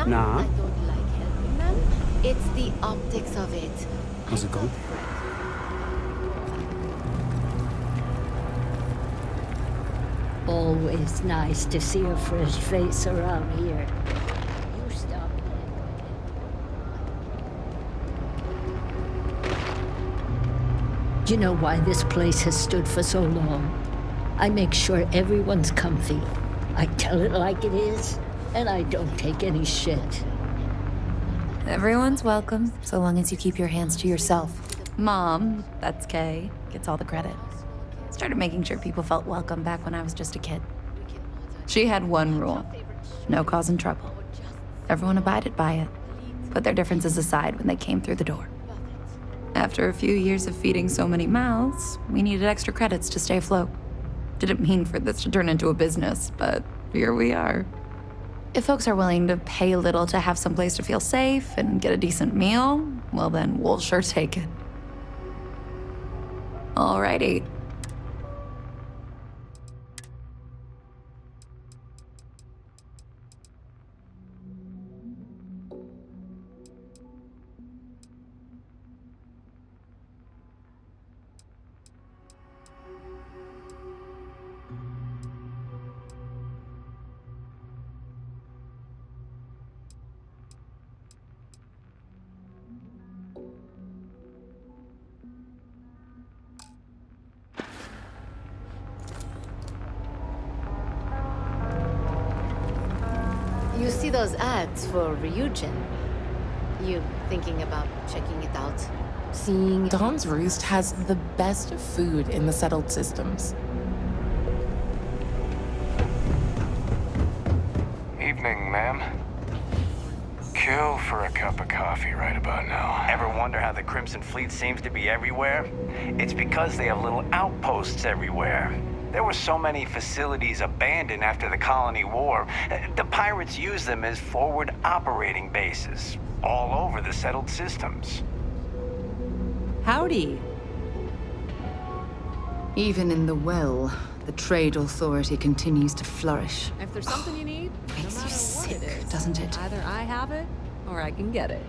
Nah. I don't like helping them. It's the optics of it. How's it going? Always nice to see a fresh face around here. You stop that. Do you know why this place has stood for so long? I make sure everyone's comfy. I tell it like it is, and I don't take any shit. Everyone's welcome, so long as you keep your hands to yourself. Mom, that's Kay, gets all the credit. Started making sure people felt welcome back when I was just a kid. She had one rule: no causing trouble. Everyone abided by it, put their differences aside when they came through the door. After a few years of feeding so many mouths, we needed extra credits to stay afloat. Didn't mean for this to turn into a business, but here we are. If folks are willing to pay a little to have someplace to feel safe and get a decent meal, well then, we'll sure take it. Alrighty. You see those ads for Ryujin? You thinking about checking it out? Seeing... Dawn's Roost has the best food in the settled systems. Evening, ma'am. Kill for a cup of coffee right about now. Ever wonder how the Crimson Fleet seems to be everywhere? It's because they have little outposts everywhere. There were so many facilities abandoned after the Colony War. The pirates used them as forward operating bases all over the settled systems. Howdy. Even in the well, the trade authority continues to flourish. If there's something you need, no Makes you matter what sick, it is, doesn't it? either I have it or I can get it.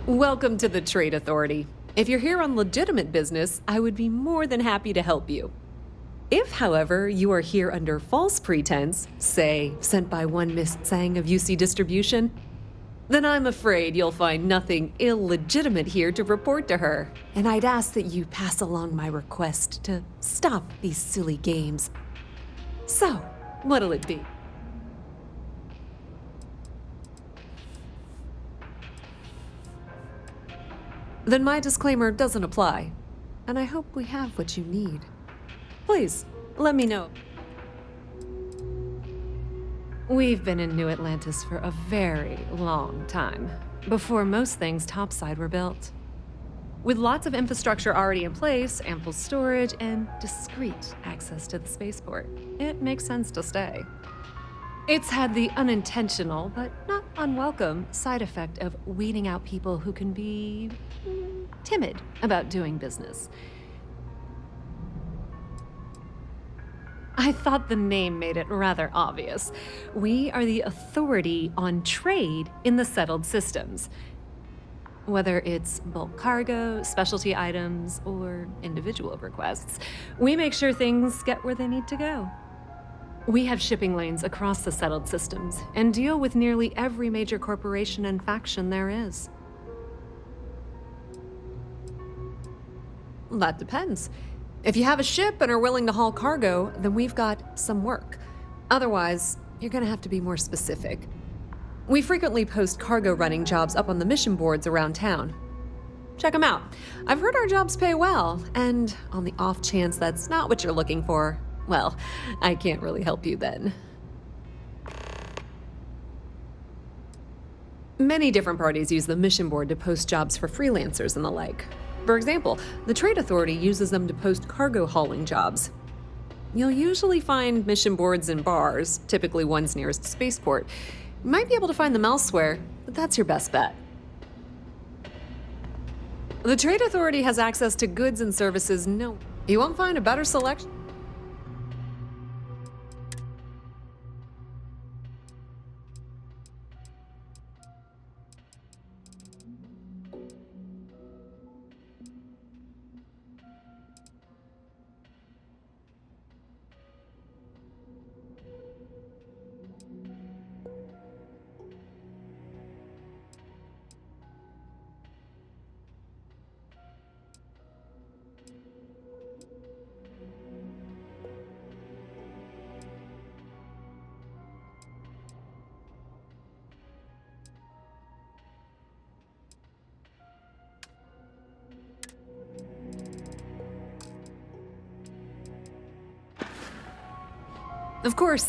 Welcome to the Trade Authority. If you're here on legitimate business, I would be more than happy to help you. If, however, you are here under false pretense, say, sent by one Miss Tsang of UC Distribution, then I'm afraid you'll find nothing illegitimate here to report to her. And I'd ask that you pass along my request to stop these silly games. So, what'll it be? Then my disclaimer doesn't apply, and I hope we have what you need. Please, let me know. We've been in New Atlantis for a very long time, before most things topside were built. With lots of infrastructure already in place, ample storage, and discreet access to the spaceport, it makes sense to stay. It's had the unintentional, but not unwelcome, side effect of weeding out people who can be timid about doing business. I thought the name made it rather obvious. We are the authority on trade in the settled systems. Whether it's bulk cargo, specialty items, or individual requests, we make sure things get where they need to go. We have shipping lanes across the settled systems and deal with nearly every major corporation and faction there is. That depends. If you have a ship and are willing to haul cargo, then we've got some work. Otherwise, you're gonna have to be more specific. We frequently post cargo running jobs up on the mission boards around town. Check them out. I've heard our jobs pay well, and on the off chance that's not what you're looking for, well, I can't really help you then. Many different parties use the mission board to post jobs for freelancers and the like. For example, the Trade Authority uses them to post cargo hauling jobs. You'll usually find mission boards in bars, typically ones nearest the spaceport. You might be able to find them elsewhere, but that's your best bet. The Trade Authority has access to goods and services you won't find a better selection. Of course.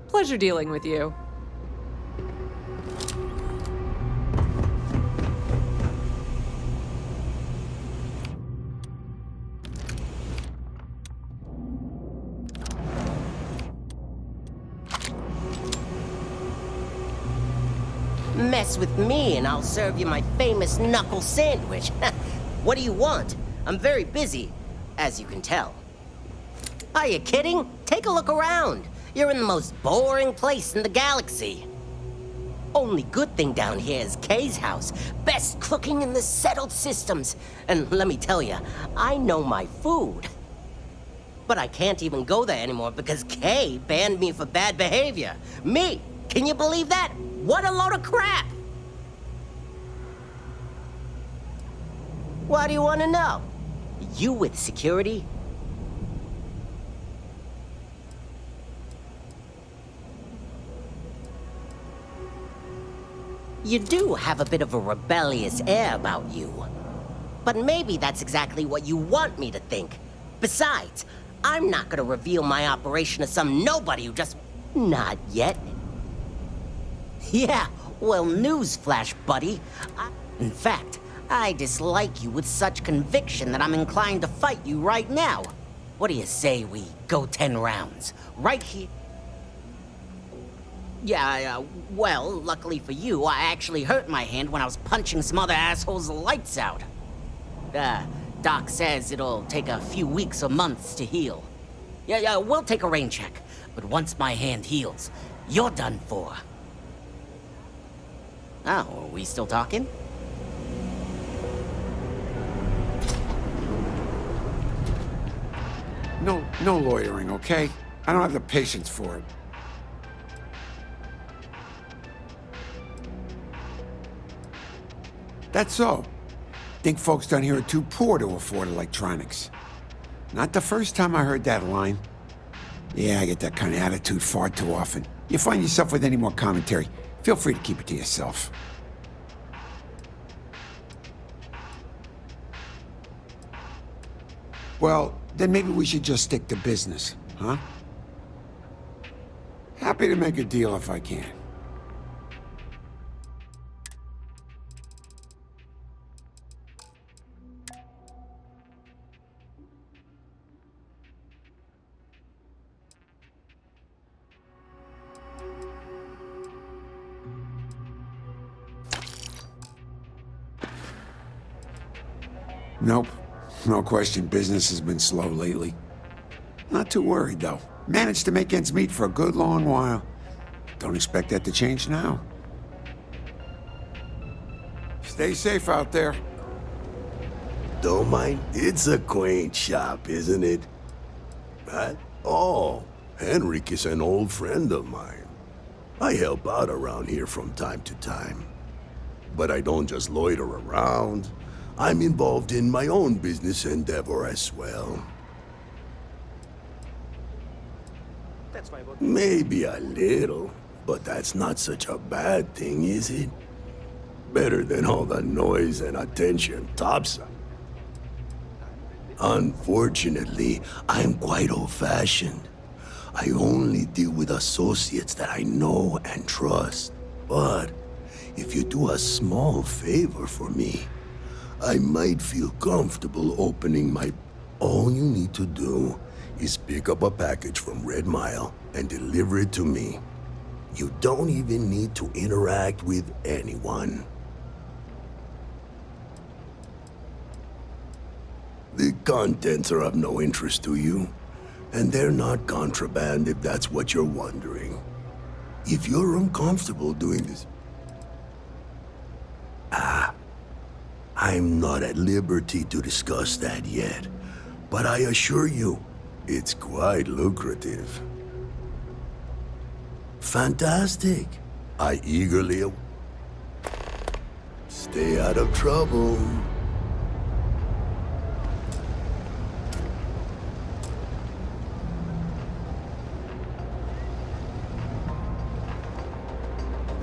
Pleasure dealing with you. Mess with me and I'll serve you my famous knuckle sandwich. What do you want? I'm very busy, as you can tell. Are you kidding? Take a look around. You're in the most boring place in the galaxy. Only good thing down here is Kay's house. Best cooking in the settled systems. And let me tell you, I know my food. But I can't even go there anymore because Kay banned me for bad behavior. Me! Can you believe that? What a load of crap! Why do you want to know? You with security? You do have a bit of a rebellious air about you. But maybe that's exactly what you want me to think. Besides, I'm not gonna reveal my operation to some nobody who just... Not yet. Yeah, well, newsflash, buddy. In fact, I dislike you with such conviction that I'm inclined to fight you right now. What do you say we go 10 rounds? Right here? Yeah, well, luckily for you, I actually hurt my hand when I was punching some other asshole's lights out. Doc says it'll take a few weeks or months to heal. Yeah, we'll take a rain check. But once my hand heals, you're done for. Oh, are we still talking? No lawyering, okay? I don't have the patience for it. That's so. Think folks down here are too poor to afford electronics. Not the first time I heard that line. Yeah, I get that kind of attitude far too often. You find yourself with any more commentary, feel free to keep it to yourself. Well, then maybe we should just stick to business, huh? Happy to make a deal if I can. Nope. No question, business has been slow lately. Not too worried, though. Managed to make ends meet for a good long while. Don't expect that to change now. Stay safe out there. Don't mind. It's a quaint shop, isn't it? What? Oh, Henrik is an old friend of mine. I help out around here from time to time. But I don't just loiter around. I'm involved in my own business endeavor as well. Maybe a little, but that's not such a bad thing, is it? Better than all the noise and attention topside. Unfortunately, I'm quite old-fashioned. I only deal with associates that I know and trust. But if you do a small favor for me, I might feel comfortable opening my... All you need to do is pick up a package from Red Mile and deliver it to me. You don't even need to interact with anyone. The contents are of no interest to you, and they're not contraband if that's what you're wondering. If you're uncomfortable doing this... I'm not at liberty to discuss that yet, but I assure you, it's quite lucrative. Fantastic. I eagerly... Stay out of trouble.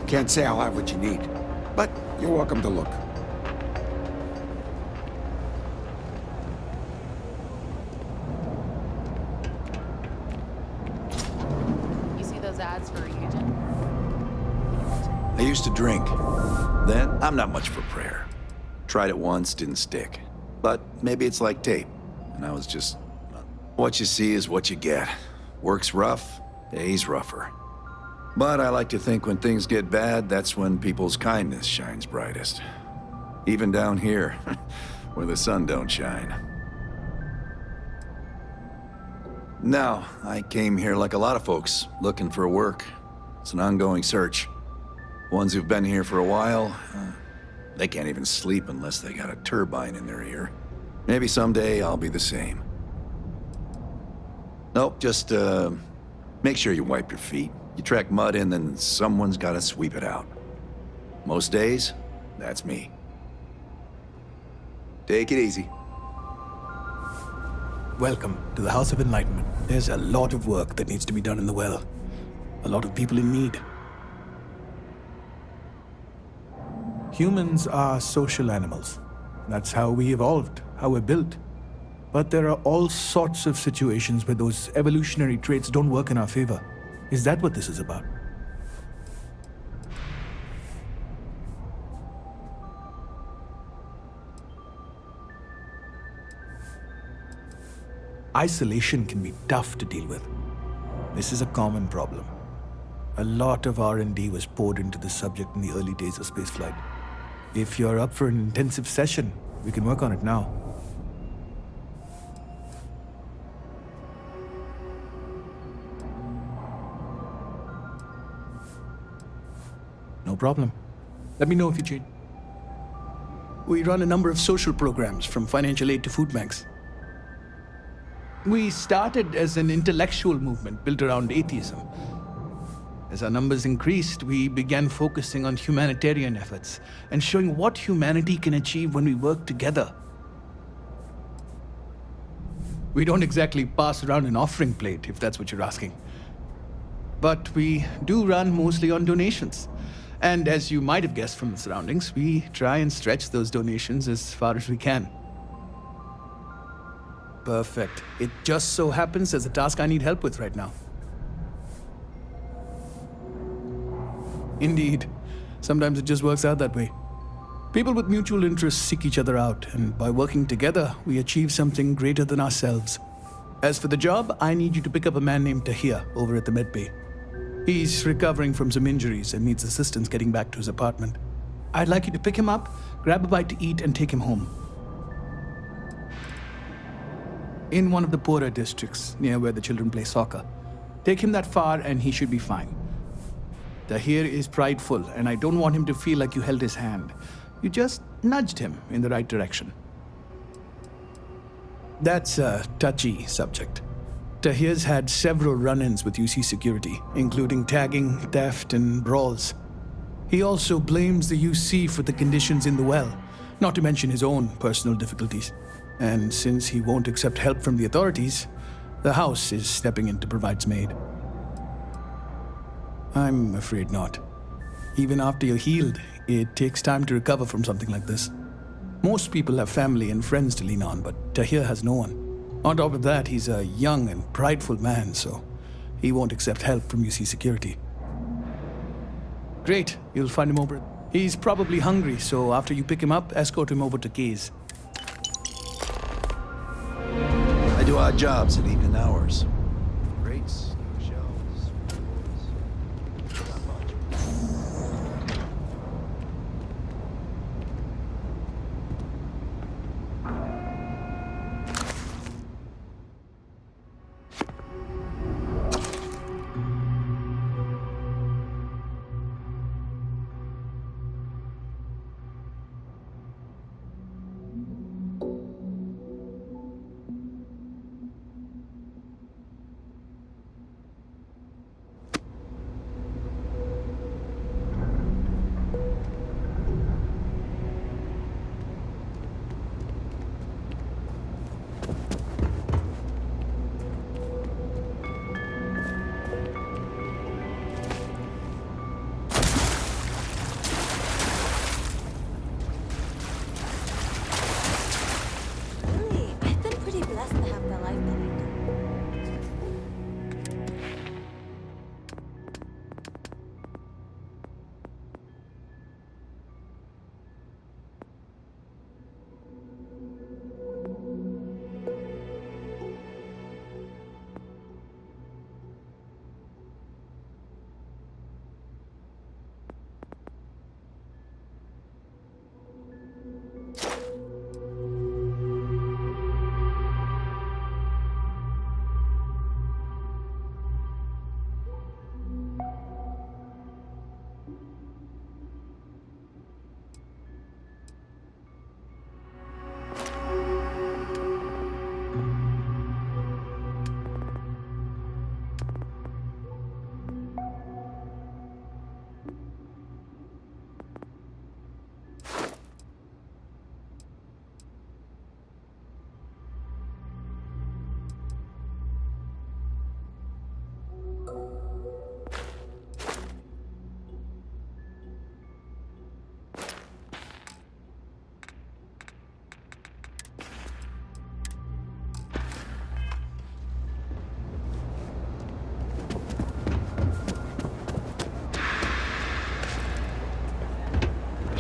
Can't say I'll have what you need, but you're welcome to look. Ads for Eugen? I used to drink. Then, I'm not much for prayer. Tried it once, didn't stick. But maybe it's like tape, and I was just... What you see is what you get. Work's rough, day's rougher. But I like to think when things get bad, that's when people's kindness shines brightest. Even down here, where the sun don't shine. No, I came here like a lot of folks, looking for work. It's an ongoing search. Ones who've been here for a while, they can't even sleep unless they got a turbine in their ear. Maybe someday I'll be the same. Nope, just make sure you wipe your feet. You track mud in, then someone's gotta sweep it out. Most days, that's me. Take it easy. Welcome to the House of Enlightenment. There's a lot of work that needs to be done in the well. A lot of people in need. Humans are social animals. That's how we evolved, how we're built. But there are all sorts of situations where those evolutionary traits don't work in our favor. Is that what this is about? Isolation can be tough to deal with. This is a common problem. A lot of R&D was poured into this subject in the early days of spaceflight. If you're up for an intensive session, we can work on it now. No problem. Let me know if you change. We run a number of social programs, from financial aid to food banks. We started as an intellectual movement built around atheism. As our numbers increased, we began focusing on humanitarian efforts and showing what humanity can achieve when we work together. We don't exactly pass around an offering plate, if that's what you're asking. But we do run mostly on donations. And as you might have guessed from the surroundings, we try and stretch those donations as far as we can. Perfect. It just so happens there's a task I need help with right now. Indeed. Sometimes it just works out that way. People with mutual interests seek each other out, and by working together, we achieve something greater than ourselves. As for the job, I need you to pick up a man named Tahir over at the medbay. He's recovering from some injuries and needs assistance getting back to his apartment. I'd like you to pick him up, grab a bite to eat, and take him home. In one of the poorer districts, near where the children play soccer. Take him that far and he should be fine. Tahir is prideful, and I don't want him to feel like you held his hand. You just nudged him in the right direction. That's a touchy subject. Tahir's had several run-ins with UC security, including tagging, theft, and brawls. He also blames the UC for the conditions in the well, not to mention his own personal difficulties. And since he won't accept help from the authorities, the house is stepping in to provide some aid. I'm afraid not. Even after you're healed, it takes time to recover from something like this. Most people have family and friends to lean on, but Tahir has no one. On top of that, he's a young and prideful man, so he won't accept help from UC security. Great, you'll find him over. He's probably hungry, so after you pick him up, escort him over to Kay's. I do odd jobs at evening hours. Crates, shelves, doors. Not much.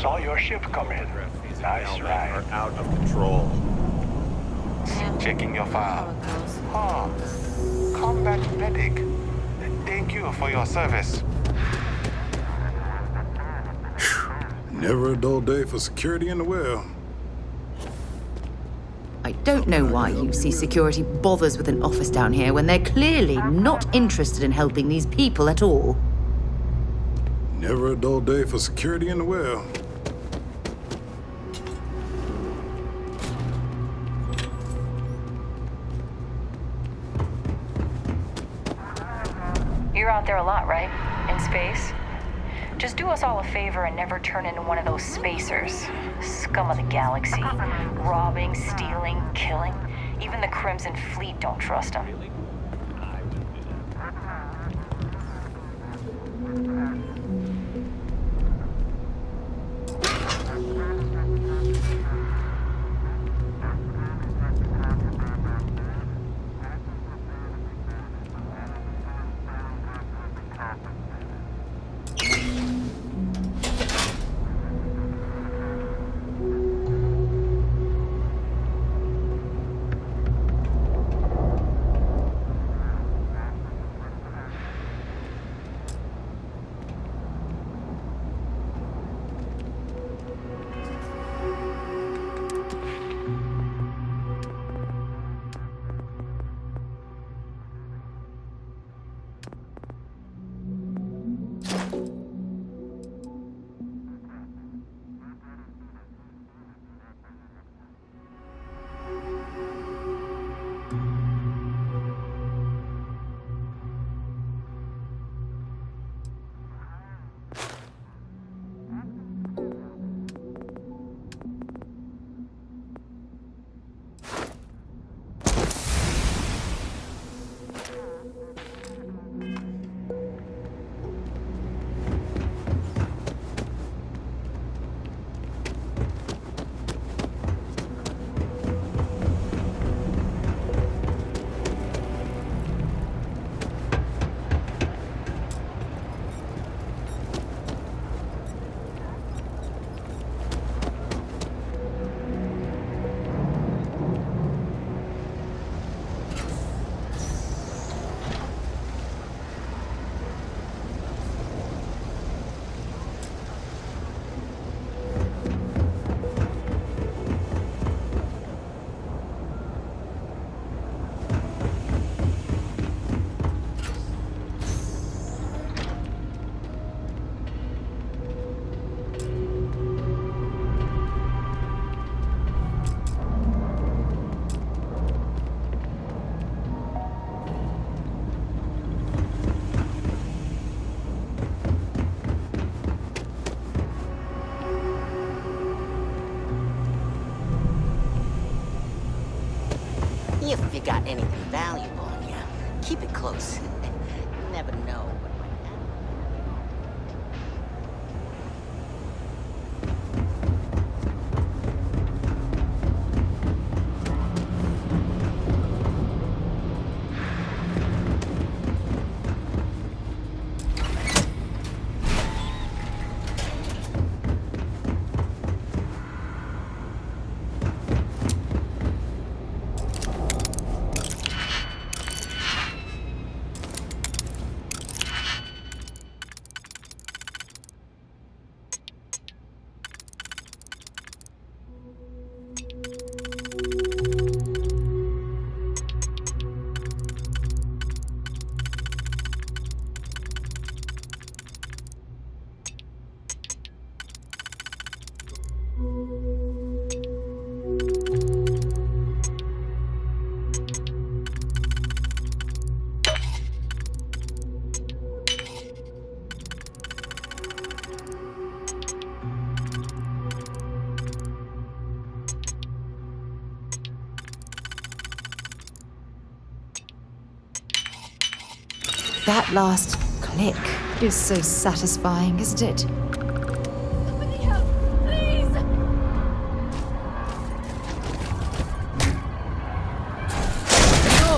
Saw your ship come in. Nice ride. Out of control. Checking your file. Ah, combat medic. Thank you for your service. Never a dull day for security in the well. I don't know why UC Security bothers with an office down here when they're clearly not interested in helping these people at all. Never a dull day for security in the well. You're out there a lot, right? In space? Just do us all a favor and never turn into one of those spacers. Scum of the galaxy. Robbing, stealing, killing. Even the Crimson Fleet don't trust them. If you got anything valuable on you, keep it close. You never know what might happen. That last click is so satisfying, isn't it? Somebody help, please!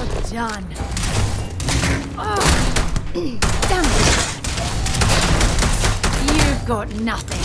You're done. Oh. Damn it. You've got nothing.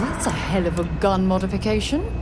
that's a hell of a gun modification.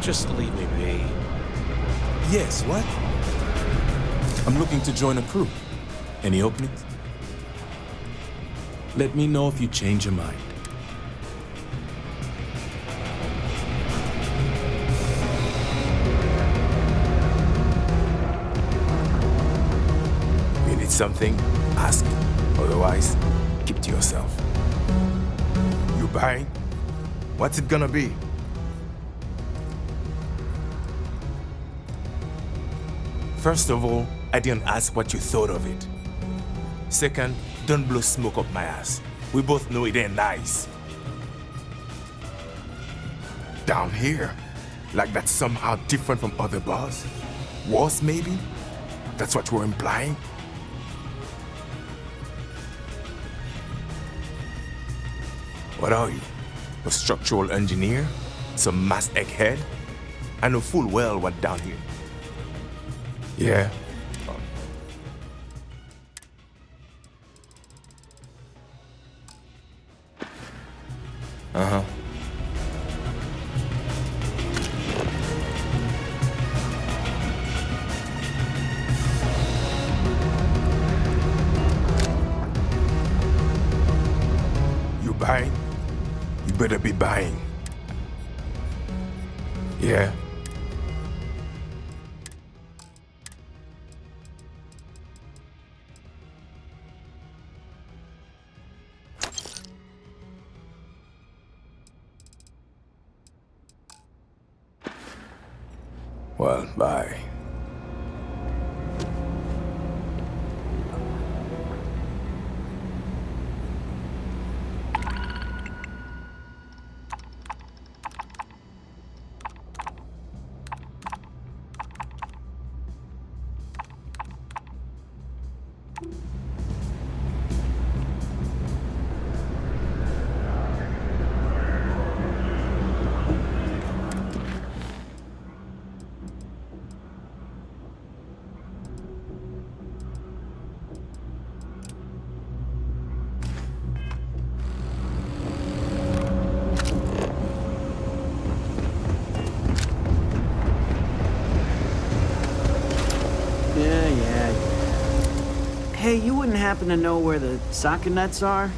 Just leave me be. Yes, what? I'm looking to join a crew. Any openings? Let me know if you change your mind. You need something? Ask. Otherwise, keep to yourself. You buying? What's it gonna be? First of all, I didn't ask what you thought of it. Second, don't blow smoke up my ass. We both know it ain't nice. Down here? Like that's somehow different from other bars? Worse, maybe? That's what you're implying? What are you? A structural engineer? Some mass egghead? I know full well what down here. Yeah. Uh-huh. You buying? You better be buying. Yeah. Well, bye. Hey, you wouldn't happen to know where the soccer nets are?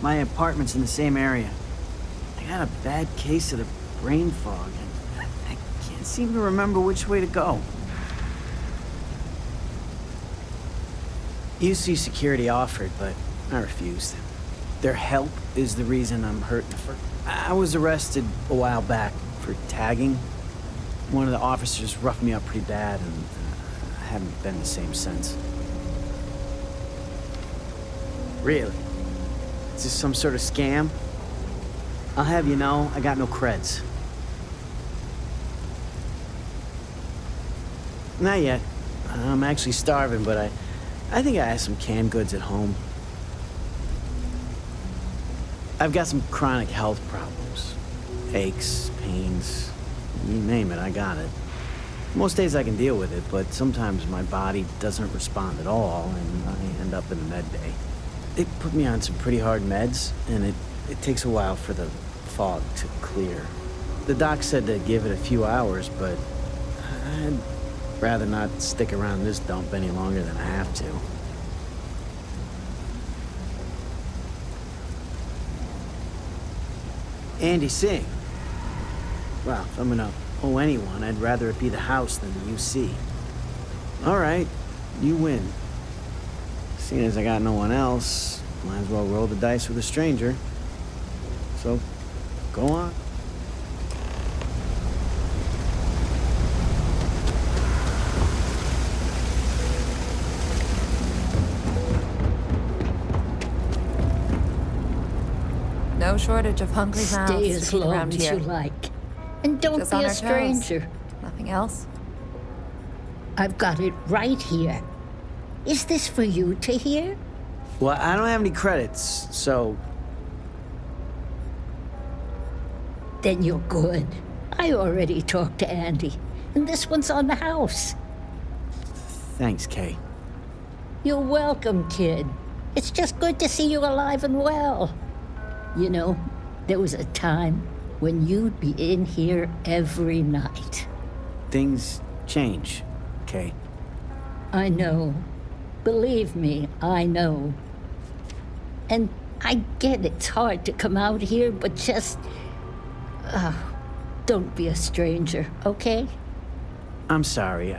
My apartment's in the same area. I got a bad case of the brain fog, and I can't seem to remember which way to go. UC security offered, but I refused. Their help is the reason I'm hurting. I was arrested a while back for tagging. One of the officers roughed me up pretty bad, and I haven't been the same since. Really? Is this some sort of scam? I'll have you know, I got no creds. Not yet. I'm actually starving, but I think I have some canned goods at home. I've got some chronic health problems. Aches, pains, you name it, I got it. Most days I can deal with it, but sometimes my body doesn't respond at all, and I end up in the med bay. They put me on some pretty hard meds, and it takes a while for the fog to clear. The doc said to give it a few hours, but I'd rather not stick around this dump any longer than I have to. Andy Singh. Well, if I'm gonna owe anyone, I'd rather it be the house than the UC. All right, you win. Seeing as I got no one else, might as well roll the dice with a stranger. So, go on. No shortage of hungry mouths Stay to as feed long around as here. you like. And don't Just be on a our toes. stranger. Nothing else? I've got it right here. Is this for you to hear? Well, I don't have any credits, so... Then you're good. I already talked to Andy, and this one's on the house. Thanks, Kay. You're welcome, kid. It's just good to see you alive and well. You know, there was a time when you'd be in here every night. Things change, Kay. I know. Believe me, I know. And I get it's hard to come out here, but just... don't be a stranger, okay? I'm sorry.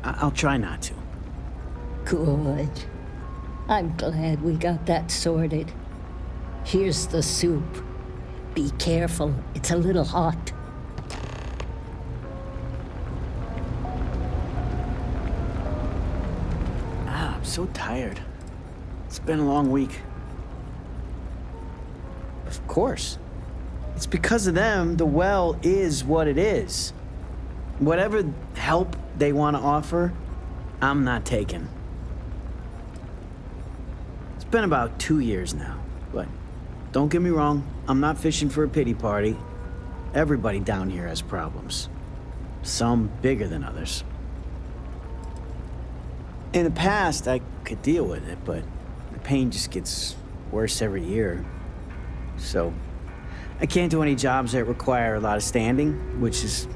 I'll try not to. Good. I'm glad we got that sorted. Here's the soup. Be careful, it's a little hot. I'm so tired. It's been a long week. Of course. It's because of them, the well is what it is. Whatever help they want to offer, I'm not taking. It's been about 2 years now, but don't get me wrong, I'm not fishing for a pity party. Everybody down here has problems. Some bigger than others. In the past, I could deal with it, but the pain just gets worse every year. So, I can't do any jobs that require a lot of standing, which is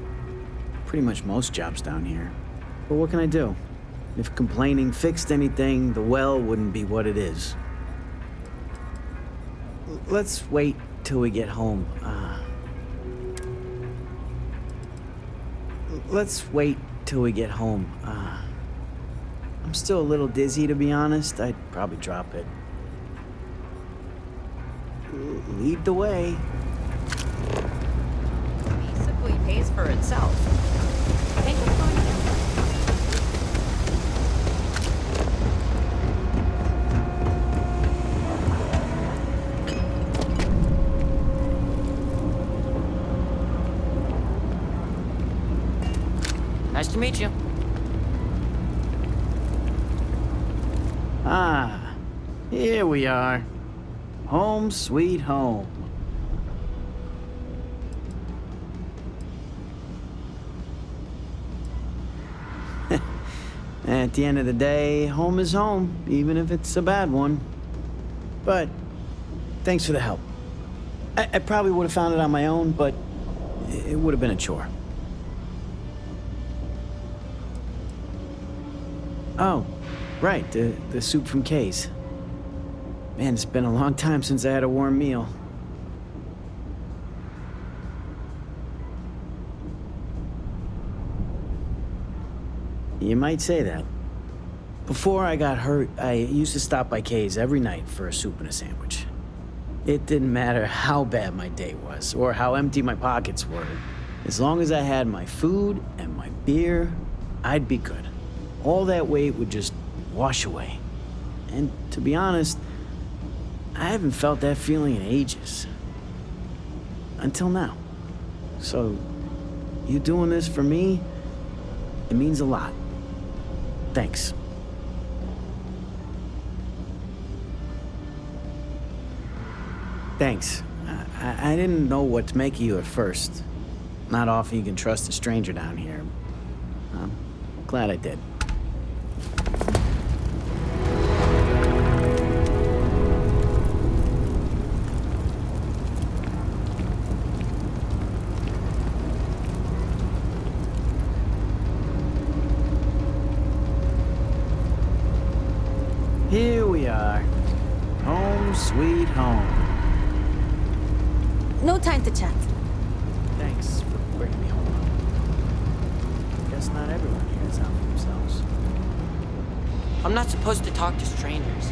pretty much most jobs down here. But what can I do? If complaining fixed anything, the well wouldn't be what it is. Let's wait till we get home. Let's wait till we get home. I'm still a little dizzy, to be honest. I'd probably drop it. Lead the way. Basically pays for itself. Thank you for Nice to meet you. Ah, here we are. Home sweet home. At the end of the day, home is home, even if it's a bad one. But thanks for the help. I probably would have found it on my own, but it would have been a chore. Oh, Right, the soup from Kay's. Man, it's been a long time since I had a warm meal. You might say that. Before I got hurt, I used to stop by Kay's every night for a soup and a sandwich. It didn't matter how bad my day was, or how empty my pockets were. As long as I had my food and my beer, I'd be good. All that weight would just wash away. And to be honest, I haven't felt that feeling in ages. Until now. So, you doing this for me, it means a lot. Thanks. Thanks. I didn't know what to make of you at first. Not often you can trust a stranger down here. I'm glad I did. Here we are. Home sweet home. No time to chat. Thanks for bringing me home. Guess not everyone here is out for themselves. I'm not supposed to talk to strangers.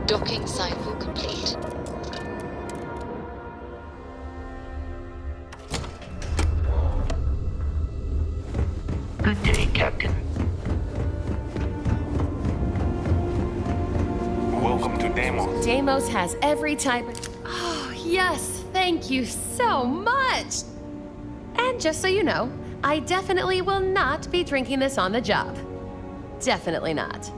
Docking cycle complete. Good day, Captain. Welcome to Deimos. Deimos has every type of... Oh, yes, thank you so much! And just so you know, I definitely will not be drinking this on the job. Definitely not.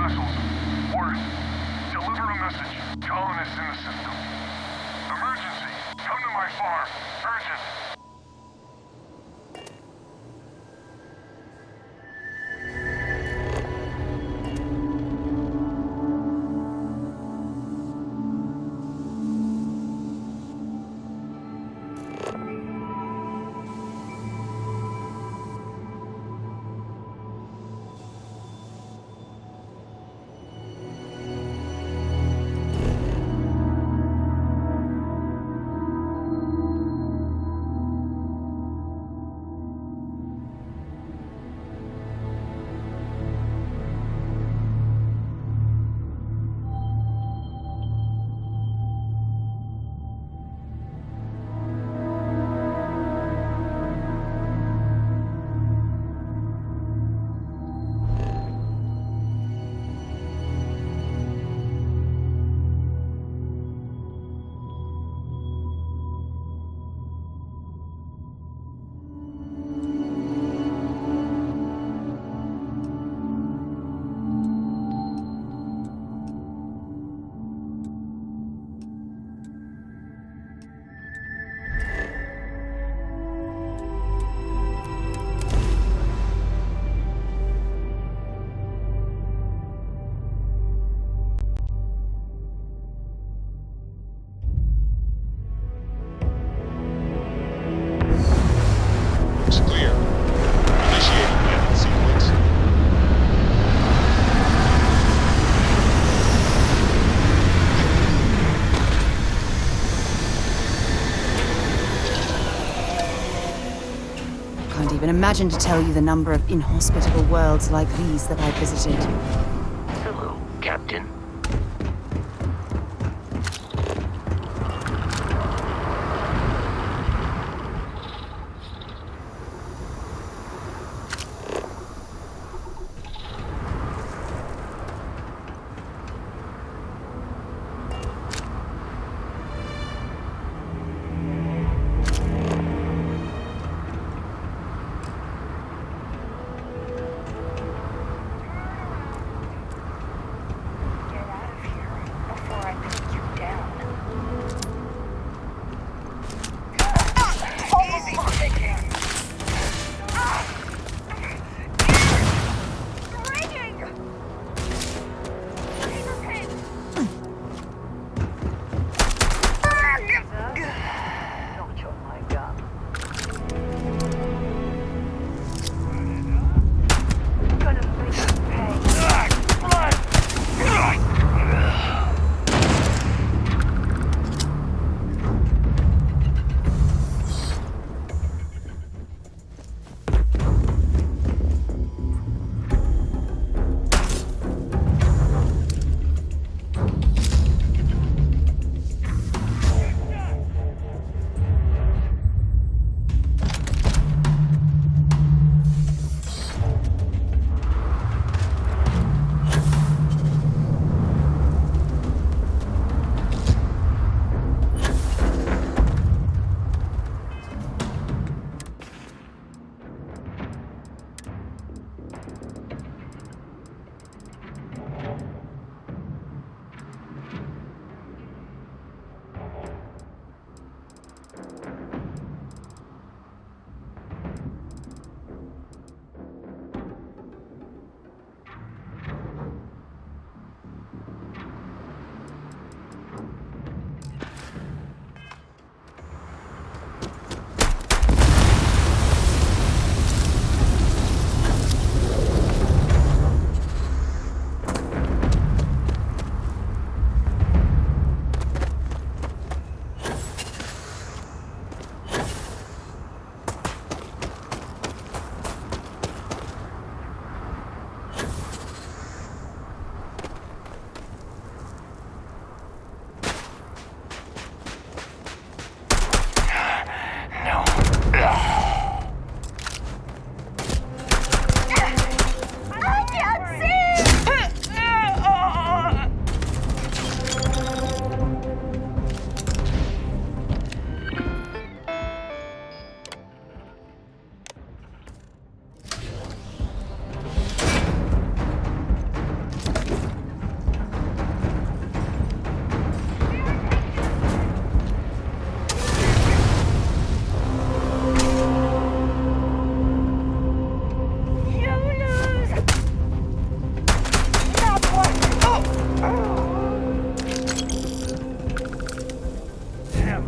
vessels. Word. Deliver a message. Colonists in the system. Emergency. Come to my farm. Urgent. Can't even imagine to tell you the number of inhospitable worlds like these that I've visited. Hello, Captain.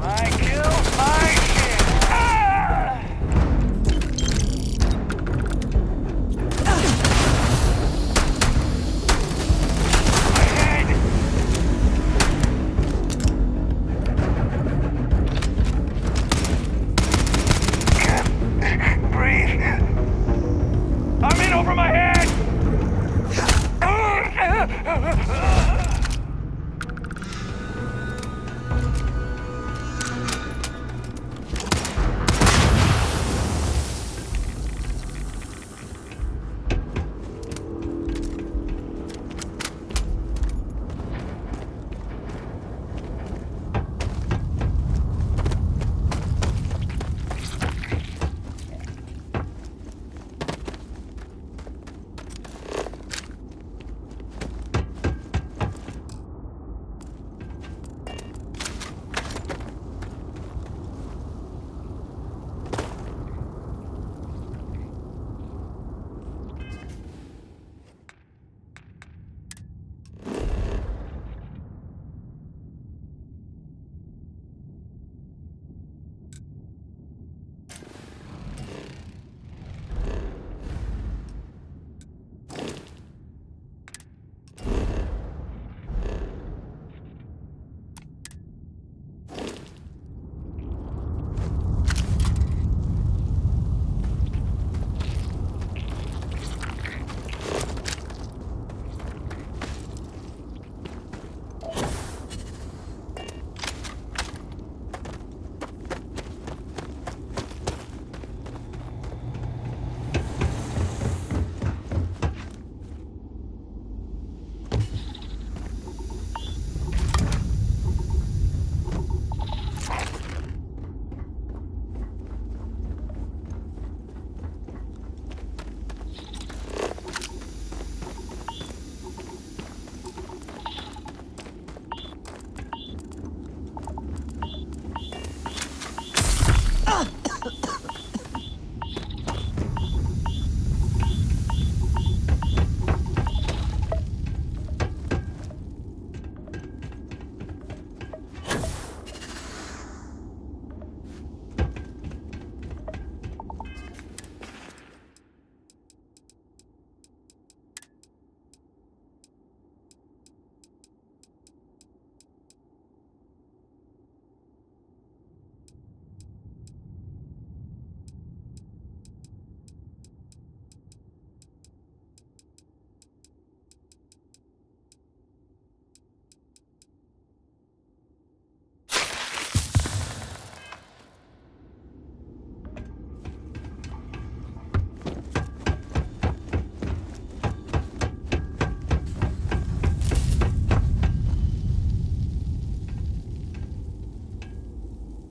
I kill my shit. Ah! My head. Can't breathe. I'm in over my head.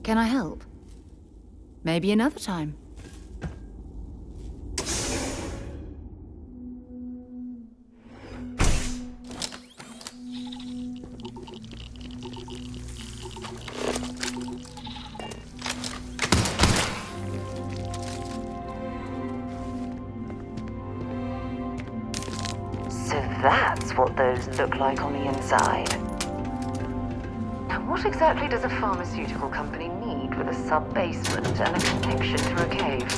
Can I help? Maybe another time. So that's what those look like on the inside. Now, what exactly does a pharmaceutical company need with a sub-basement and a connection through a cave?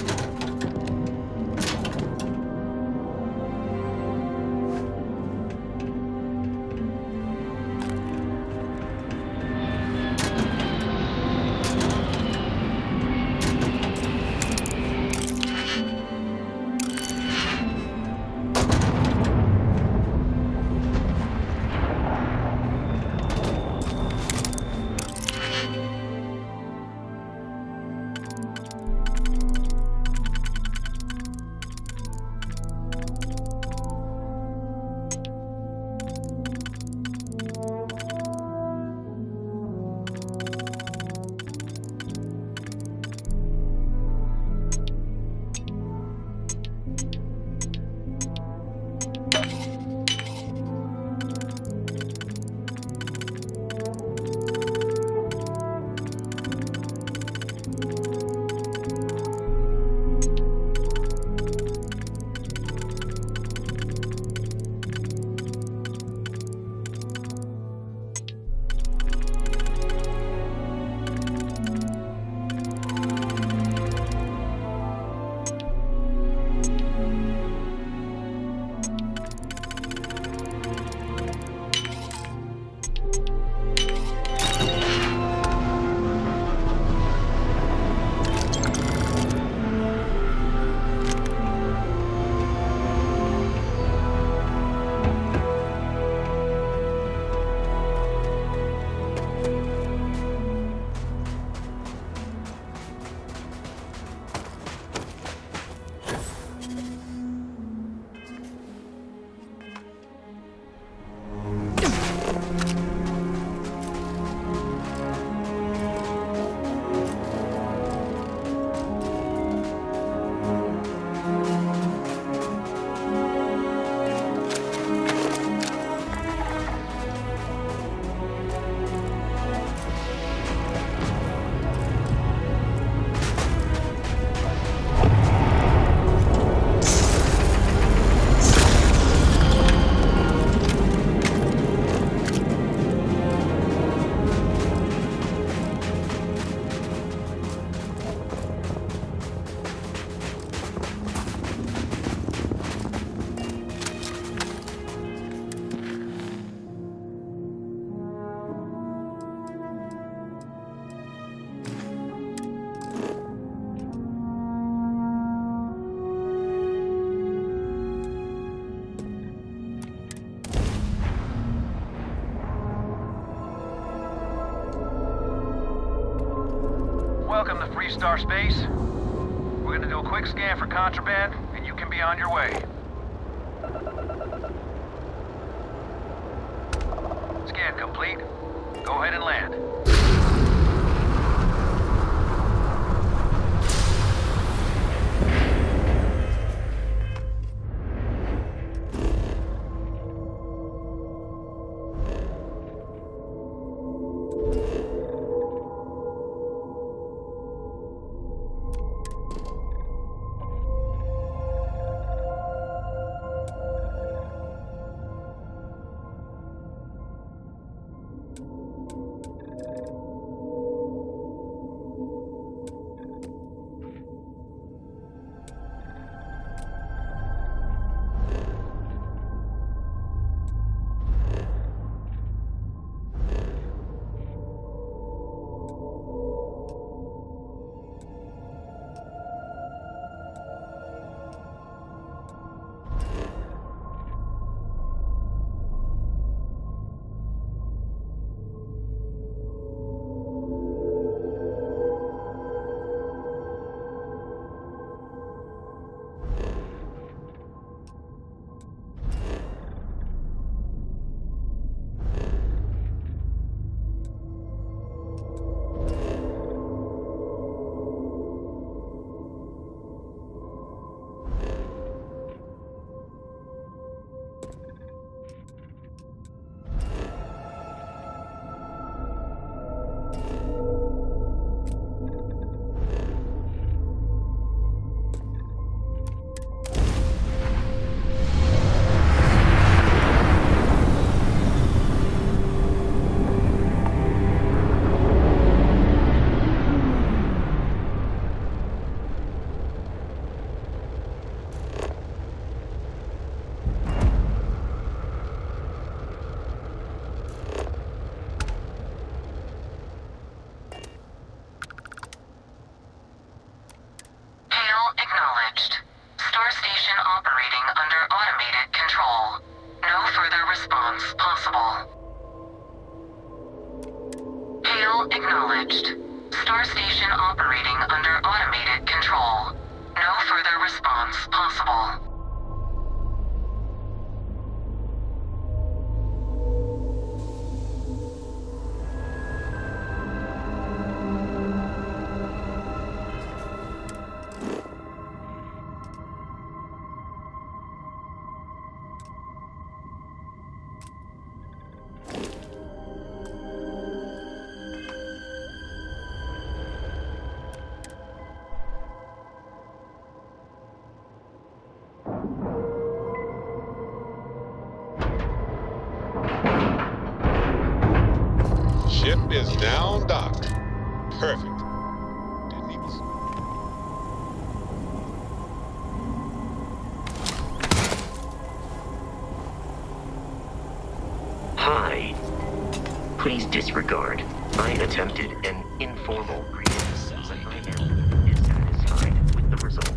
Welcome to Freestar Space. We're gonna do a quick scan for contraband, and you can be on your way. Scan complete. Go ahead and land. Acknowledged. Star station operating under automated control. No further response possible. Hail acknowledged. Star station operating under automated control. No further response possible. Ship is now docked. Perfect. Didn't even... Hi. Please disregard. I attempted an informal greeting, but I am dissatisfied with the results.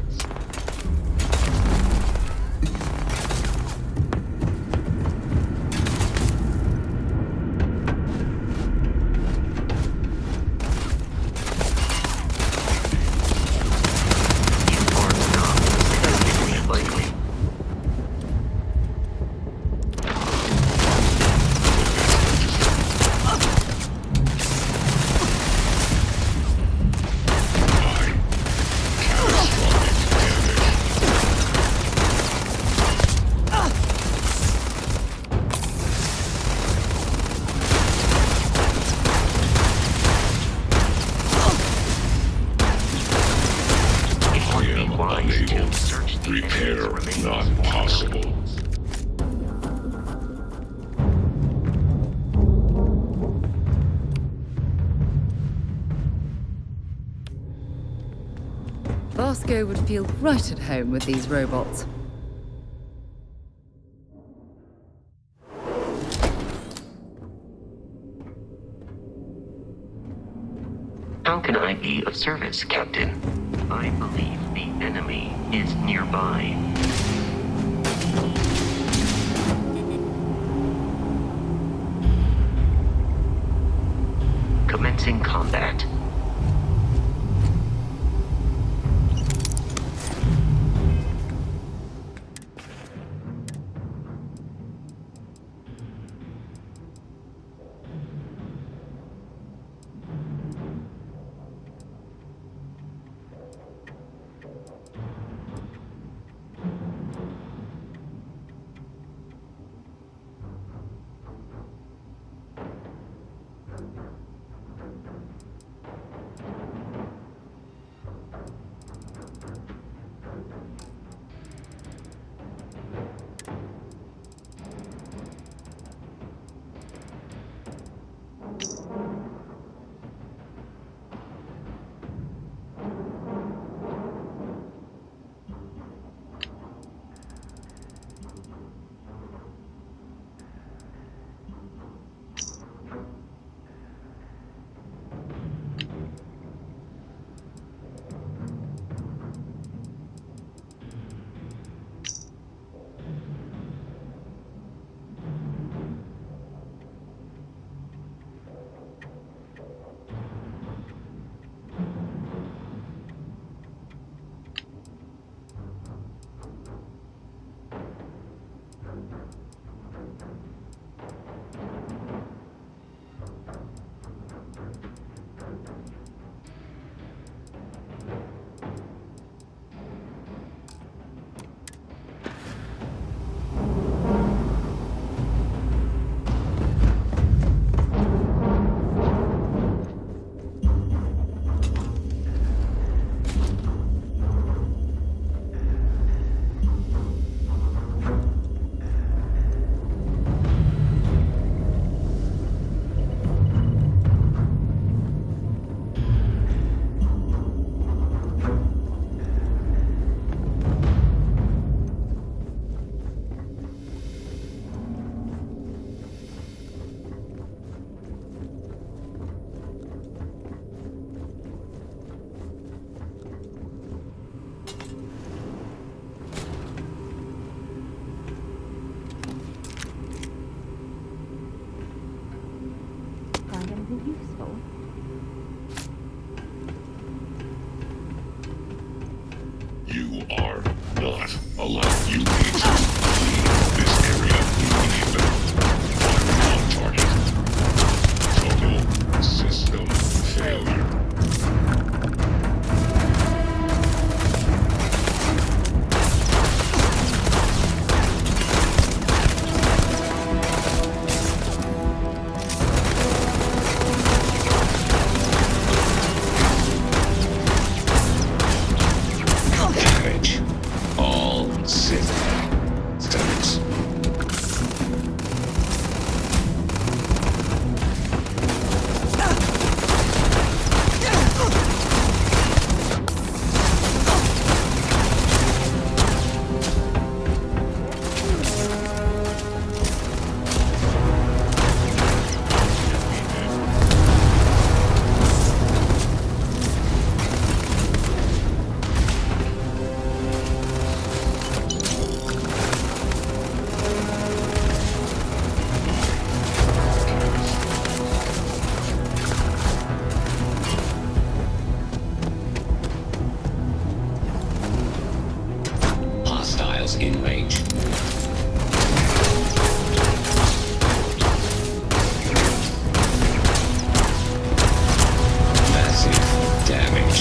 Repair not possible. Vasco would feel right at home with these robots. How can I be of service, Captain? I believe the enemy is nearby. Commencing combat. are not allowed. You need to leave this area immediately. Fire on target. Total system failure. Damage. All 6 seconds. Hostiles in range. Massive damage.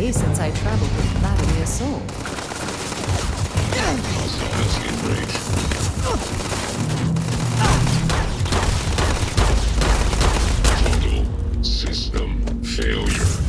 day since I traveled with Vladimir Soul. Total system failure.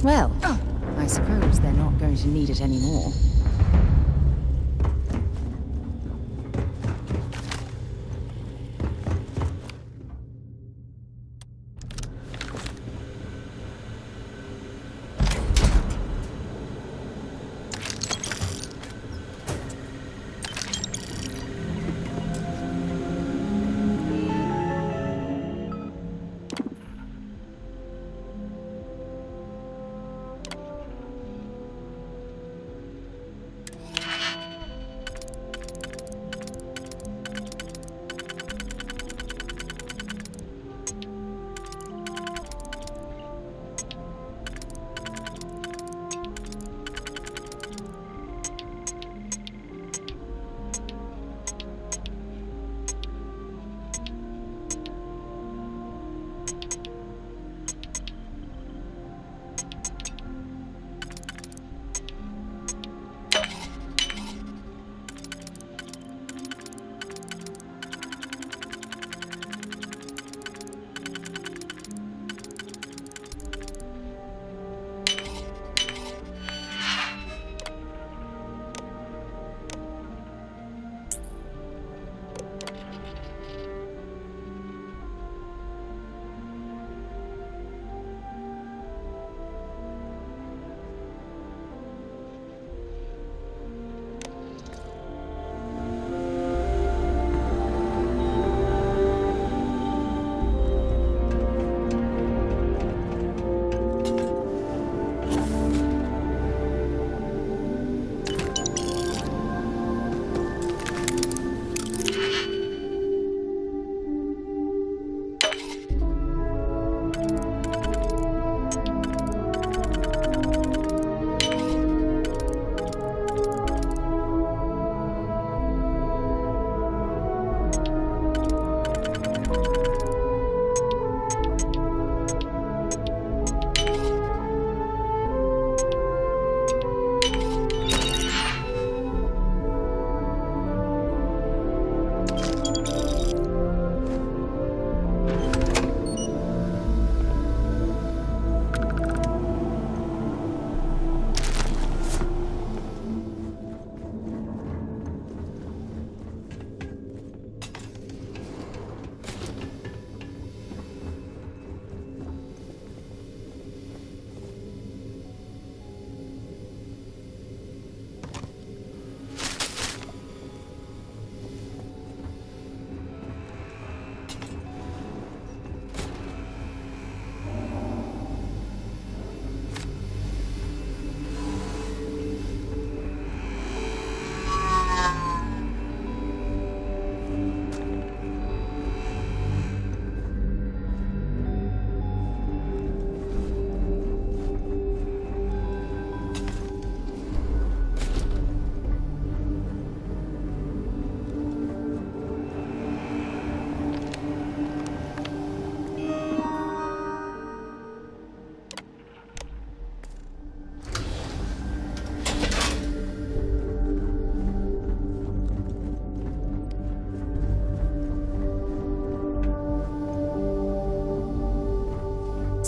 Well, I suppose they're not going to need it anymore.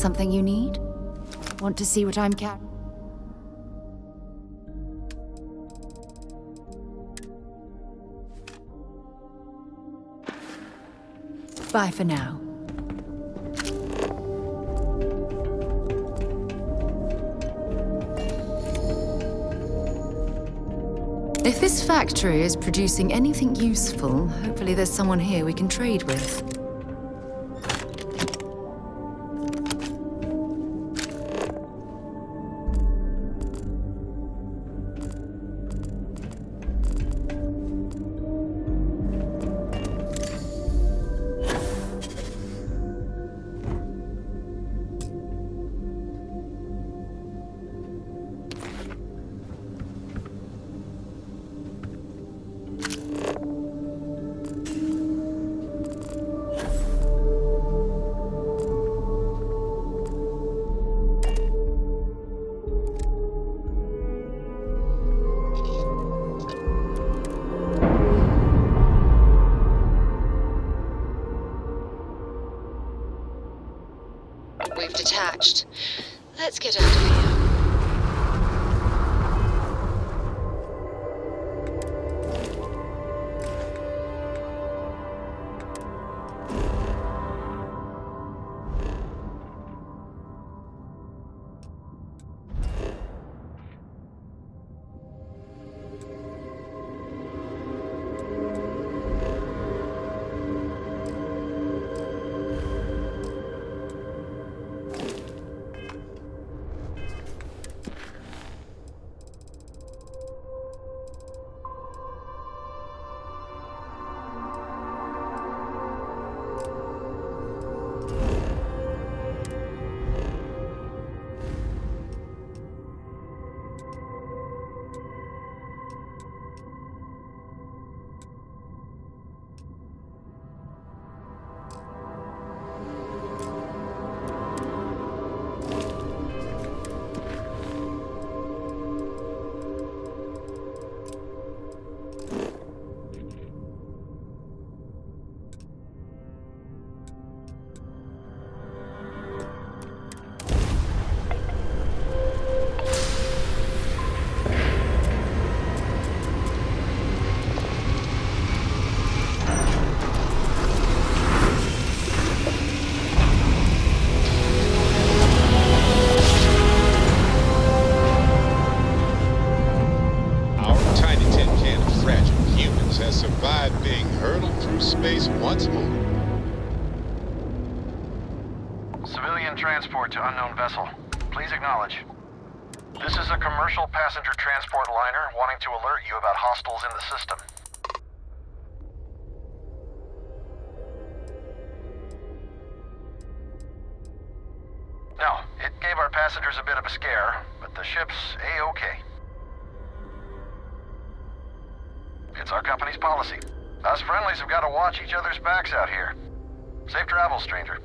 something you need? Want to see what I'm carrying? Bye for now. If this factory is producing anything useful, hopefully there's someone here we can trade with. We've detached. Let's get out of here. once more. Civilian transport to unknown vessel. Please acknowledge. This is a commercial passenger transport liner wanting to alert you about hostiles in the system. No, it gave our passengers a bit of a scare, but the ship's A-okay. It's our company's policy. Us friendlies have got to watch each other's backs out here. Safe travels, stranger.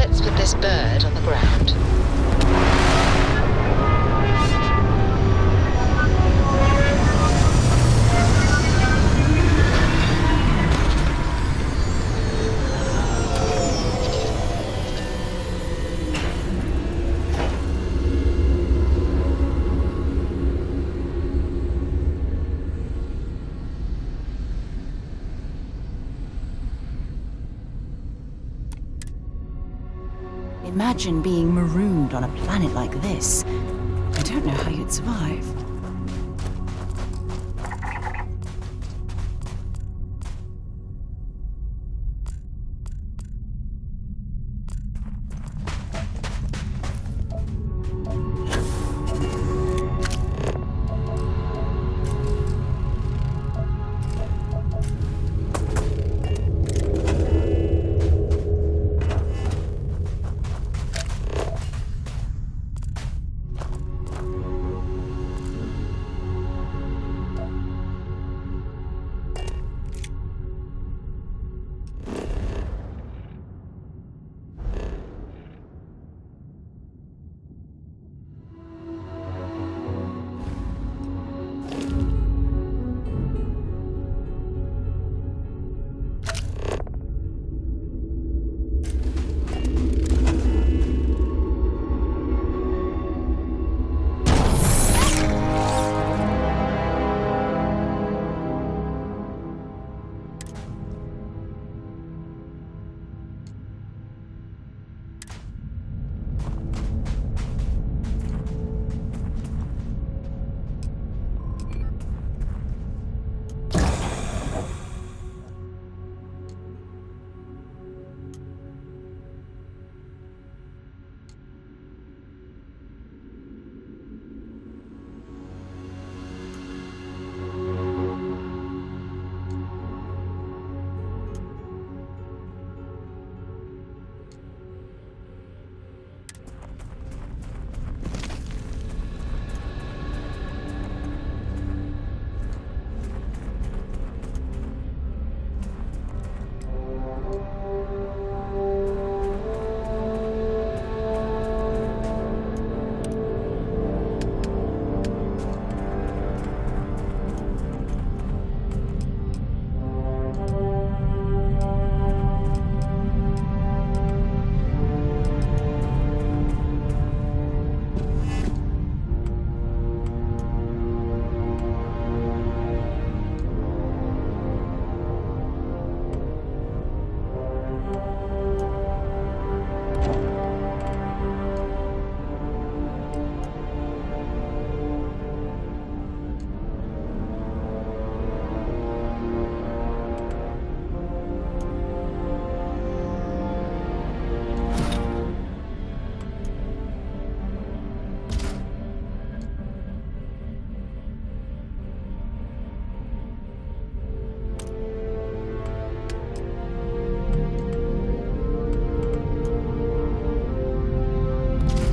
Let's put this bird on the ground. Imagine being marooned on a planet like this. I don't know how you'd survive.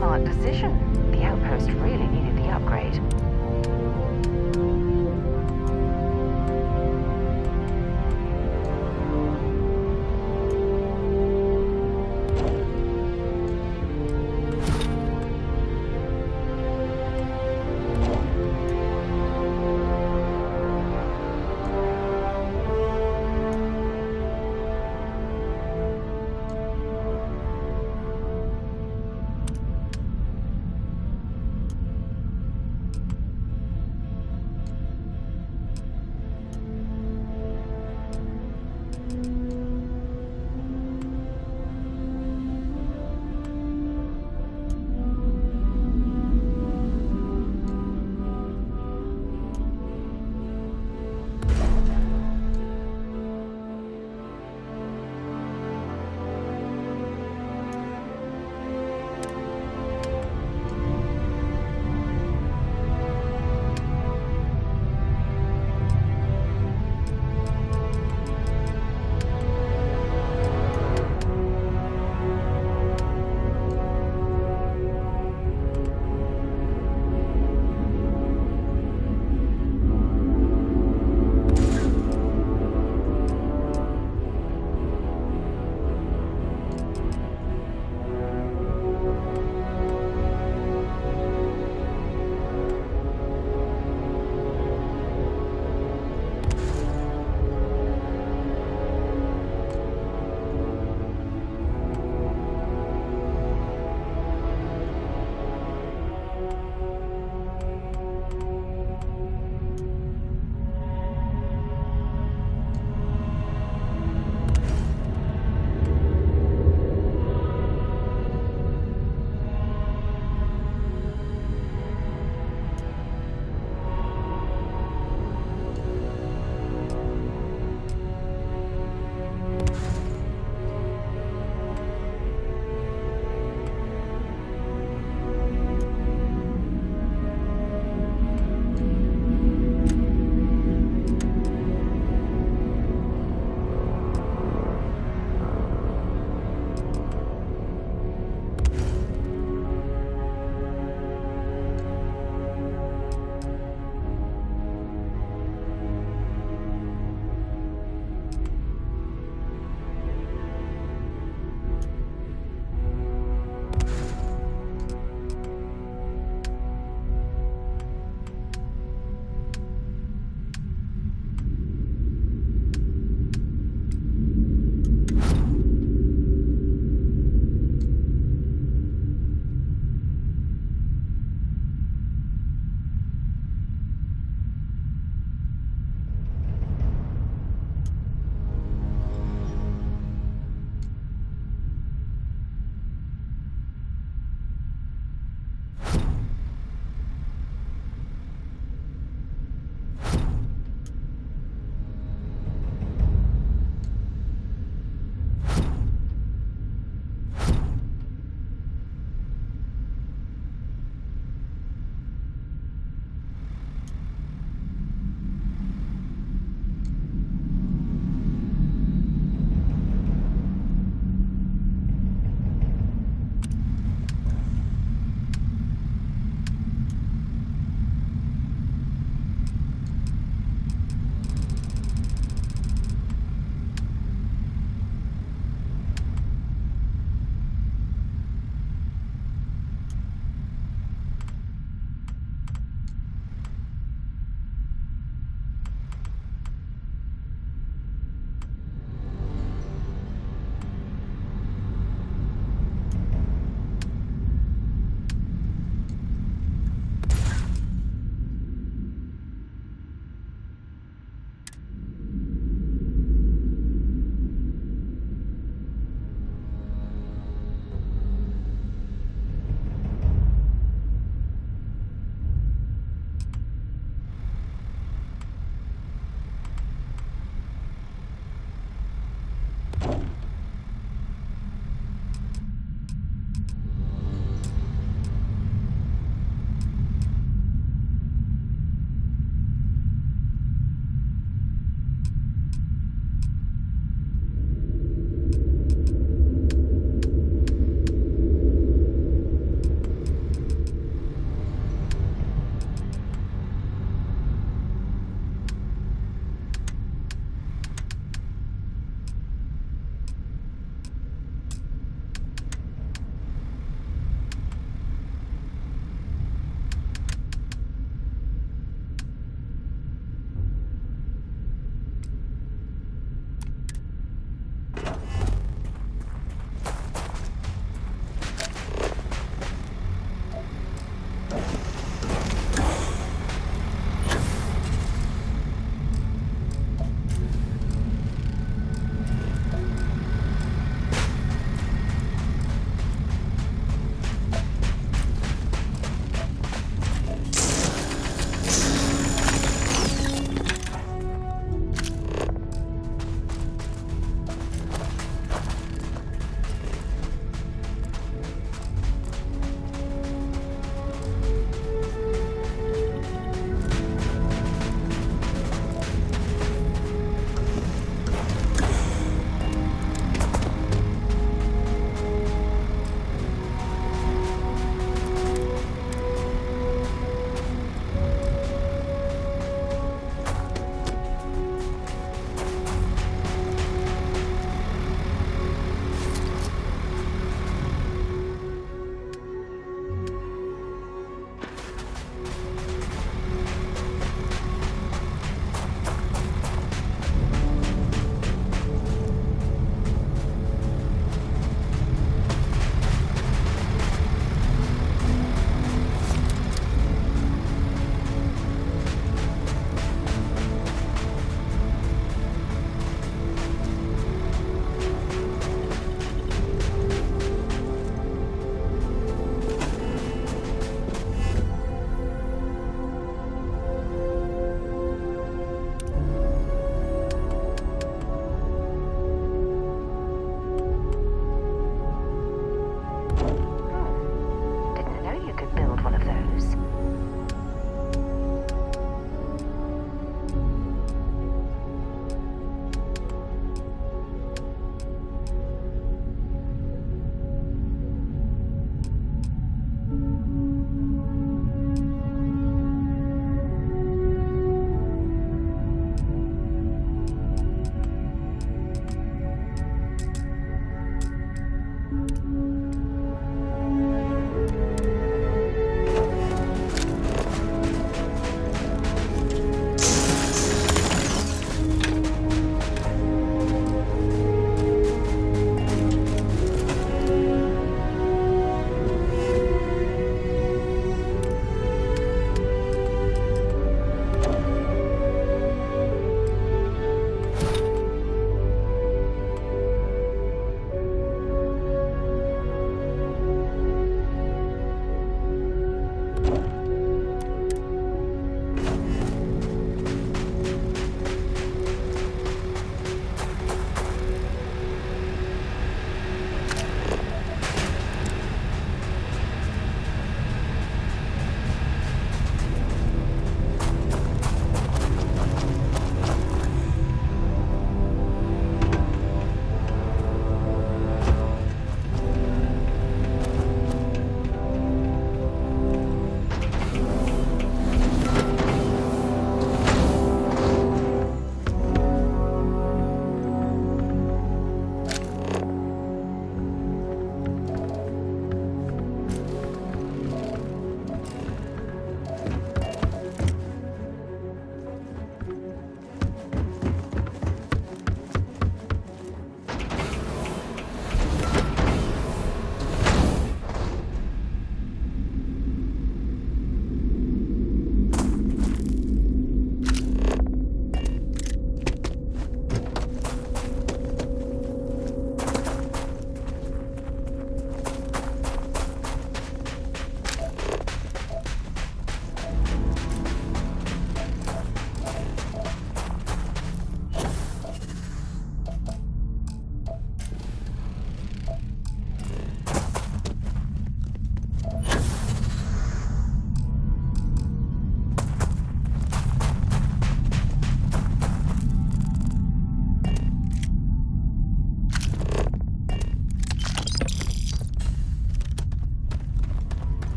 Smart decision. The outpost really needed the upgrade.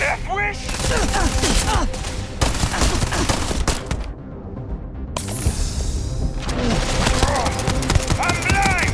Death wish? I'm blind!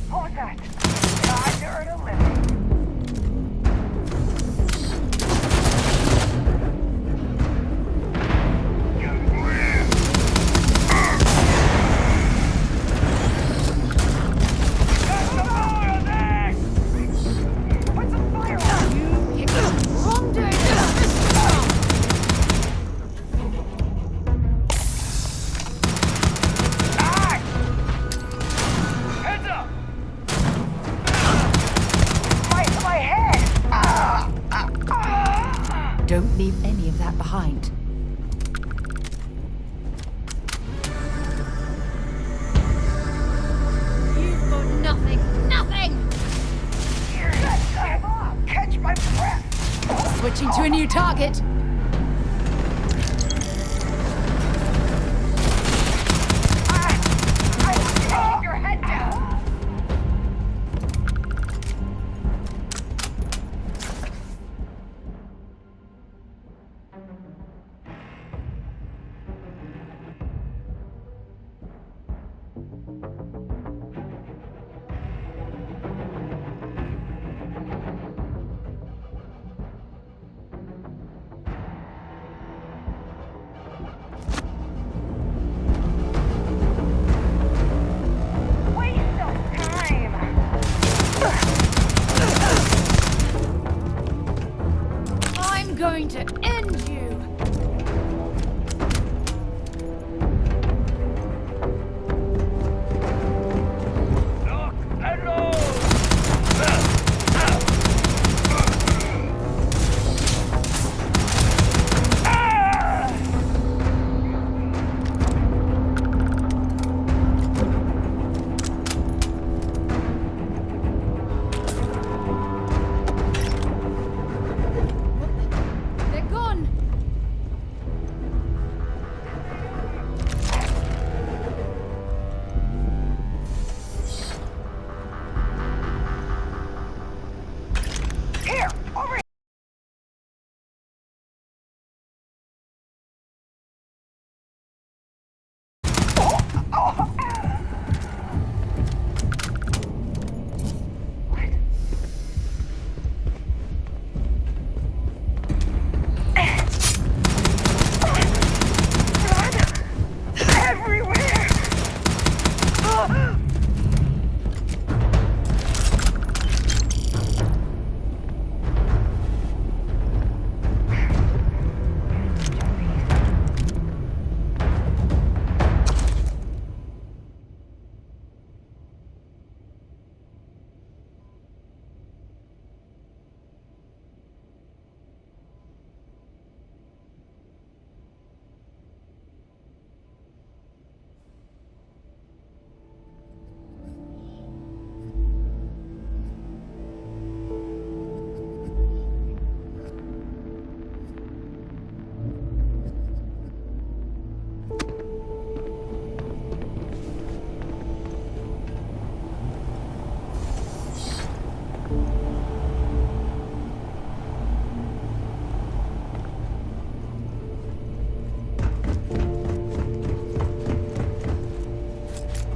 What was that? God, you're a living. Don't leave any of that behind. You've got nothing. Nothing! Catch my breath! Switching to a new target. Keep your head down! I'm going to end you! They're gone! Here! Over here! Everywhere!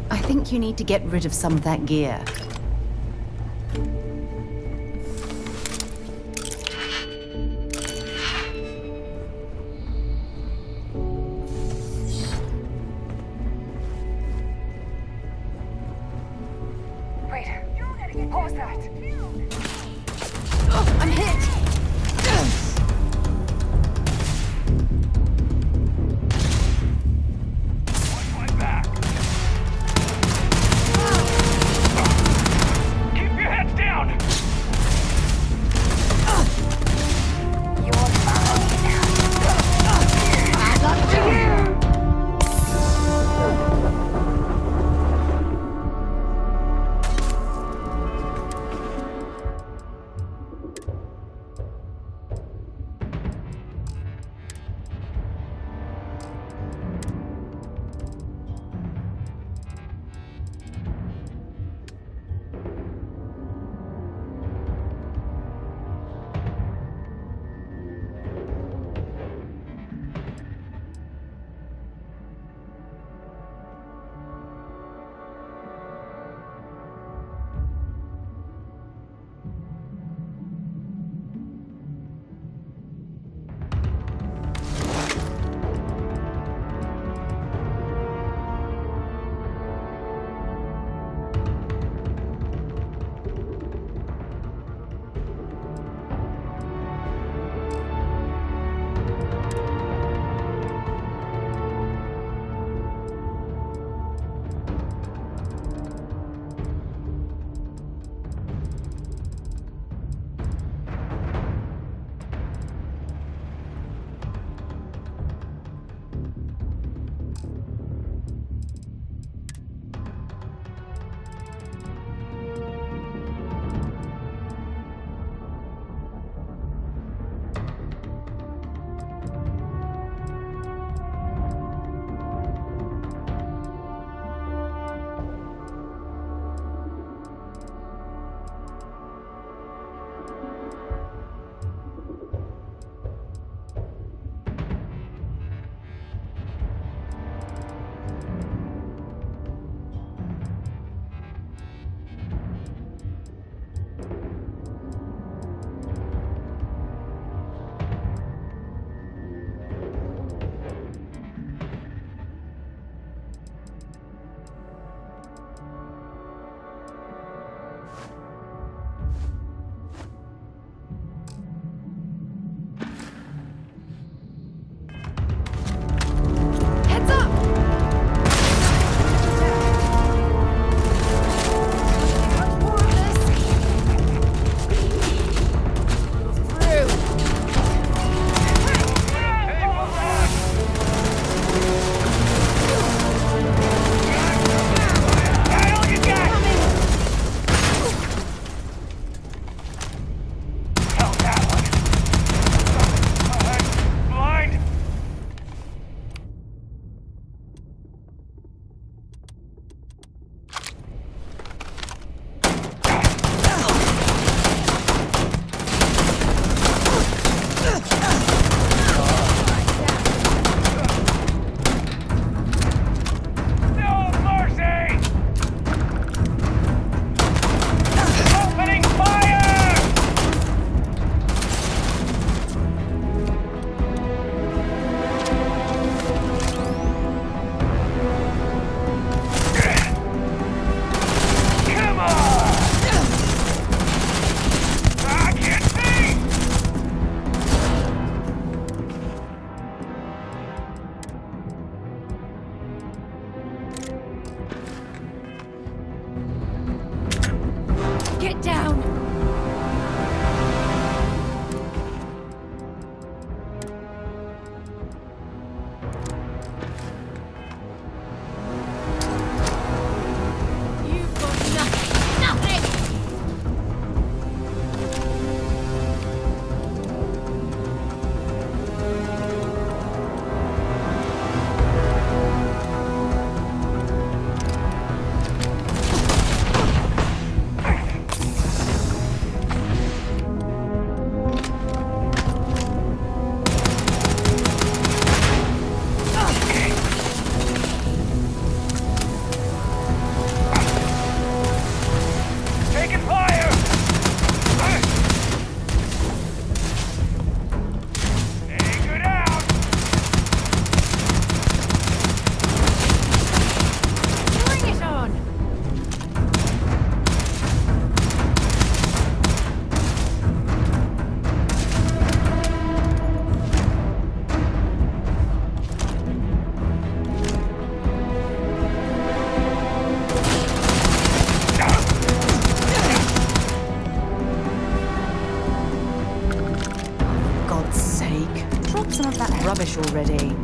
I think you need to get rid of some of that gear. Get down! You've got nothing! Nothing! Taking fire! Anchor down! Bring it on! God's sake. Drop some of that rubbish already.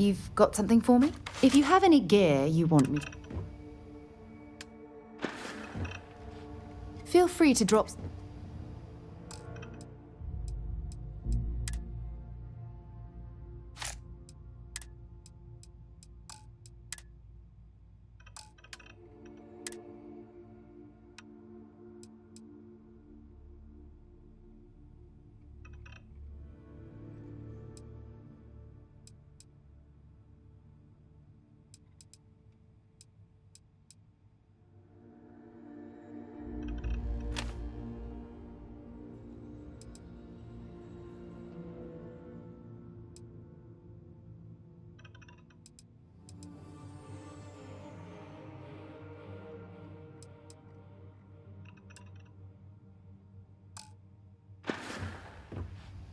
You've got something for me? If you have any gear you want me... Feel free to drop...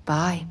Bye.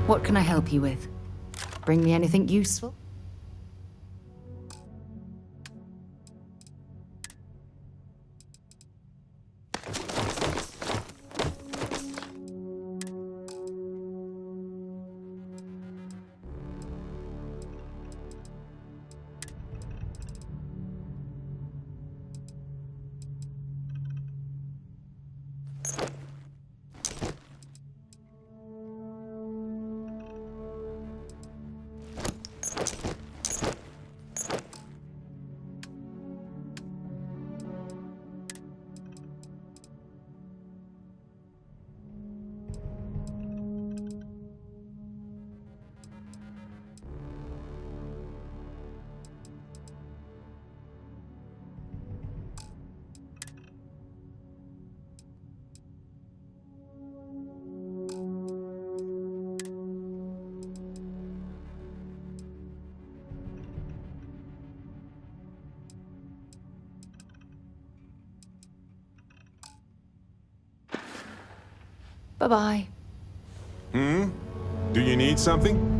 What can I help you with? Bring me anything useful? Bye-bye. Do you need something?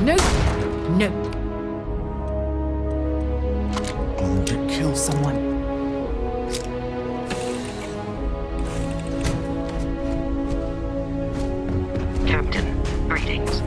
No! No! Going to Kill someone. Captain, greetings.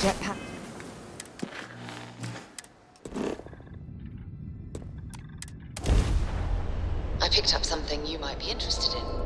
jetpack. I picked up something you might be interested in.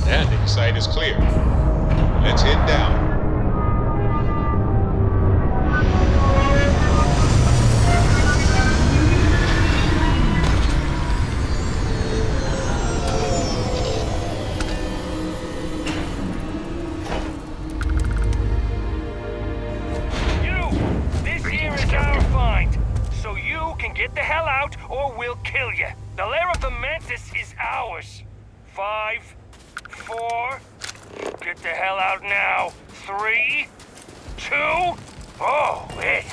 Landing site is clear. Let's head down. Get the hell out, or we'll kill you. The lair of the Mantis is ours. 5, 4... Get the hell out now. 3, 2... Oh, it...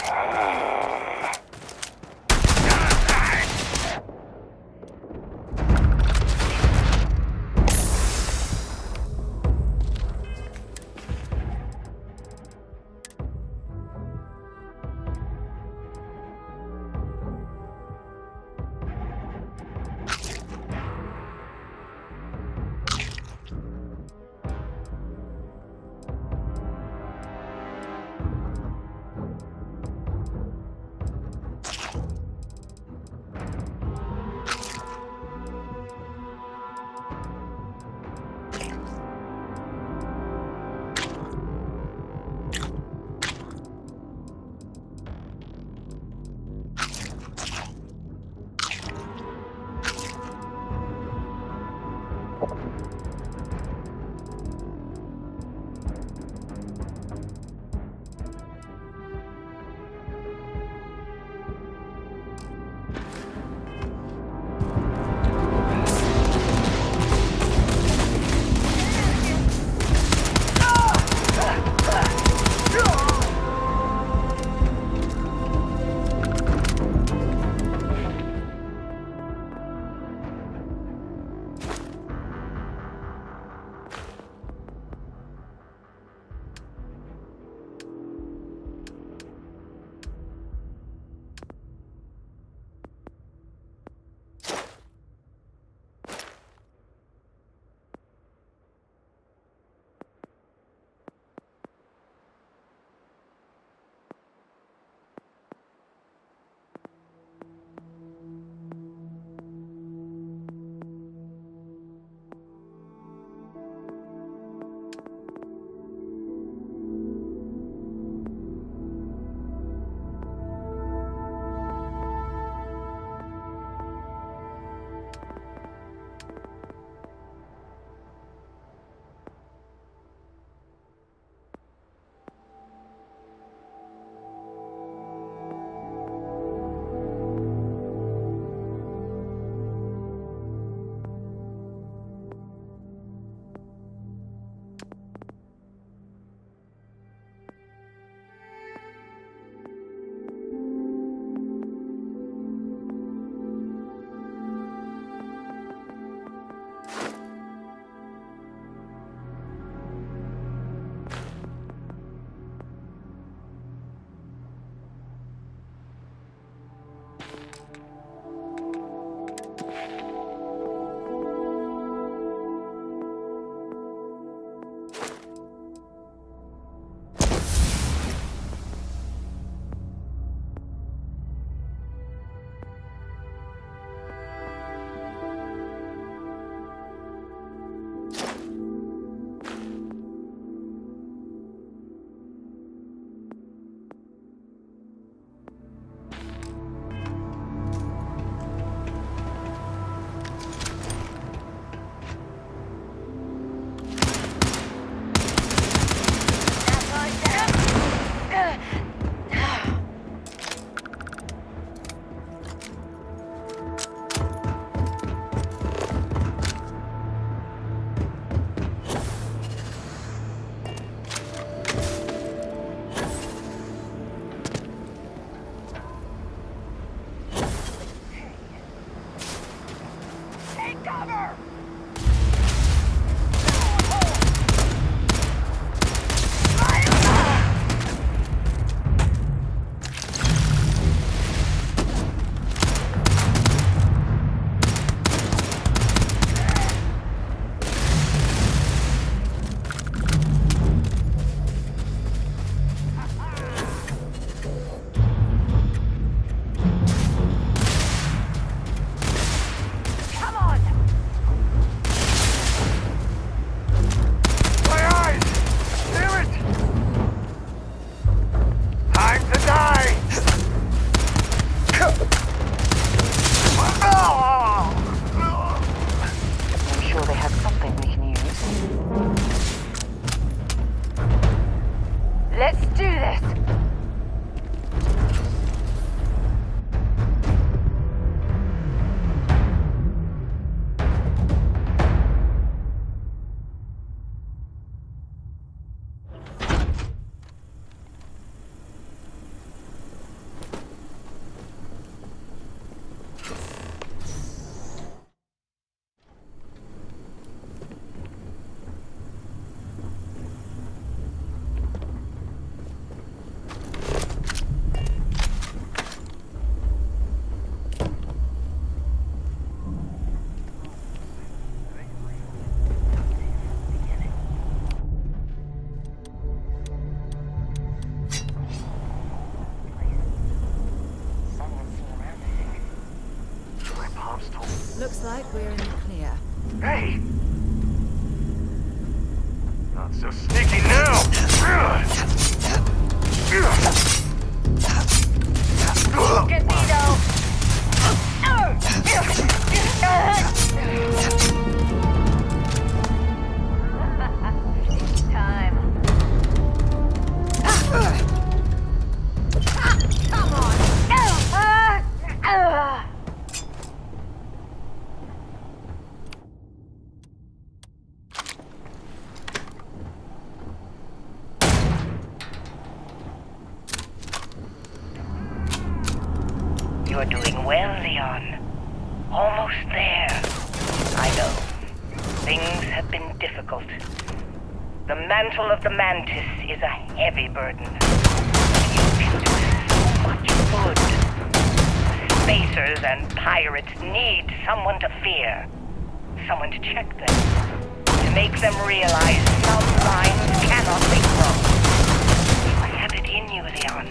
we're in the clear. Hey! Not so sneaky now! Look at me, though! Time. Come on! You're doing well, Leon. Almost there. I know. Things have been difficult. The mantle of the Mantis is a heavy burden. You can do so much good. Spacers and pirates need someone to fear. Someone to check them. To make them realize some lines cannot be crossed. You have it in you, Leon.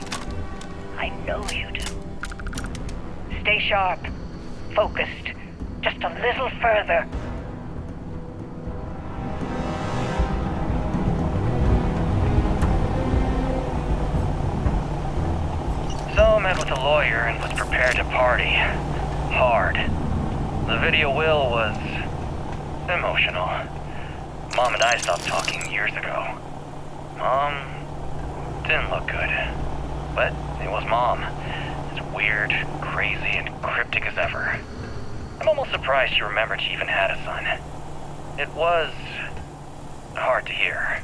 I know you do. Stay sharp. Focused. Just a little further. So I met with a lawyer and was prepared to party. Hard. The video will was emotional. Mom and I stopped talking years ago. Mom didn't look good. But it was Mom. As weird, crazy, and cryptic as ever. I'm almost surprised she remembered she even had a son. It was hard to hear.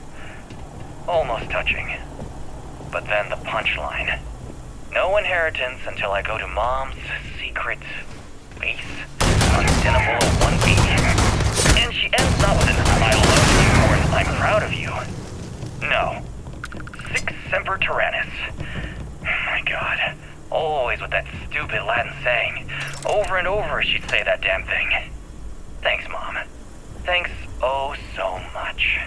Almost touching. But then the punchline. No inheritance until I go to Mom's secret base on Dinable 1B. And she ends not with an I love you or an I'm proud of you. No. Sic semper tyrannis. My God. Always with that stupid Latin saying. Over and over she'd say that damn thing. Thanks, Mom. Thanks oh so much.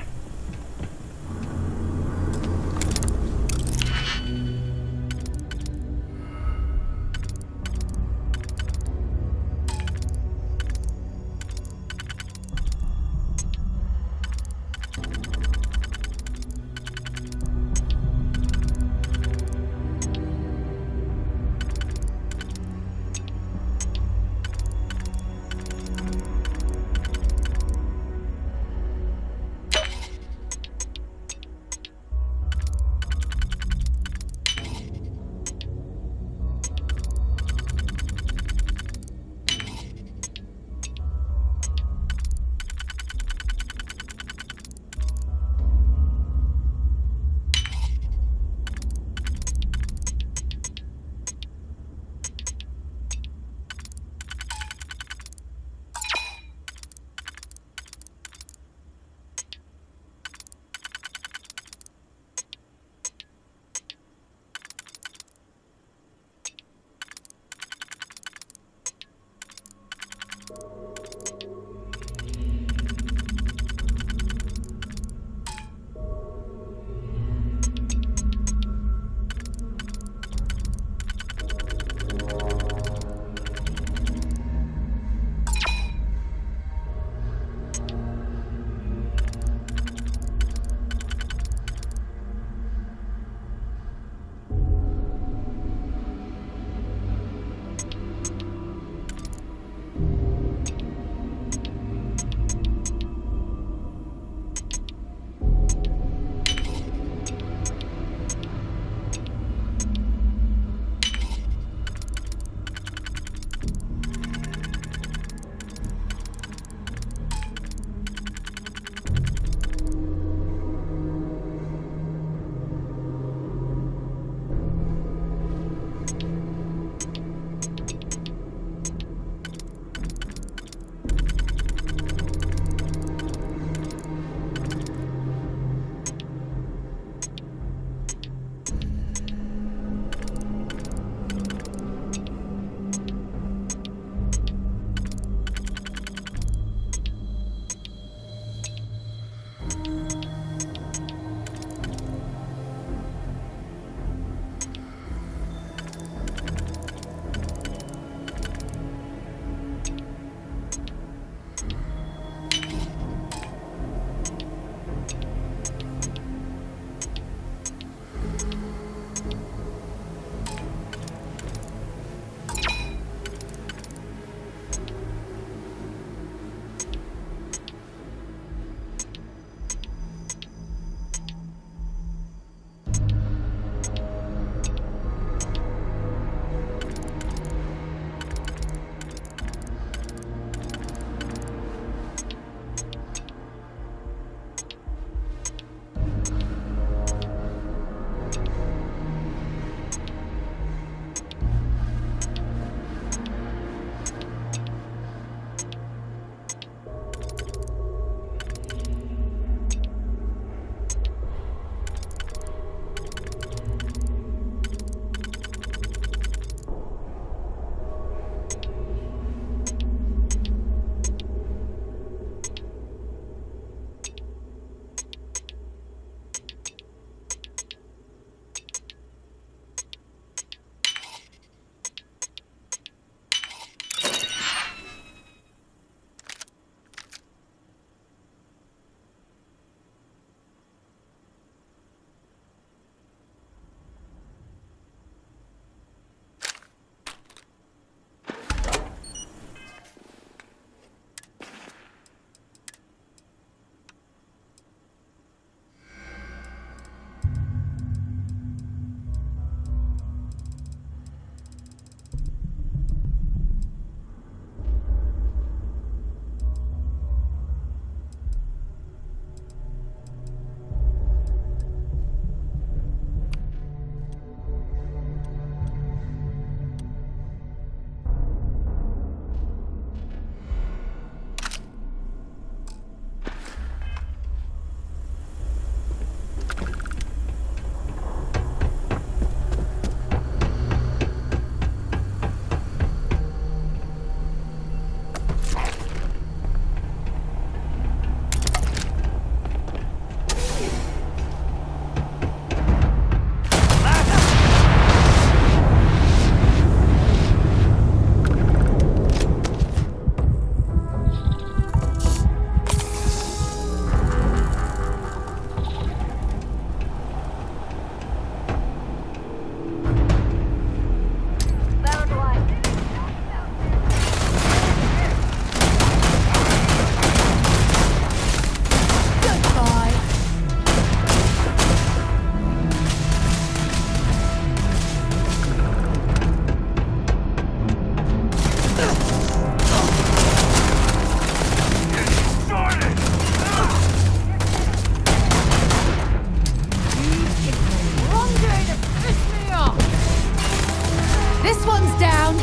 ground.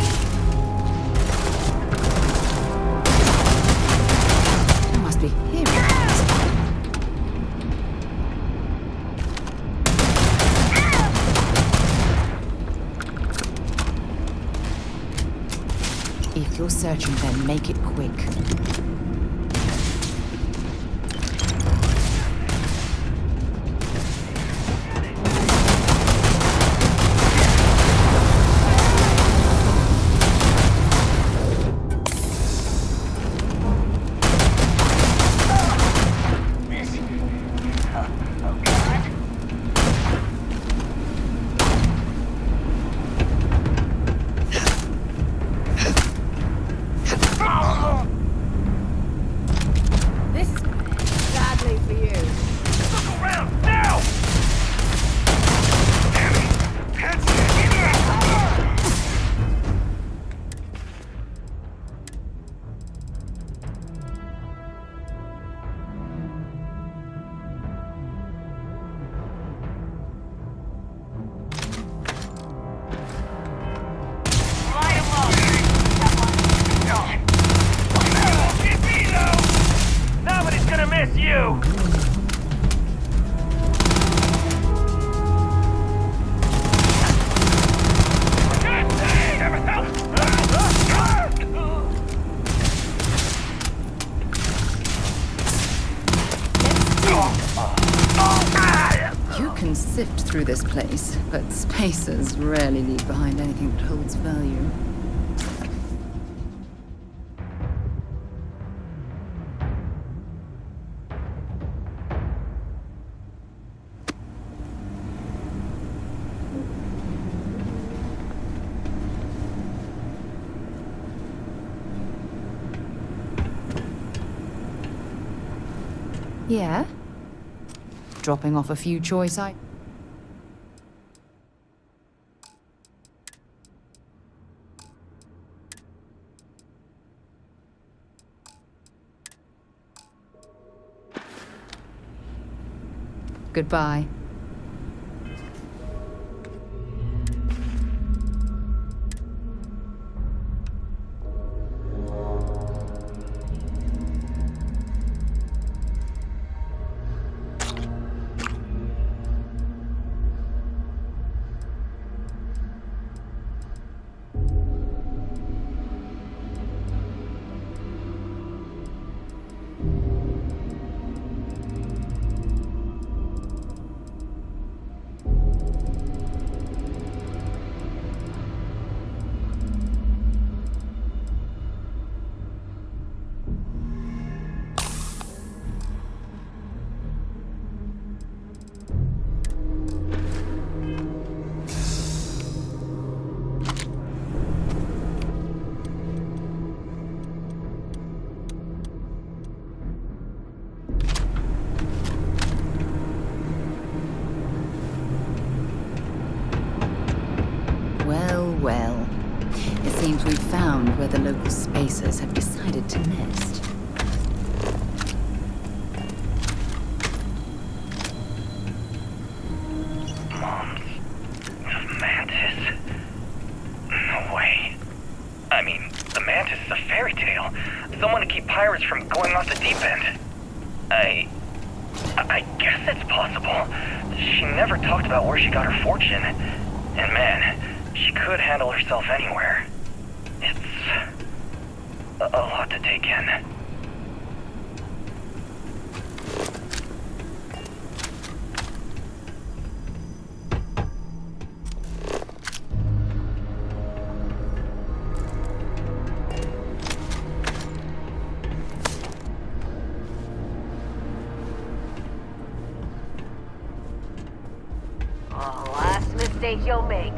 I must be hearing that. If you're searching, then make it quick. Nobody's gonna miss you! You can sift through this place, but spacers rarely leave behind anything that holds value. Yeah? Dropping off a few choice items. Goodbye. Well, it seems we've found where the local spacers have decided to nest. Moms of Mantis? No way. I mean, the Mantis is a fairy tale. Someone to keep pirates from going off the deep end. I guess it's possible. She never talked about where she got her fortune. And man, she could handle herself anywhere. It's a lot to take in. Last mistake you'll make.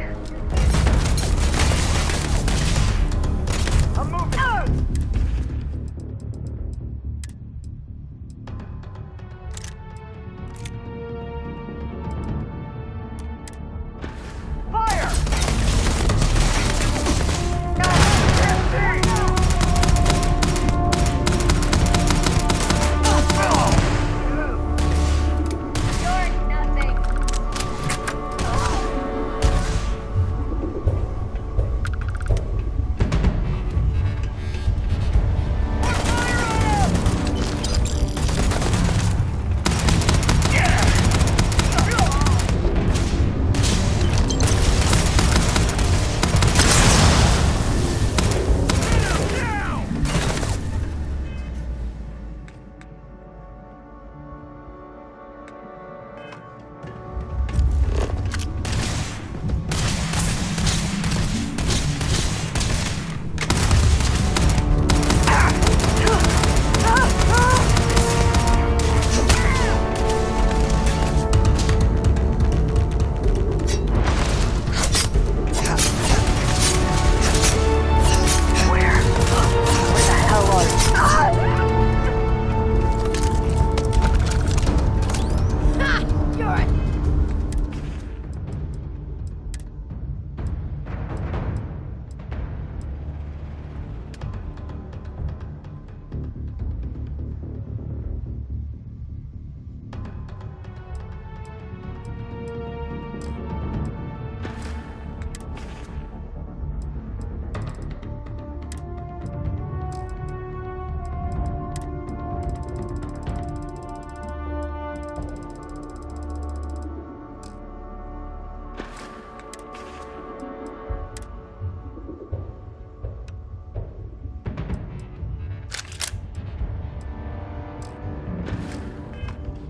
I'm moving.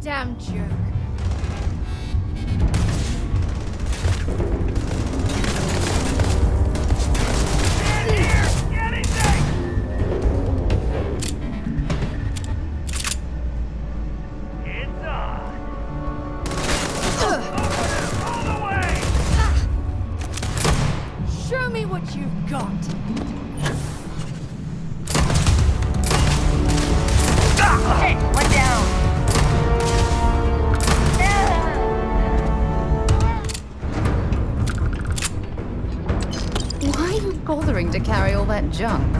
Damn jerk. Show me what you've got. Shit, one down. Why are you bothering to carry all that junk?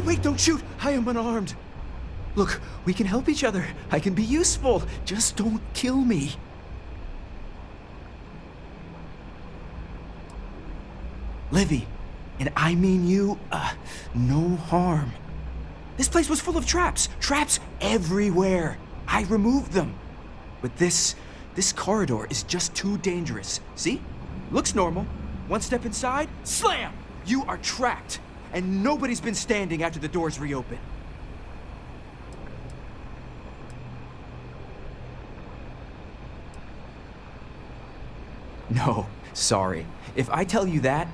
Wait, don't shoot! I am unarmed. Look, we can help each other. I can be useful. Just don't kill me. Livy, and I mean you, no harm. This place was full of traps. Traps everywhere. I removed them. But this corridor is just too dangerous. See? Looks normal. One step inside, slam! You are trapped. And nobody's been standing after the doors reopen. No, sorry. If I tell you that,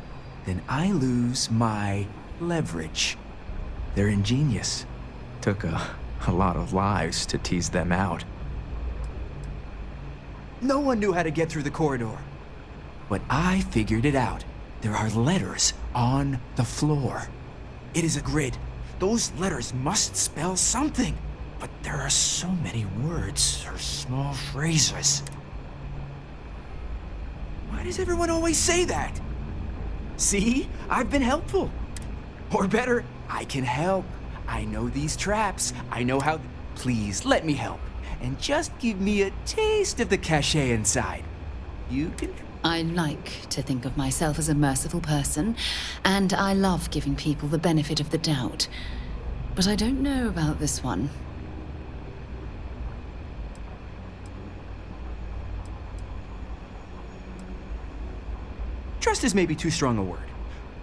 then I lose my leverage. They're ingenious. Took a lot of lives to tease them out. No one knew how to get through the corridor. But I figured it out. There are letters on the floor. It is a grid. Those letters must spell something. But there are so many words or small phrases. Why does everyone always say that? See? I've been helpful. Or better, I can help. I know these traps. I know how... Please, let me help. And just give me a taste of the cachet inside. You can... I like to think of myself as a merciful person, and I love giving people the benefit of the doubt. But I don't know about this one. Trust is maybe too strong a word.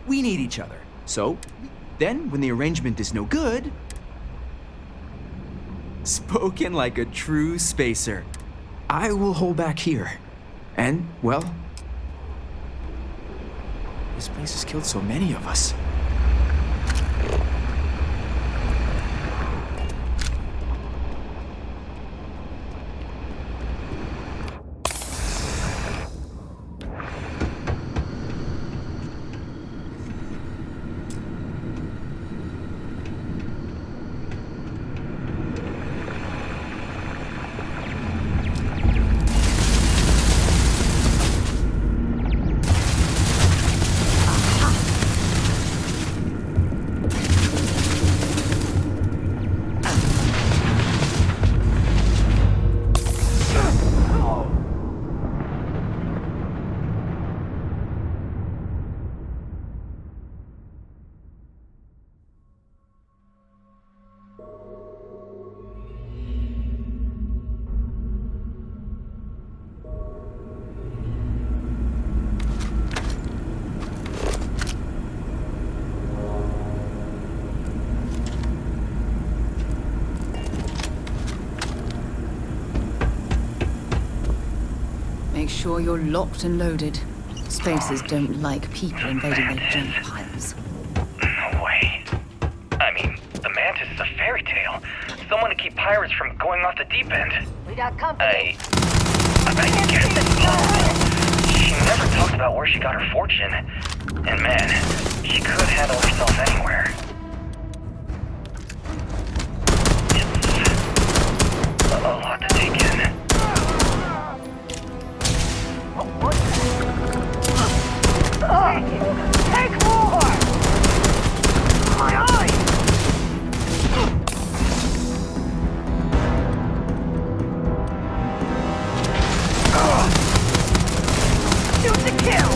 We need each other. So, then, when the arrangement is no good... Spoken like a true spacer. I will hold back here. And, well... This place has killed so many of us. sure you're locked and loaded. Spacers don't like people invading their junk piles. No way. I mean, the Mantis is a fairy tale. Someone to keep pirates from going off the deep end. We got company. I guess it's possible. She never talked about where she got her fortune. And man, she could handle herself anywhere. It's a lot to take in. Take more! My eye! Shoot to kill!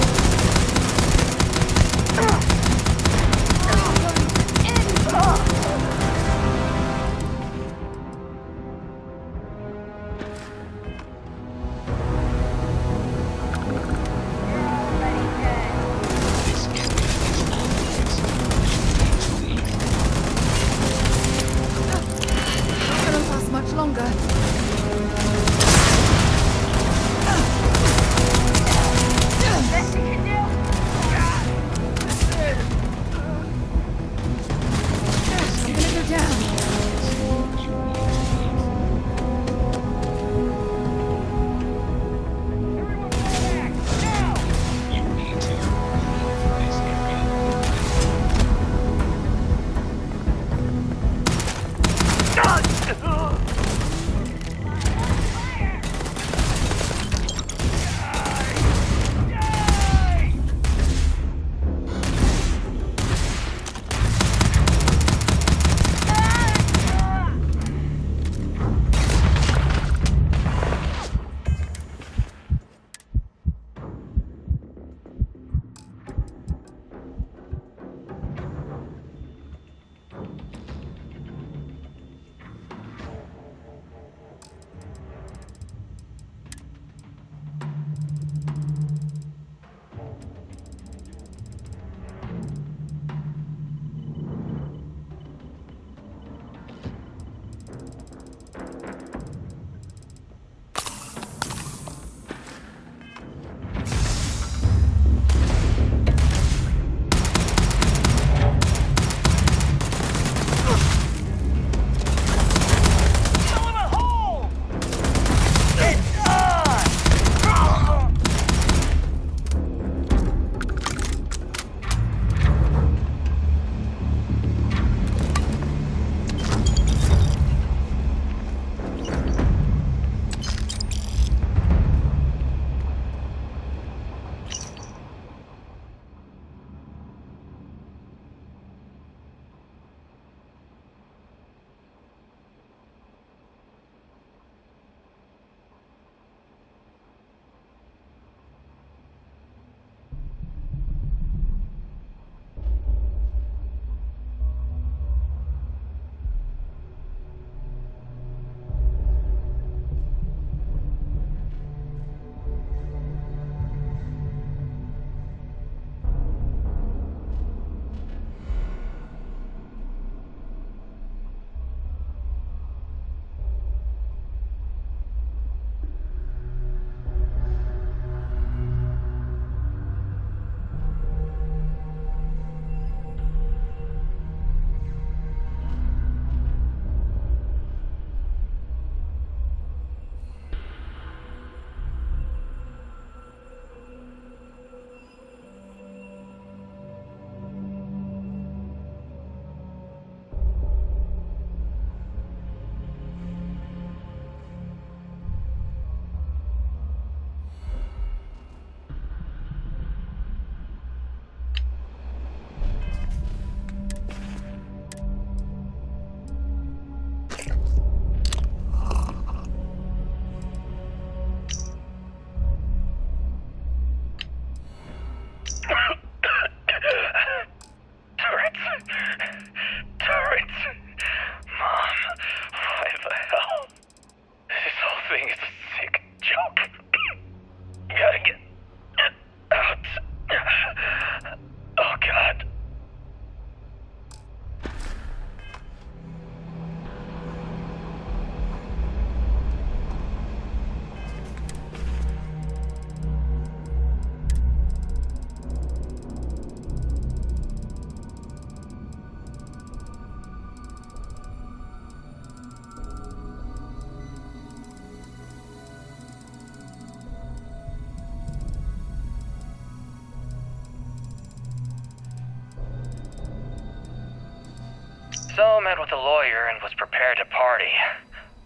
So met with a lawyer and was prepared to party.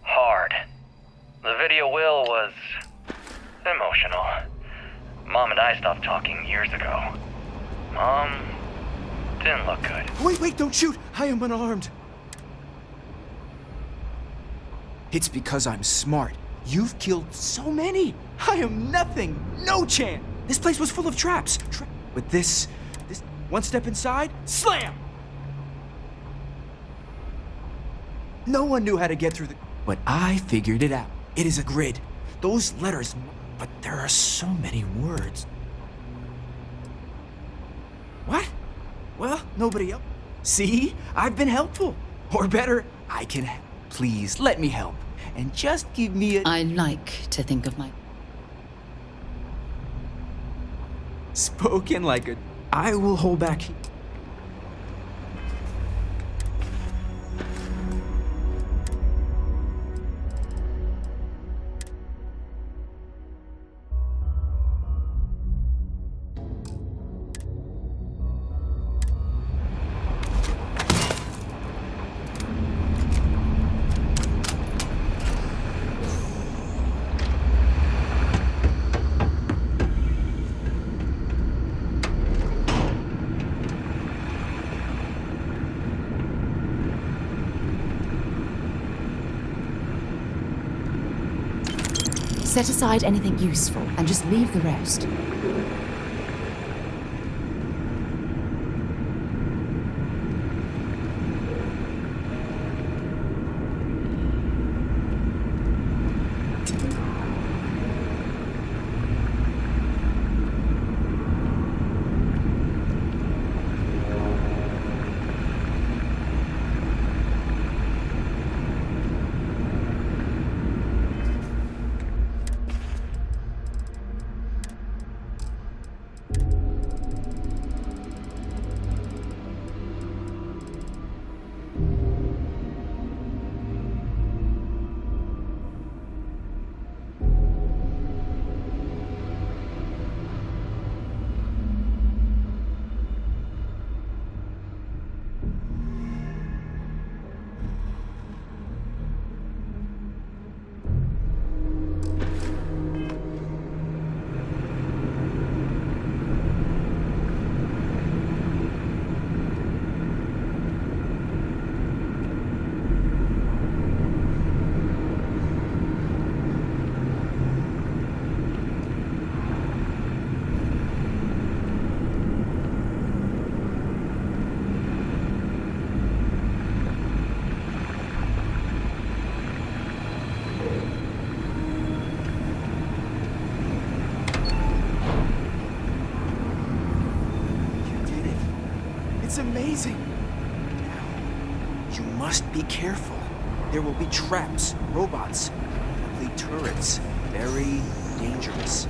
Hard. The video will was emotional. Mom and I stopped talking years ago. Mom didn't look good. Wait, don't shoot! I am unarmed. It's because I'm smart. You've killed so many. I am nothing. No chance. This place was full of traps. With this one step inside, slam! No one knew how to get through the... But I figured it out. It is a grid. Those letters... But there are so many words. What? Well, nobody else. See? I've been helpful. Or better, I can help. Please, let me help. And just give me a... I like to think of my... Spoken like a... I will hold back... Set aside anything useful and just leave the rest. It's amazing. Now, you must be careful. There will be traps, robots, ugly turrets. Very dangerous.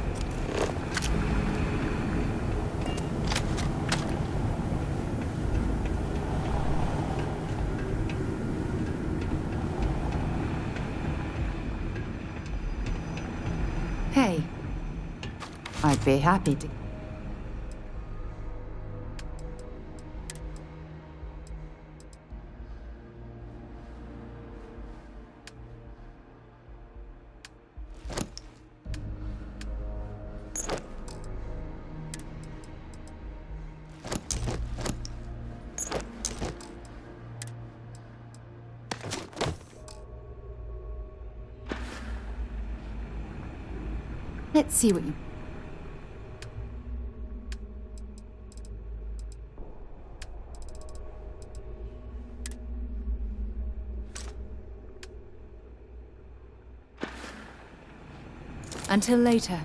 Hey, I'd be happy to. Let's see what you... Until later.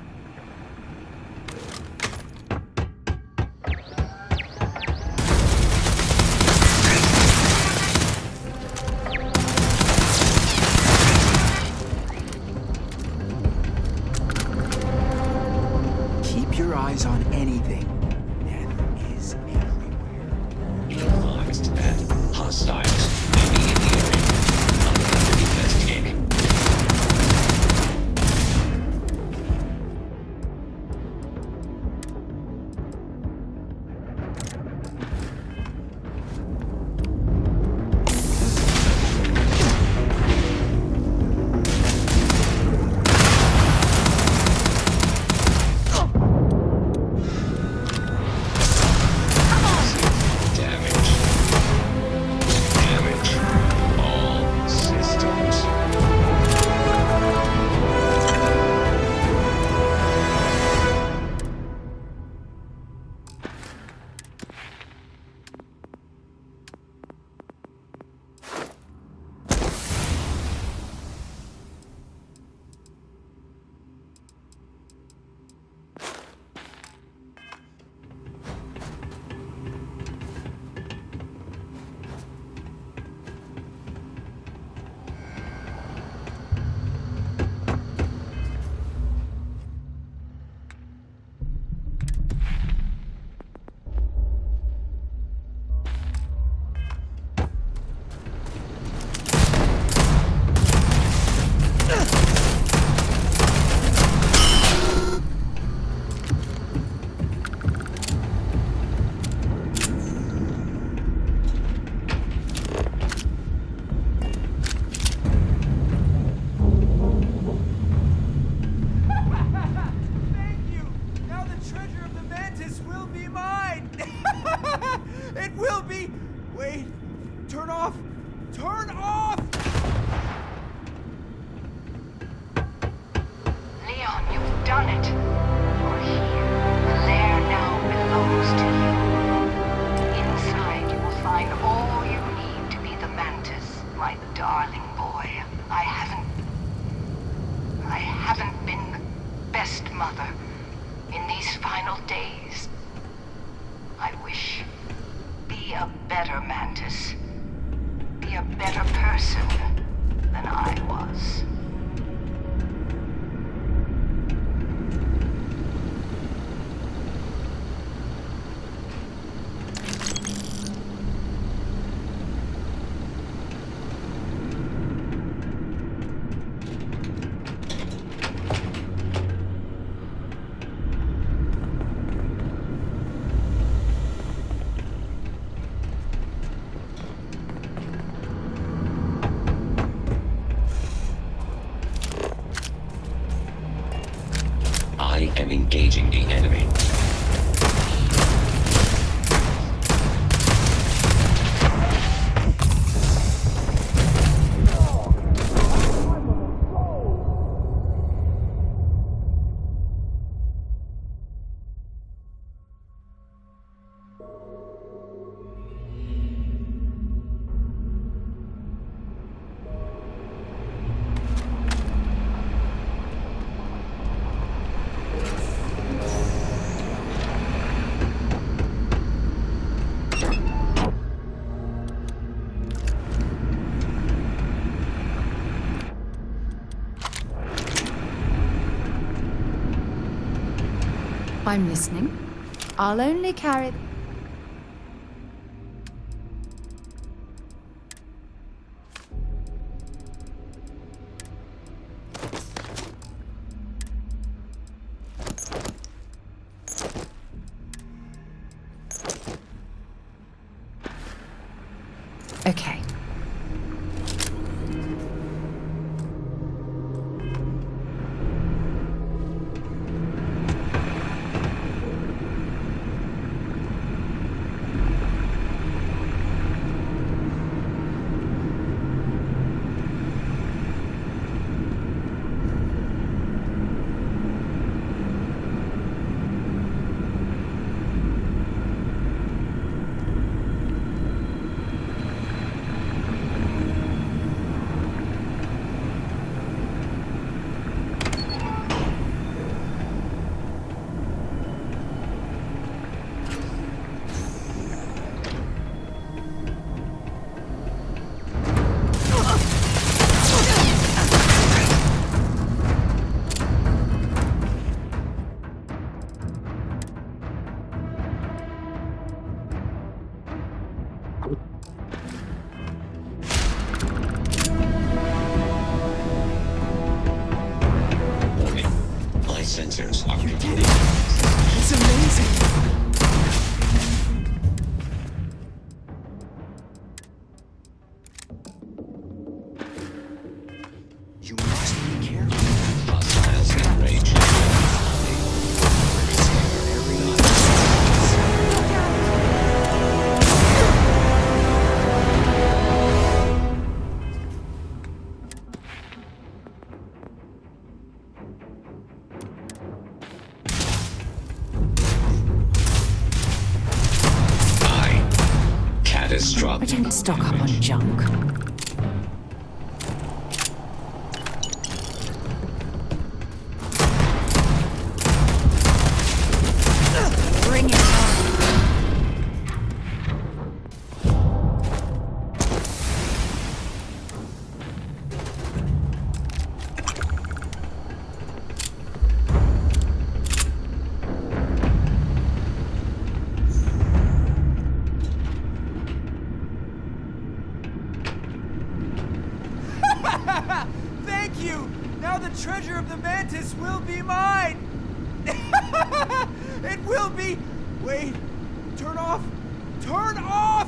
Keep your eyes on anything. Death is everywhere. Be advised that hostiles may be in the area. I'll have to investigate. it. For here, the lair now belongs to you. Inside, you will find all you need to be the Mantis, my darling boy. I haven't been the best mother in these final days. I wish. Be a better Mantis. Be a better person than I was. I am engaging the enemy. I'm listening. I'll only carry... Okay. Sensors are reporting. It's amazing! You must be careful. Hostiles in range. I didn't stock up on junk. Bring it on. Thank you! Now the treasure of the Mantis will be mine! It will be! Wait! Turn off! Turn off!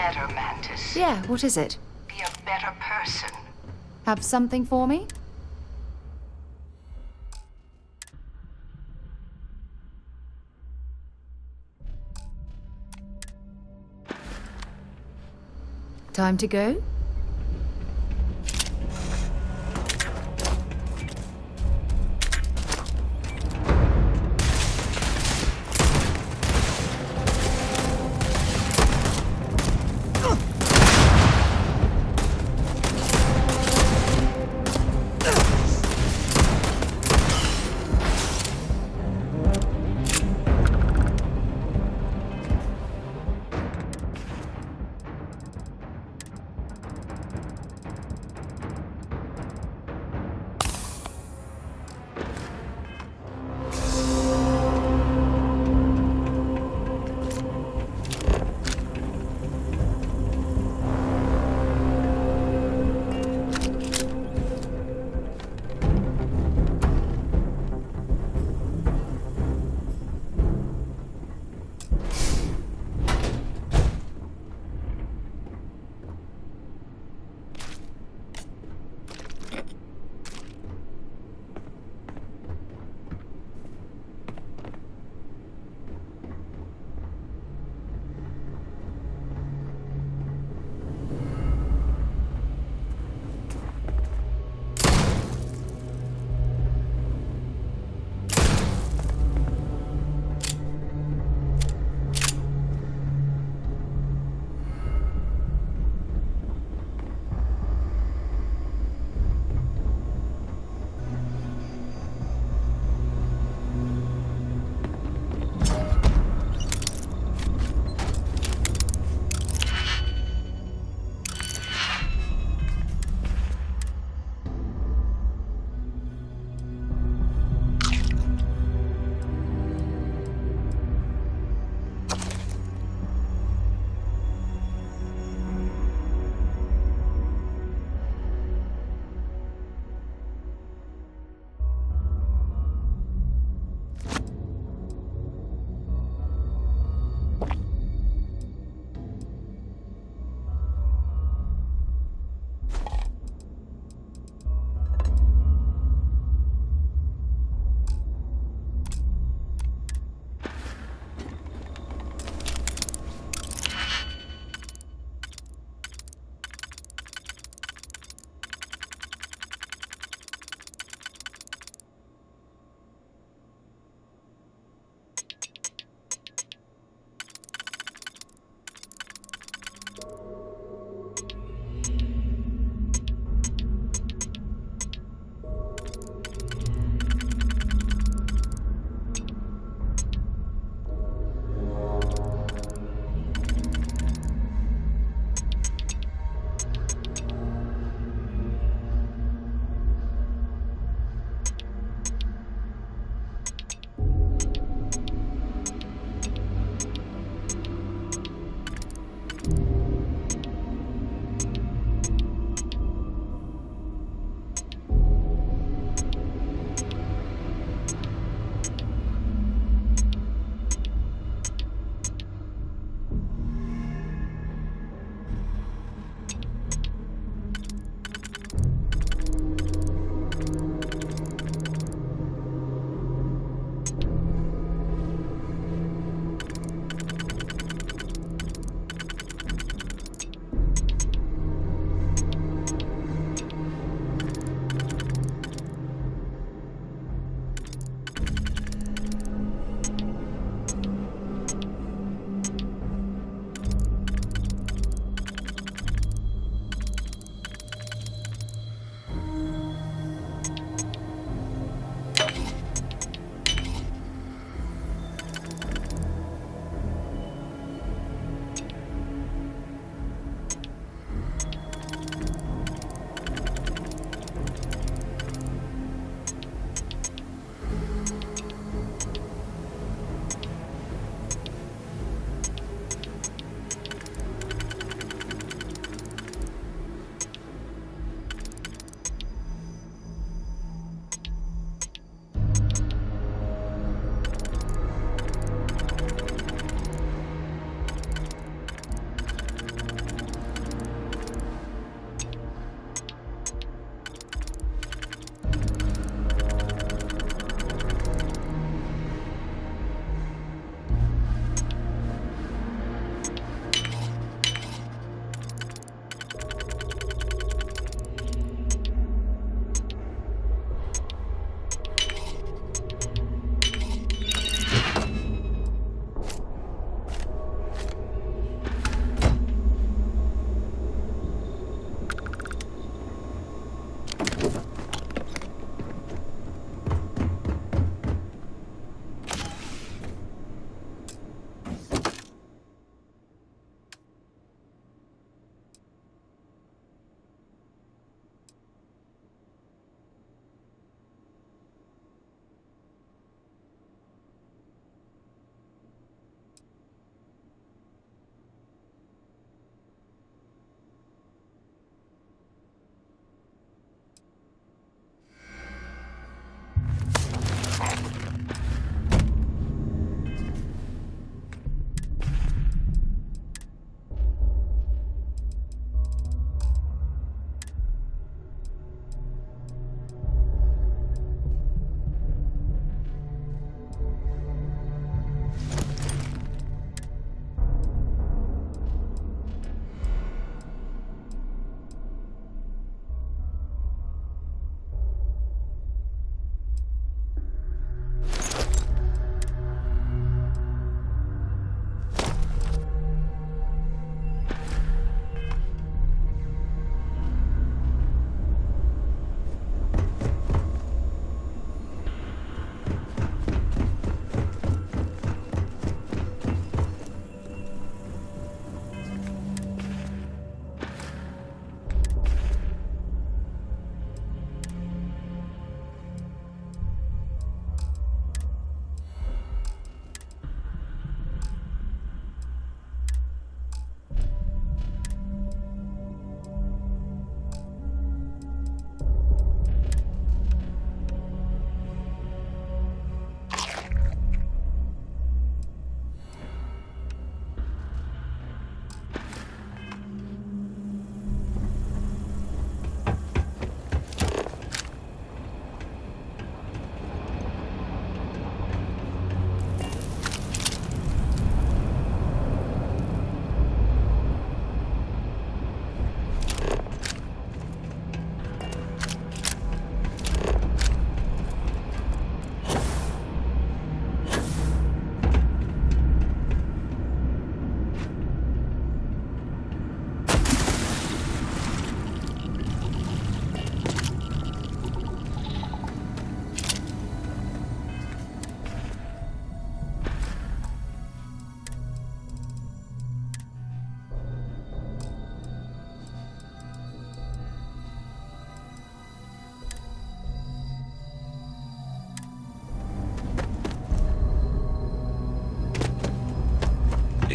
better Mantis. Yeah, what is it? Be a better person. Have something for me? Time to go?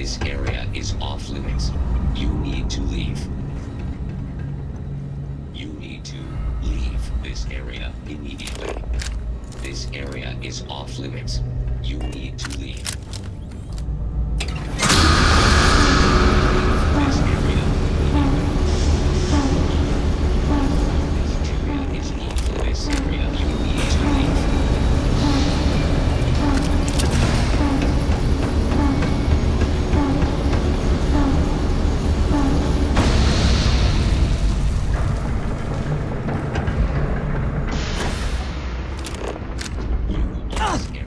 This area is off limits. You need to leave. You need to leave this area immediately. This area is off limits. You need to leave.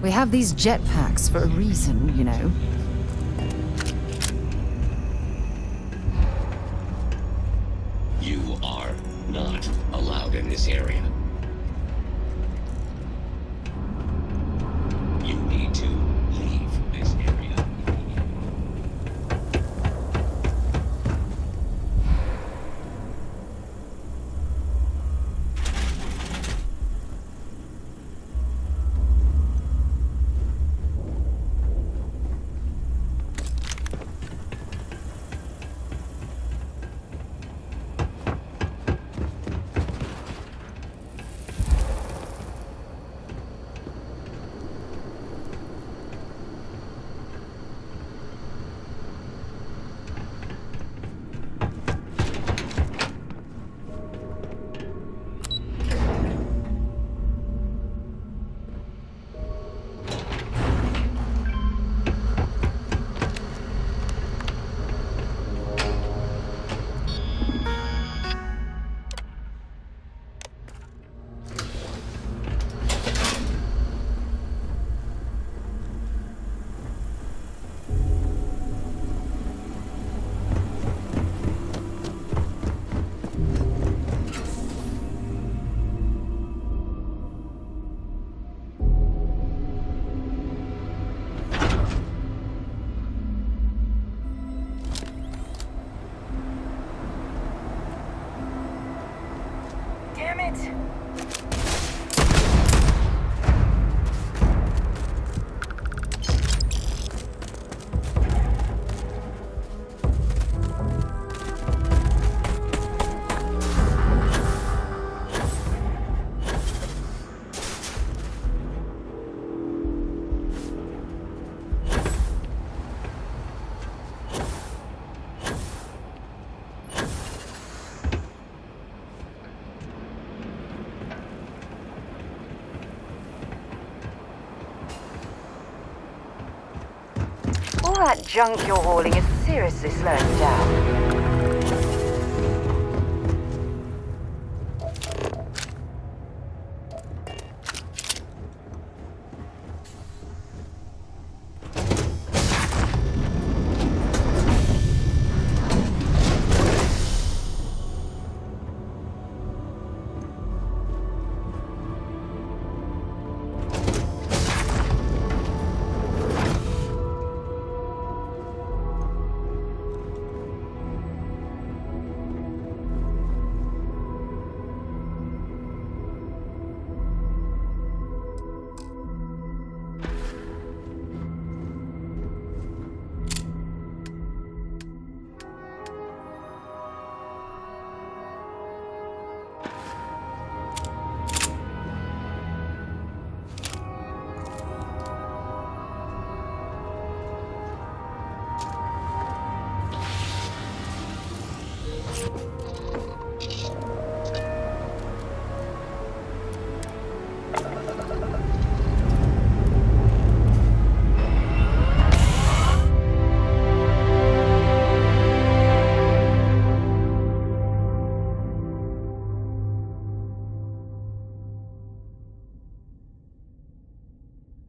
We have these jetpacks for a reason, you know. You are not allowed in this area. You need to leave this area. Damn it! All that junk you're hauling is seriously slowing you down.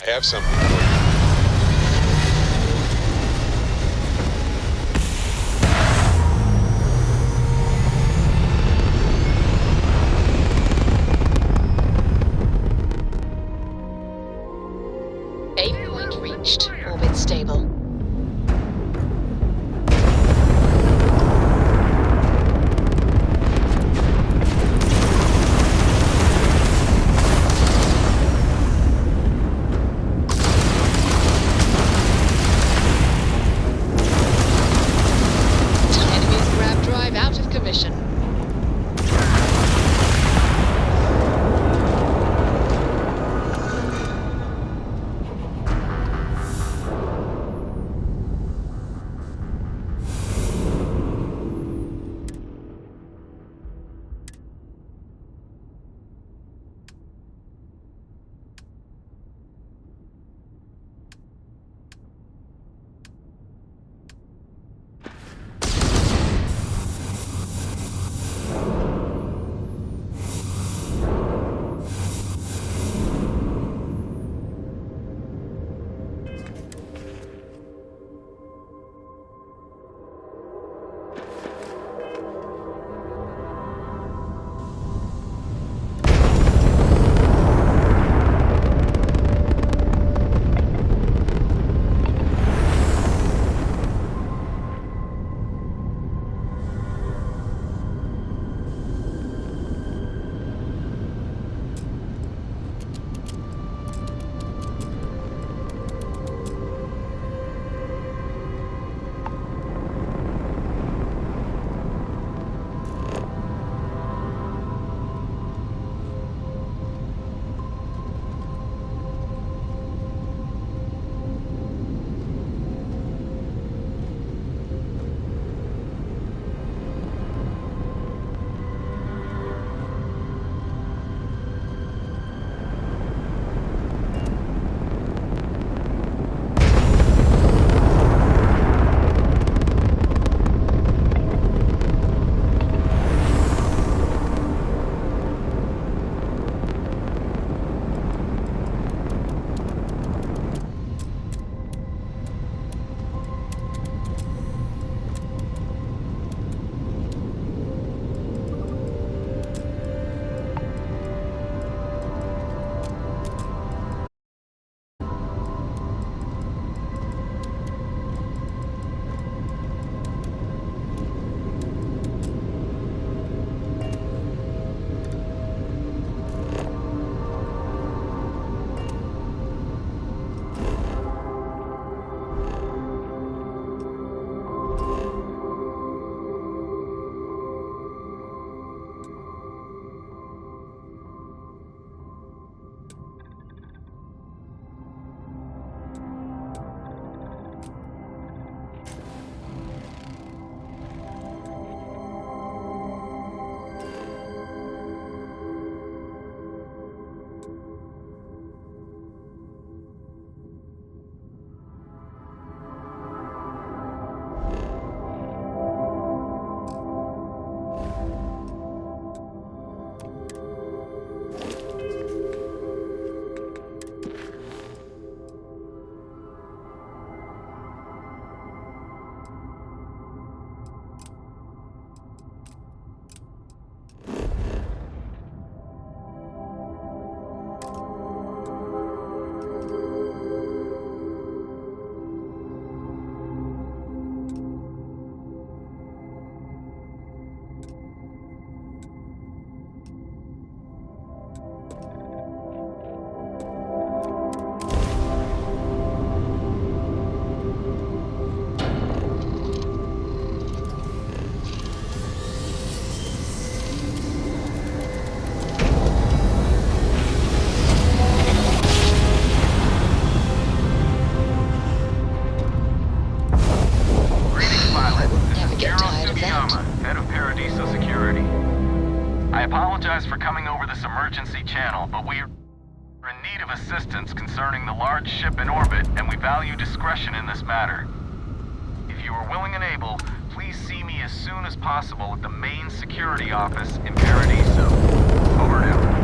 I have something for you. Aim point reached. Orbit stable. I get tired of that. Head of Paradiso Security. I apologize for coming over this emergency channel, but we're in need of assistance concerning the large ship in orbit, and we value discretion in this matter. If you are willing and able, please see me as soon as possible at the main security office in Paradiso. Over and out.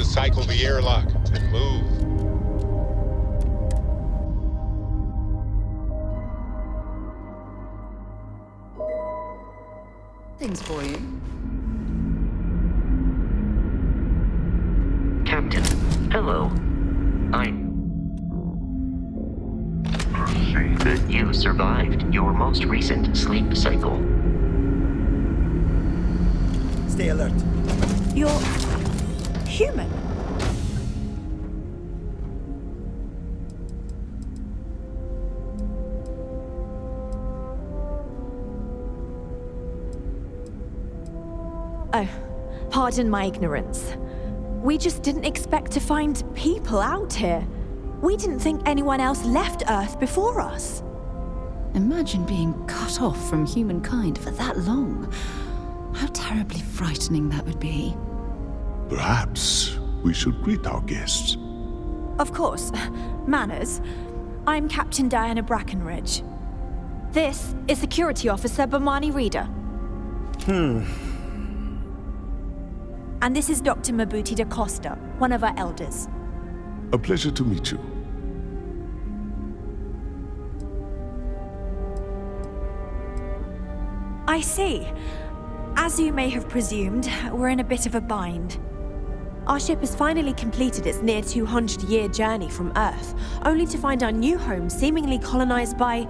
Cycle the airlock and move. Things for you. Captain, hello. That you survived your most recent sleep cycle. Stay alert. You're human. Oh, pardon my ignorance. We just didn't expect to find people out here. We didn't think anyone else left Earth before us. Imagine being cut off from humankind for that long. How terribly frightening that would be. Perhaps we should greet our guests. Of course. Manners. I'm Captain Diana Brackenridge. This is Security Officer Bomani Reader. And this is Dr. Mabuti da Costa, one of our elders. A pleasure to meet you. I see. As you may have presumed, we're in a bit of a bind. Our ship has finally completed its near 200-year journey from Earth, only to find our new home seemingly colonized by,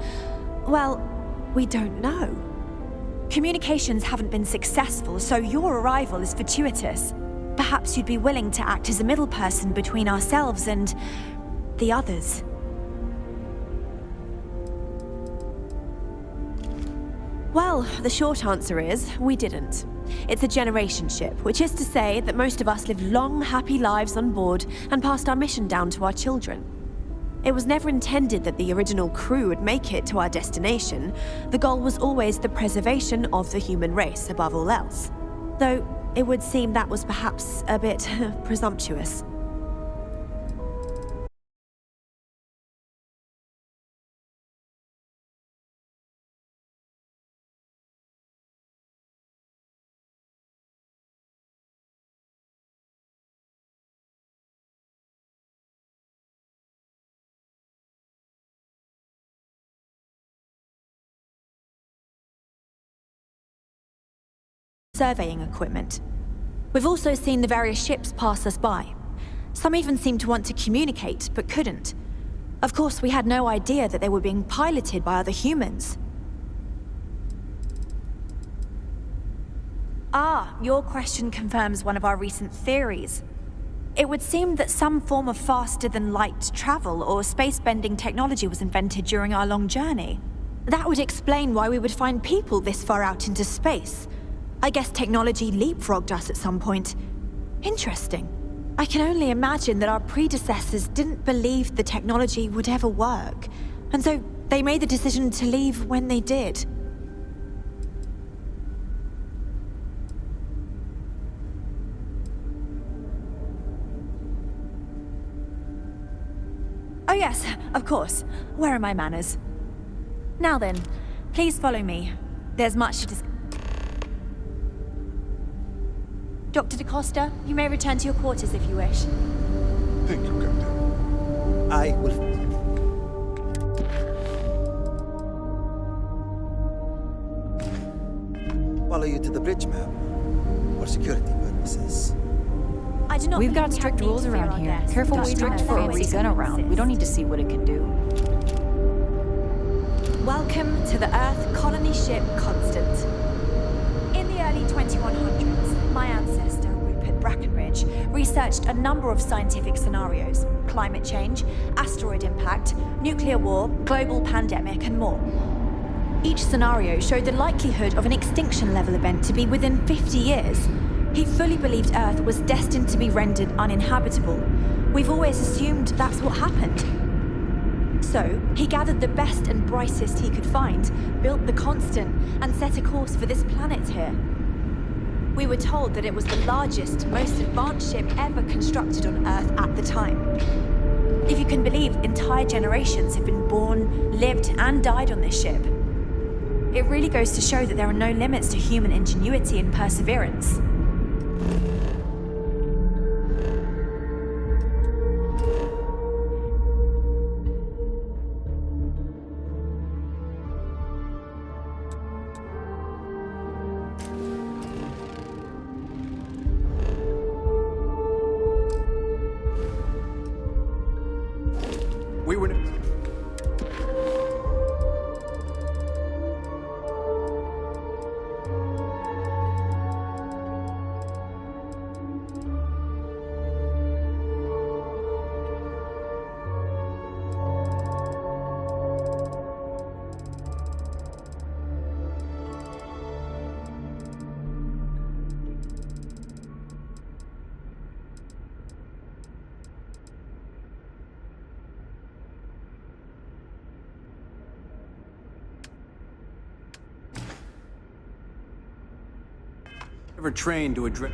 well, we don't know. Communications haven't been successful, so your arrival is fortuitous. Perhaps you'd be willing to act as a middle person between ourselves and the others. Well, the short answer is, we didn't. It's a generation ship, which is to say that most of us live long, happy lives on board and passed our mission down to our children. It was never intended that the original crew would make it to our destination. The goal was always the preservation of the human race above all else. Though it would seem that was perhaps a bit presumptuous. Surveying equipment. We've also seen the various ships pass us by. Some even seemed to want to communicate, but couldn't. Of course, we had no idea that they were being piloted by other humans. Ah, your question confirms one of our recent theories. It would seem that some form of faster-than-light travel or space-bending technology was invented during our long journey. That would explain why we would find people this far out into space. I guess technology leapfrogged us at some point. Interesting. I can only imagine that our predecessors didn't believe the technology would ever work, and so they made the decision to leave when they did. Oh yes, of course. Where are my manners? Now then, please follow me. There's much to discuss. Dr. DaCosta, you may return to your quarters if you wish. Thank you, Captain. I will... follow you to the bridge, ma'am. For security purposes. I do not We've got strict rules around here. Careful with strict for a gun around. We don't need to see what it can do. Welcome to the Earth colony ship Constant. In the early 2100s, my ancestor, Rupert Brackenridge, researched a number of scientific scenarios: climate change, asteroid impact, nuclear war, global pandemic, and more. Each scenario showed the likelihood of an extinction-level event to be within 50 years. He fully believed Earth was destined to be rendered uninhabitable. We've always assumed that's what happened. So, he gathered the best and brightest he could find, built the Constant, and set a course for this planet here. We were told that it was the largest, most advanced ship ever constructed on Earth at the time. If you can believe, entire generations have been born, lived, and died on this ship. It really goes to show that there are no limits to human ingenuity and perseverance. We were... Never trained to address...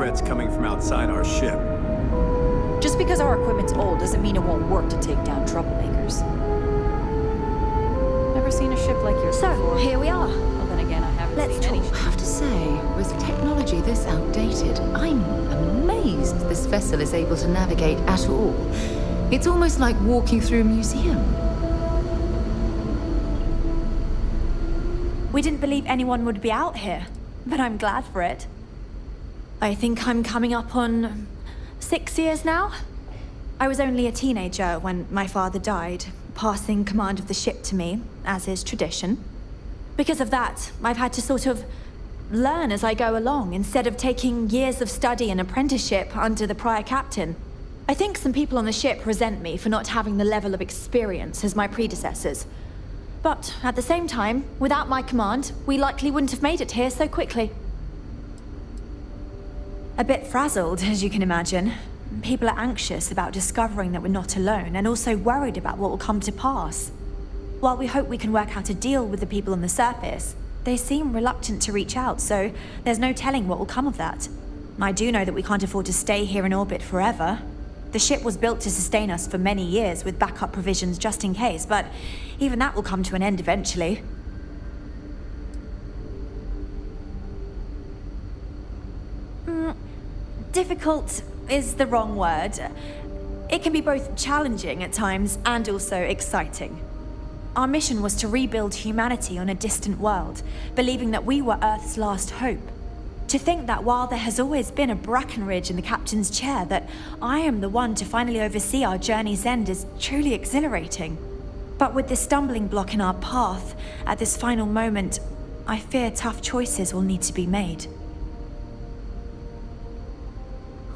threats coming from outside our ship. Just because our equipment's old doesn't mean it won't work to take down troublemakers. Never seen a ship like yours before. So, here we are. Well, then again, I haven't Let's seen any talk. I have to say, with technology this outdated, I'm amazed this vessel is able to navigate at all. It's almost like walking through a museum. We didn't believe anyone would be out here, but I'm glad for it. I think I'm coming up on 6 years now. I was only a teenager when my father died, passing command of the ship to me, as is tradition. Because of that, I've had to sort of learn as I go along, instead of taking years of study and apprenticeship under the prior captain. I think some people on the ship resent me for not having the level of experience as my predecessors. But at the same time, without my command, we likely wouldn't have made it here so quickly. A bit frazzled, as you can imagine. People are anxious about discovering that we're not alone, and also worried about what will come to pass. While we hope we can work out a deal with the people on the surface, they seem reluctant to reach out, so there's no telling what will come of that. I do know that we can't afford to stay here in orbit forever. The ship was built to sustain us for many years with backup provisions just in case, but even that will come to an end eventually. Difficult is the wrong word. It can be both challenging at times and also exciting. Our mission was to rebuild humanity on a distant world, believing that we were Earth's last hope. To think that while there has always been a Brackenridge in the captain's chair, that I am the one to finally oversee our journey's end is truly exhilarating. But with this stumbling block in our path, at this final moment, I fear tough choices will need to be made.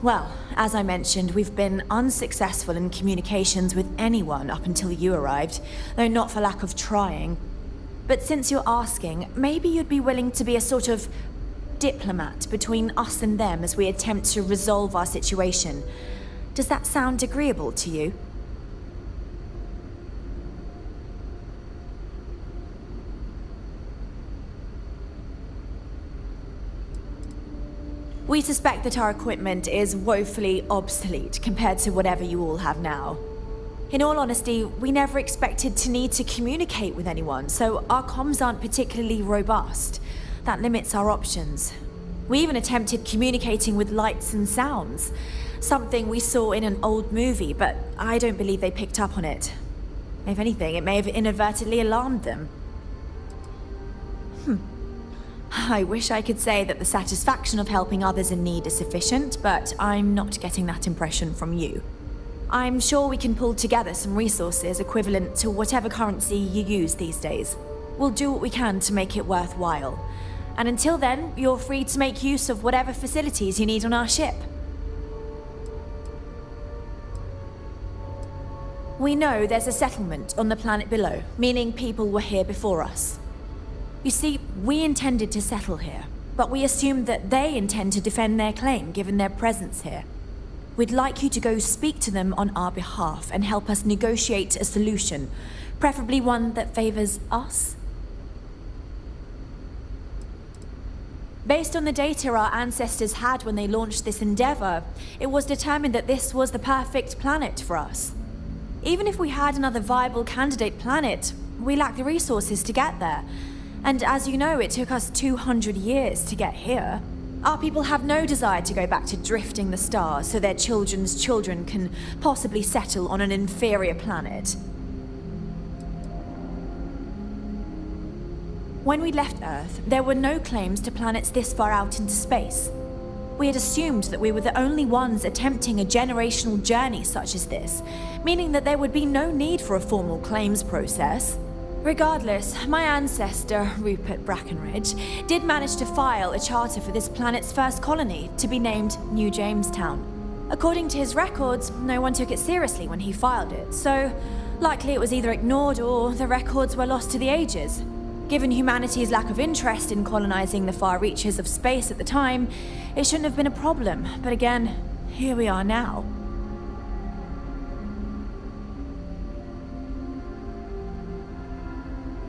Well, as I mentioned, we've been unsuccessful in communications with anyone up until you arrived, though not for lack of trying. But since you're asking, maybe you'd be willing to be a sort of diplomat between us and them as we attempt to resolve our situation. Does that sound agreeable to you? We suspect that our equipment is woefully obsolete compared to whatever you all have now. In all honesty, we never expected to need to communicate with anyone, so our comms aren't particularly robust. That limits our options. We even attempted communicating with lights and sounds, something we saw in an old movie, but I don't believe they picked up on it. If anything, it may have inadvertently alarmed them. I wish I could say that the satisfaction of helping others in need is sufficient, but I'm not getting that impression from you. I'm sure we can pull together some resources equivalent to whatever currency you use these days. We'll do what we can to make it worthwhile. And until then, you're free to make use of whatever facilities you need on our ship. We know there's a settlement on the planet below, meaning people were here before us. You see, we intended to settle here, but we assumed that they intend to defend their claim given their presence here. We'd like you to go speak to them on our behalf and help us negotiate a solution, preferably one that favors us. Based on the data our ancestors had when they launched this endeavor, it was determined that this was the perfect planet for us. Even if we had another viable candidate planet, we lack the resources to get there. And as you know, it took us 200 years to get here. Our people have no desire to go back to drifting the stars so their children's children can possibly settle on an inferior planet. When we left Earth, there were no claims to planets this far out into space. We had assumed that we were the only ones attempting a generational journey such as this, meaning that there would be no need for a formal claims process. Regardless, my ancestor, Rupert Brackenridge, did manage to file a charter for this planet's first colony to be named New Jamestown. According to his records, no one took it seriously when he filed it, so likely it was either ignored or the records were lost to the ages. Given humanity's lack of interest in colonizing the far reaches of space at the time, it shouldn't have been a problem, but again, here we are now.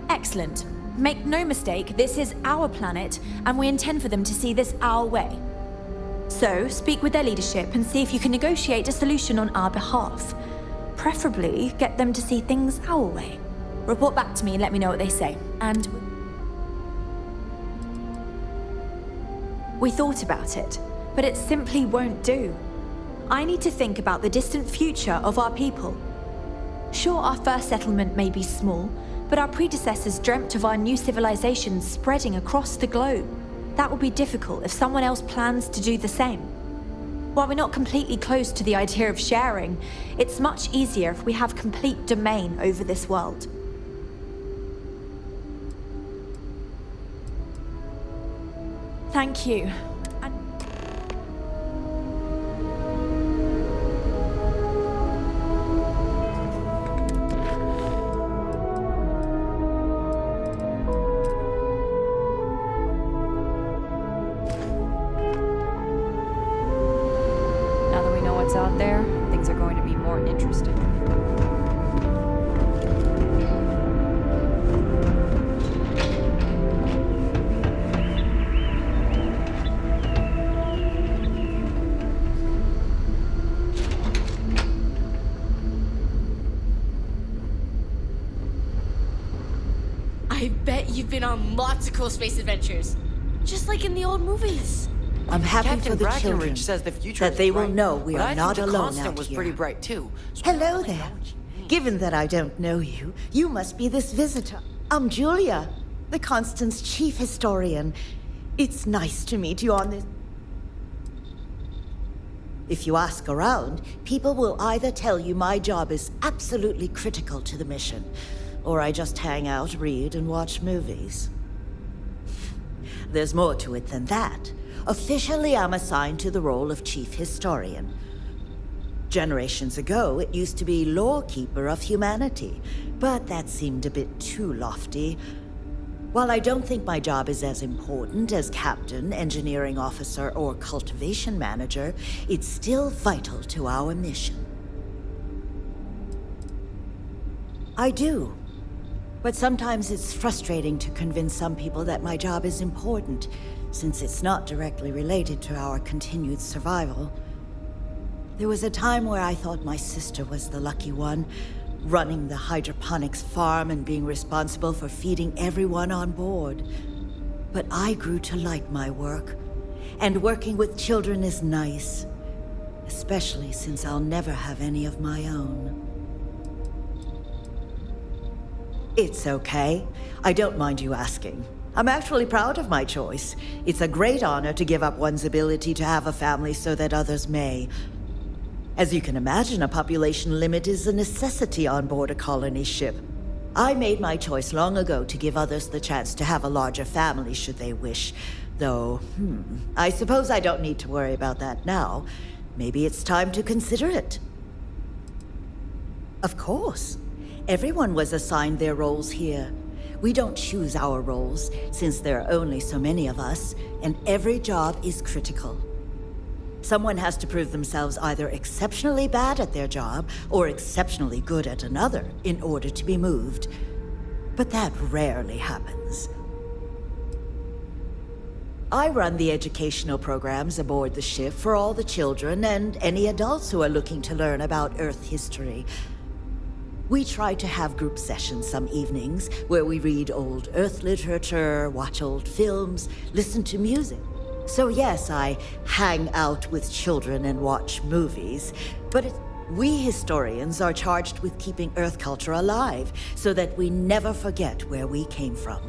Excellent. Make no mistake, this is our planet, and we intend for them to see this our way. So, speak with their leadership and see if you can negotiate a solution on our behalf. Preferably, get them to see things our way. Report back to me and let me know what they say. And we thought about it, but it simply won't do. I need to think about the distant future of our people. Sure, our first settlement may be small, but our predecessors dreamt of our new civilizations spreading across the globe. That will be difficult if someone else plans to do the same. While we're not completely close to the idea of sharing, it's much easier if we have complete domain over this world. Thank you. Now that we know what's out there, things are going to be more interesting. I bet you've been on lots of cool space adventures. Just like in the old movies. I'm happy Captain for the Brackenridge children says the future that is they will bright, know we but are I not think the alone constant out was here. pretty bright too. Hello there. Given that I don't know you, you must be this visitor. I'm Julia, the Constant's chief historian. It's nice to meet you on this. If you ask around, people will either tell you my job is absolutely critical to the mission, or I just hang out, read, and watch movies. There's more to it than that. Officially, I'm assigned to the role of chief historian. Generations ago, it used to be lawkeeper of humanity, but that seemed a bit too lofty. While I don't think my job is as important as captain, engineering officer, or cultivation manager, it's still vital to our mission. I do. But sometimes it's frustrating to convince some people that my job is important, since it's not directly related to our continued survival. There was a time where I thought my sister was the lucky one, running the hydroponics farm and being responsible for feeding everyone on board. But I grew to like my work, and working with children is nice, especially since I'll never have any of my own. It's okay. I don't mind you asking. I'm actually proud of my choice. It's a great honor to give up one's ability to have a family so that others may. As you can imagine, a population limit is a necessity on board a colony ship. I made my choice long ago to give others the chance to have a larger family should they wish. Though, I suppose I don't need to worry about that now. Maybe it's time to consider it. Of course. Everyone was assigned their roles here. We don't choose our roles, since there are only so many of us, and every job is critical. Someone has to prove themselves either exceptionally bad at their job or exceptionally good at another in order to be moved. But that rarely happens. I run the educational programs aboard the ship for all the children and any adults who are looking to learn about Earth history. We try to have group sessions some evenings where we read old Earth literature, watch old films, listen to music. So yes, I hang out with children and watch movies, but we historians are charged with keeping Earth culture alive so that we never forget where we came from.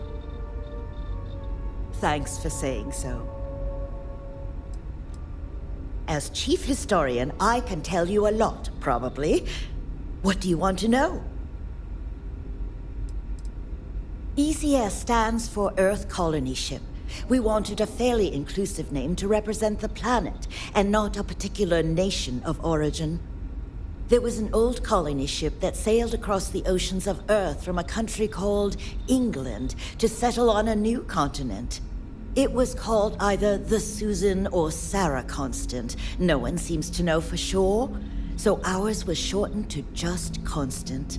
Thanks for saying so. As chief historian, I can tell you a lot, probably. What do you want to know? ECS stands for Earth Colony Ship. We wanted a fairly inclusive name to represent the planet, and not a particular nation of origin. There was an old colony ship that sailed across the oceans of Earth from a country called England to settle on a new continent. It was called either the Susan or Sarah Constant. No one seems to know for sure. So ours was shortened to just Constant.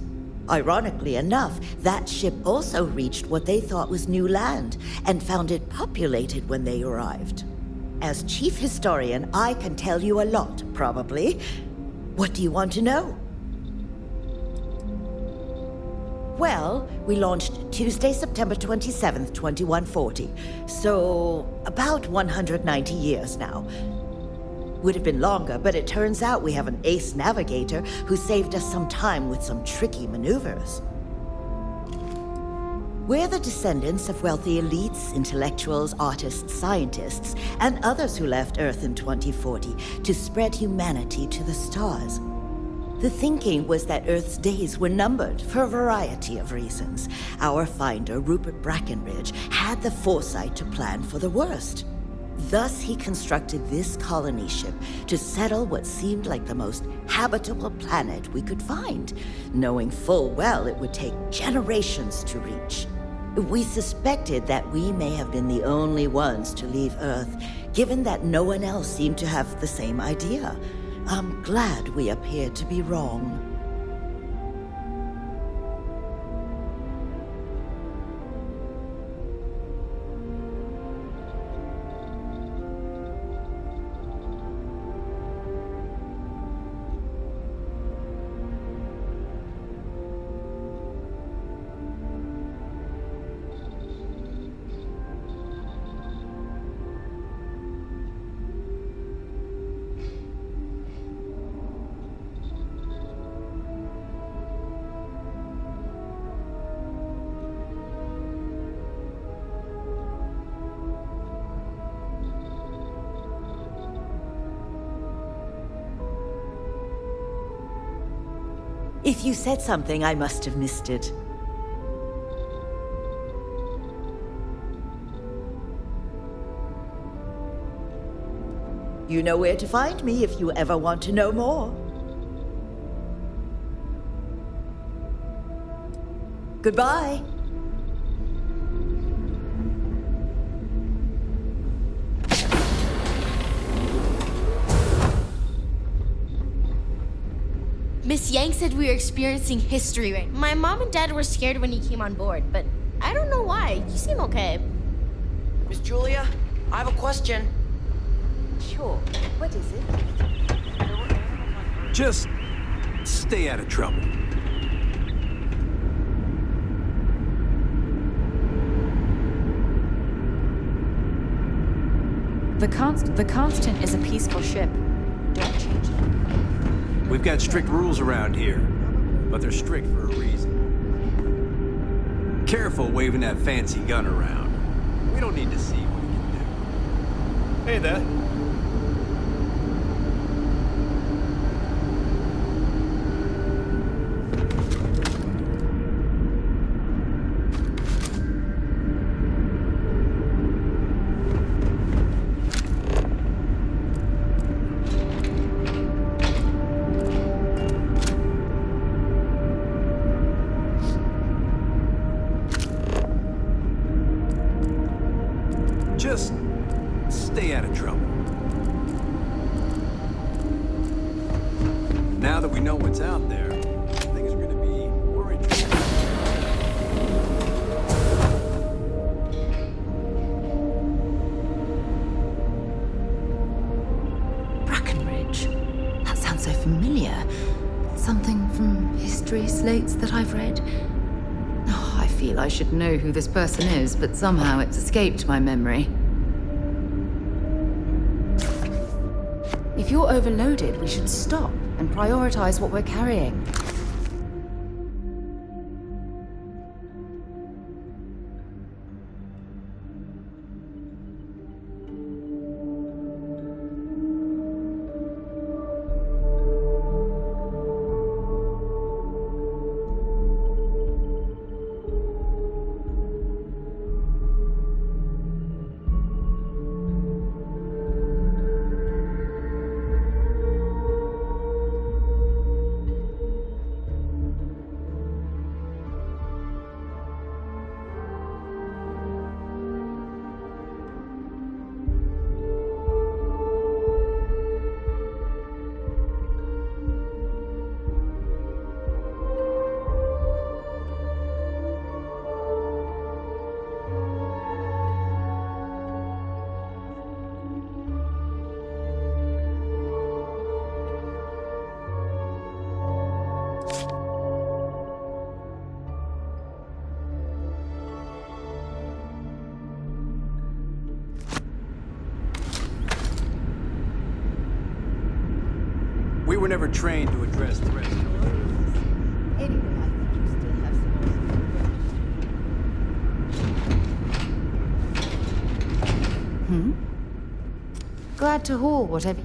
Ironically enough, that ship also reached what they thought was new land, and found it populated when they arrived. As chief historian, I can tell you a lot, probably. What do you want to know? Well, we launched Tuesday, September 27th, 2140. So, about 190 years now. Would have been longer, but it turns out we have an ace navigator who saved us some time with some tricky maneuvers. We're the descendants of wealthy elites, intellectuals, artists, scientists, and others who left Earth in 2040 to spread humanity to the stars. The thinking was that Earth's days were numbered for a variety of reasons. Our finder, Rupert Brackenridge, had the foresight to plan for the worst. Thus, he constructed this colony ship to settle what seemed like the most habitable planet we could find, knowing full well it would take generations to reach. We suspected that we may have been the only ones to leave Earth, given that no one else seemed to have the same idea. I'm glad we appeared to be wrong. If you said something, I must have missed it. You know where to find me if you ever want to know more. Goodbye. Miss Yang said we were experiencing history right. My mom and dad were scared when you came on board, but I don't know why. You seem okay. Miss Julia, I have a question. Sure. What is it? Just stay out of trouble. The Constant is a peaceful ship. Don't change it. We've got strict rules around here, but they're strict for a reason. Careful waving that fancy gun around. We don't need to see what you can do. Hey there. Just stay out of trouble. Now that we know what's out there, things are gonna be more interesting. Brackenridge. That sounds so familiar. Something from history slates that I've read. Oh, I feel I should know who this person is, but somehow it's escaped my memory. If you're overloaded, we should stop and prioritize what we're carrying. were never trained to address threats. Anyway, I think you still have some more. Glad to haul whatever.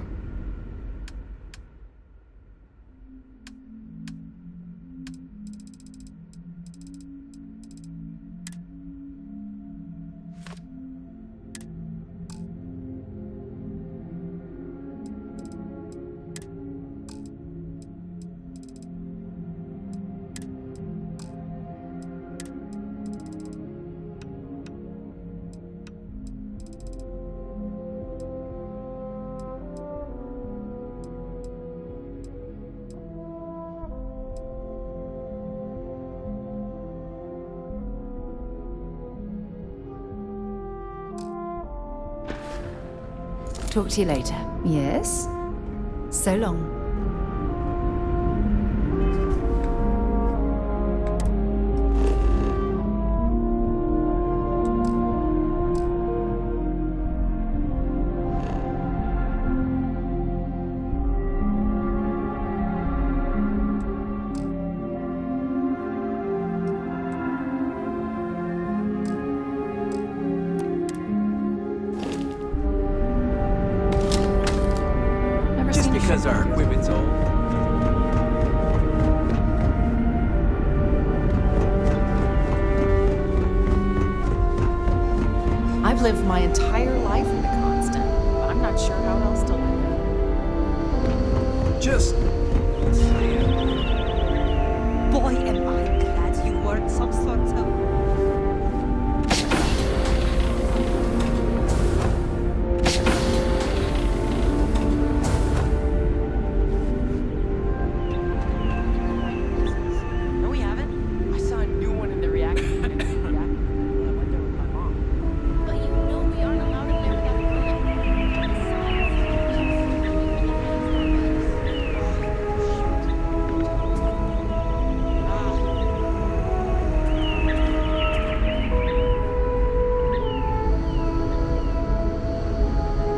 Talk to you later. Yes? So long. Just because our equipment's old. I've lived my entire life in the Constant, but I'm not sure how else to live. Just saying. Boy, am I glad you weren't some sort of... No, we haven't. I saw a new one in the reactor. I went there with my mom. But you know we aren't allowed in there without a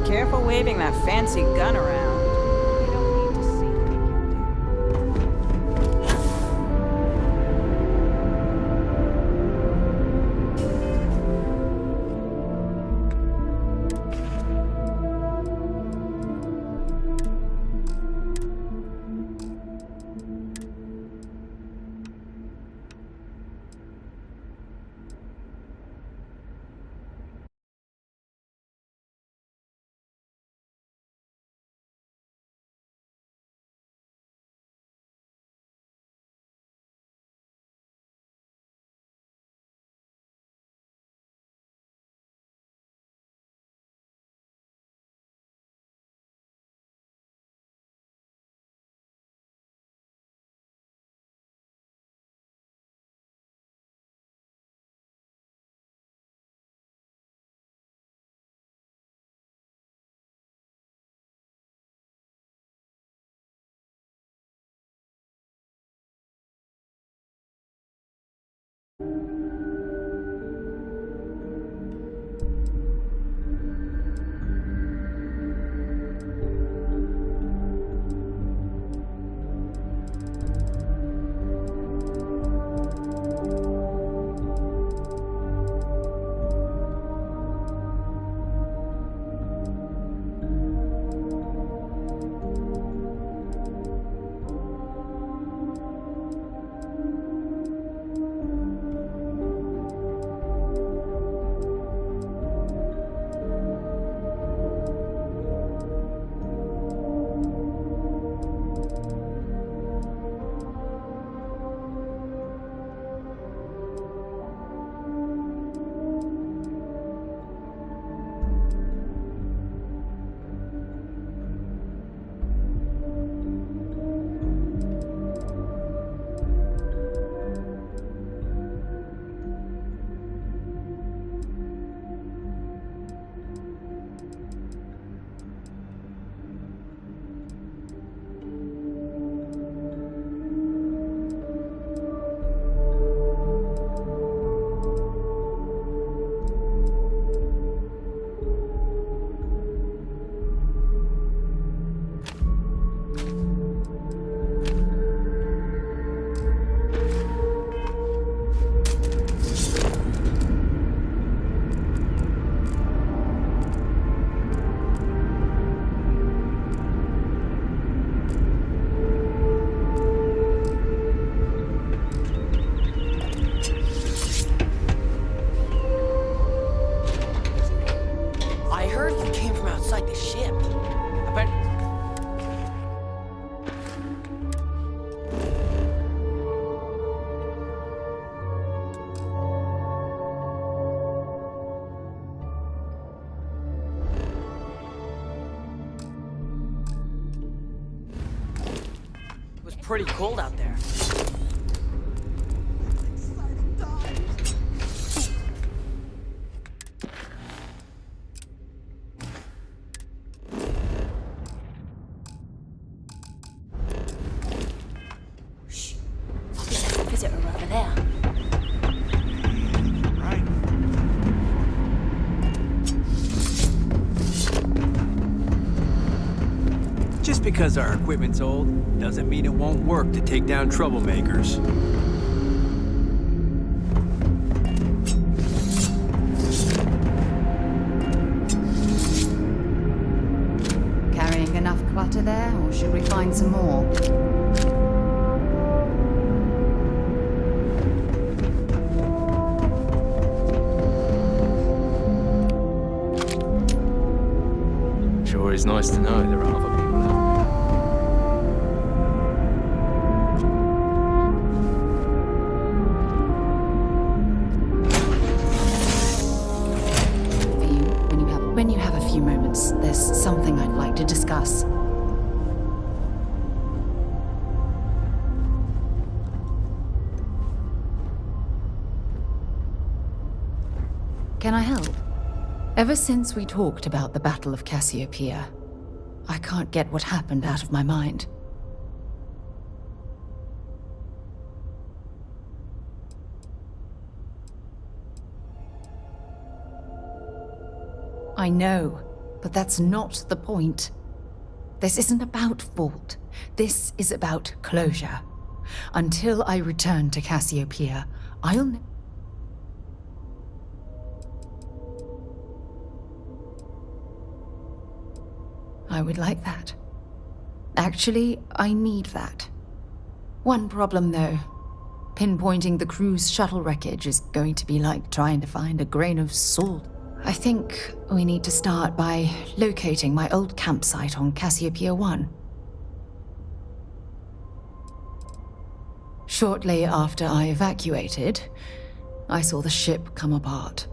Careful waving that fancy gun around. You don't need to see what it can do. the ship. I bet... It was pretty cold out there. Visitor over there. Right. Just because our equipment's old doesn't mean it won't work to take down troublemakers. Carrying enough clutter there, or should we find some more? Sure is nice to know there are other people out When you have a few moments, there's something I'd like to discuss. Can I help? Ever since we talked about the Battle of Cassiopeia, I can't get what happened out of my mind. I know, but that's not the point. This isn't about fault. This is about closure. Until I return to Cassiopeia, I'll... I would like that. Actually, I need that. One problem, though. Pinpointing the crew's shuttle wreckage is going to be like trying to find a grain of salt. I think we need to start by locating my old campsite on Cassiopeia 1. Shortly after I evacuated, I saw the ship come apart.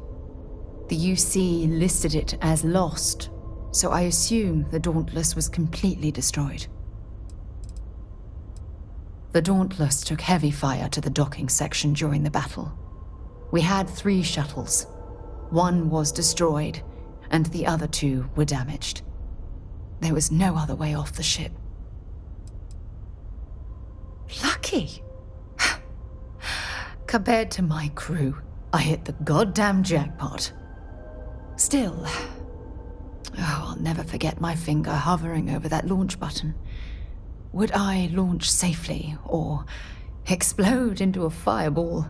The UC listed it as lost, so I assume the Dauntless was completely destroyed. The Dauntless took heavy fire to the docking section during the battle. We had 3 shuttles. 1 was destroyed, and the other 2 were damaged. There was no other way off the ship. Lucky! Compared to my crew, I hit the goddamn jackpot. Still, I'll never forget my finger hovering over that launch button. Would I launch safely, or explode into a fireball?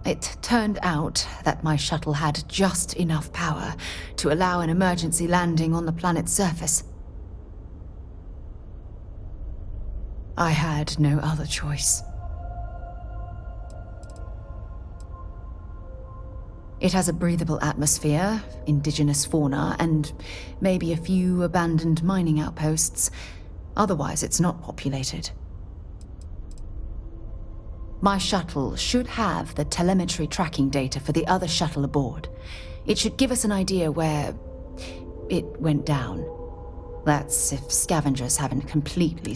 It turned out that my shuttle had just enough power to allow an emergency landing on the planet's surface. I had no other choice. It has a breathable atmosphere, indigenous fauna, and maybe a few abandoned mining outposts. Otherwise, it's not populated. My shuttle should have the telemetry tracking data for the other shuttle aboard. It should give us an idea where it went down. That's if scavengers haven't completely...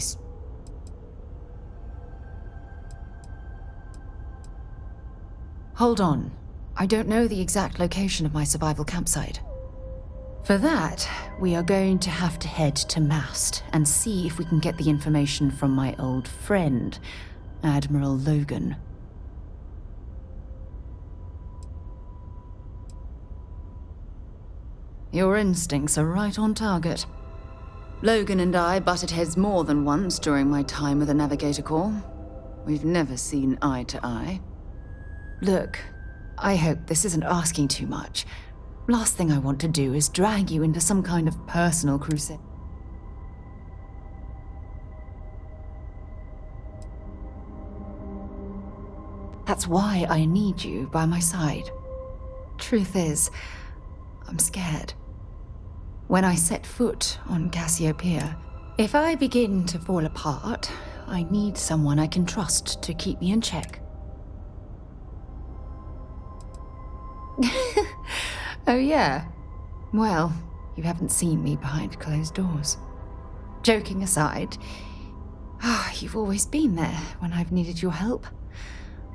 Hold on. I don't know the exact location of my survival campsite. For that, we are going to have to head to Mast and see if we can get the information from my old friend, Admiral Logan. Your instincts are right on target. Logan and I butted heads more than once during my time with the Navigator Corps. We've never seen eye to eye. Look, I hope this isn't asking too much. Last thing I want to do is drag you into some kind of personal crusade. That's why I need you by my side. Truth is, I'm scared. when I set foot on Cassiopeia. If I begin to fall apart, I need someone I can trust to keep me in check. Oh yeah? Well, you haven't seen me behind closed doors. Joking aside, you've always been there when I've needed your help.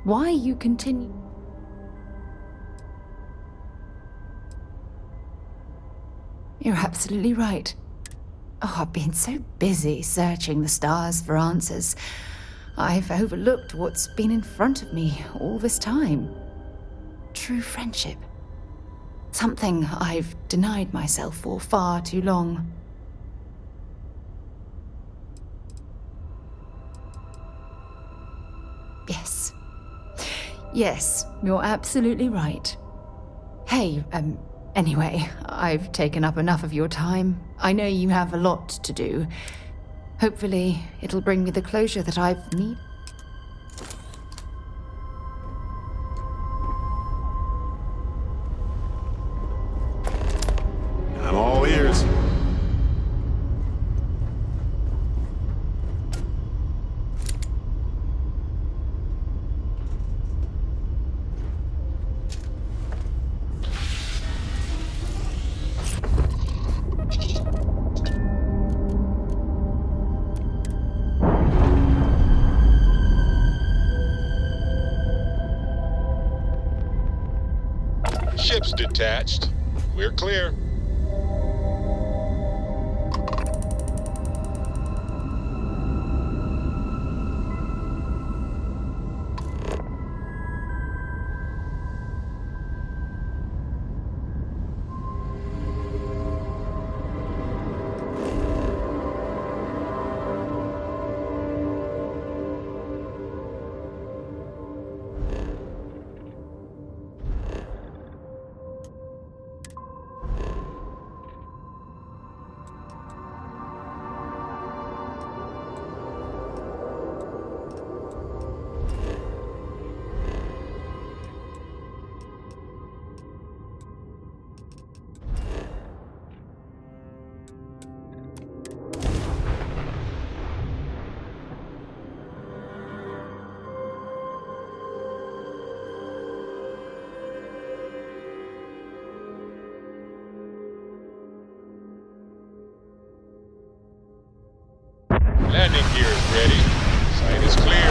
Why you continue... You're absolutely right. Oh, I've been so busy searching the stars for answers. I've overlooked what's been in front of me all this time. True friendship. Something I've denied myself for far too long. Yes. Yes, you're absolutely right. Hey, anyway, I've taken up enough of your time. I know you have a lot to do. Hopefully, it'll bring me the closure that I've needed. I'm all ears. Ship's detached. We're clear. Landing gear is ready. Site is clear.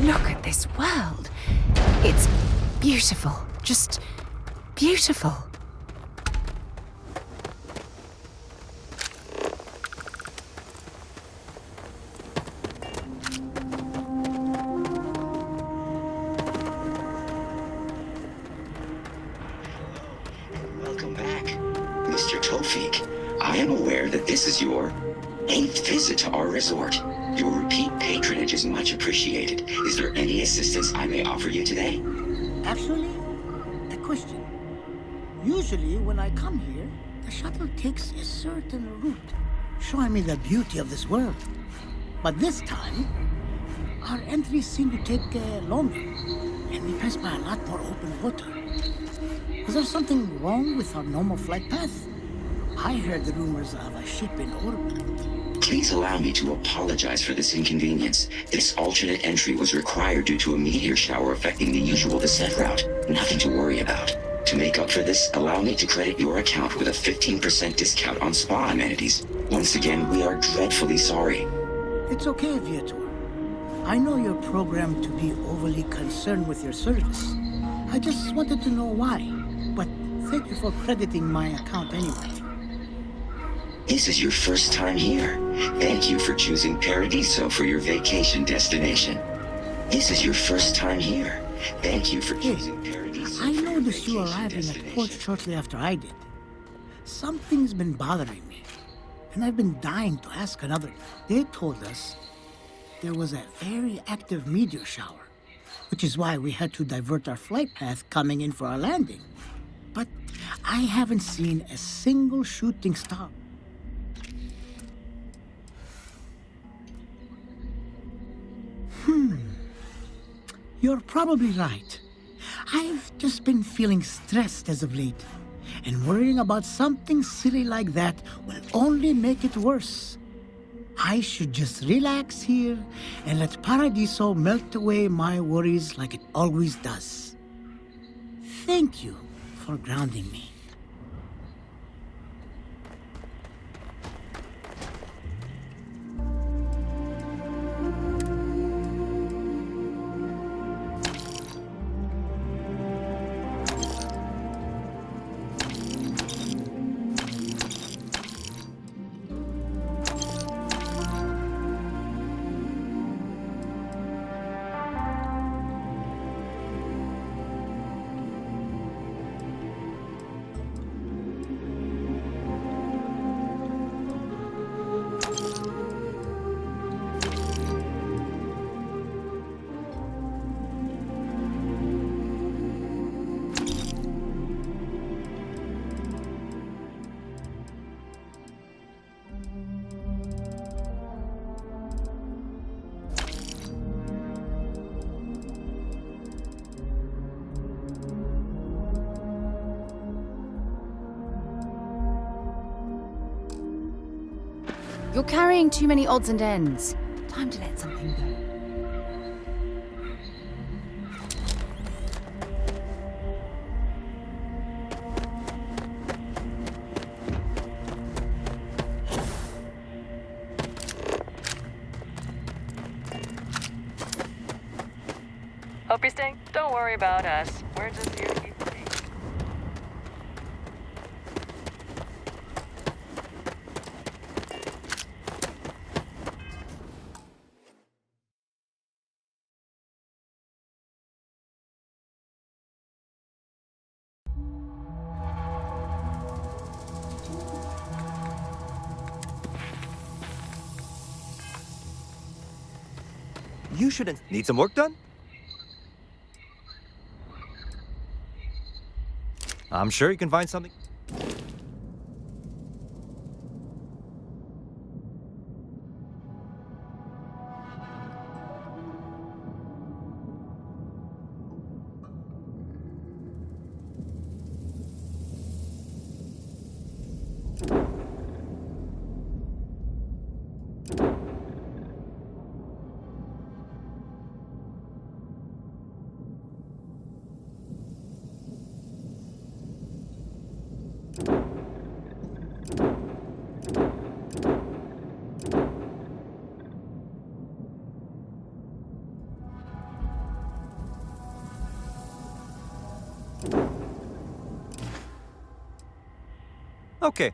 Look at this world. It's beautiful. Just beautiful. Welcome back, Mr. Tofik. I am aware that this is your 8th visit to our resort. Your repeat patronage is much appreciated. Is there any assistance I may offer you today? Actually, a question. Usually when I come here, the shuttle takes a certain route, showing me the beauty of this world. But this time, our entries seem to take longer, and we pass by a lot more open water. Was there something wrong with our normal flight path? I heard the rumors of a ship in orbit. Please allow me to apologize for this inconvenience. This alternate entry was required due to a meteor shower affecting the usual descent route. Nothing to worry about. To make up for this, allow me to credit your account with a 15% discount on spa amenities. Once again, we are dreadfully sorry. It's okay, Viator. I know you're programmed to be overly concerned with your service. I just wanted to know why. But thank you for crediting my account anyway. This is your first time here. Thank you for choosing Paradiso for your vacation destination. This is your first time here. Thank you for choosing Paradiso. I noticed you arriving at port shortly after I did. Something's been bothering me, and I've been dying to ask another. They told us there was a very active meteor shower, which is why we had to divert our flight path coming in for our landing. But I haven't seen a single shooting star. You're probably right. I've just been feeling stressed as of late, and worrying about something silly like that will only make it worse. I should just relax here and let Paradiso melt away my worries like it always does. Thank you for grounding me. You're carrying too many odds and ends. Time to let something go. Hope you're staying. Don't worry about us. We're just here to keep the peace. You shouldn't. Need some work done? I'm sure you can find something. Okay.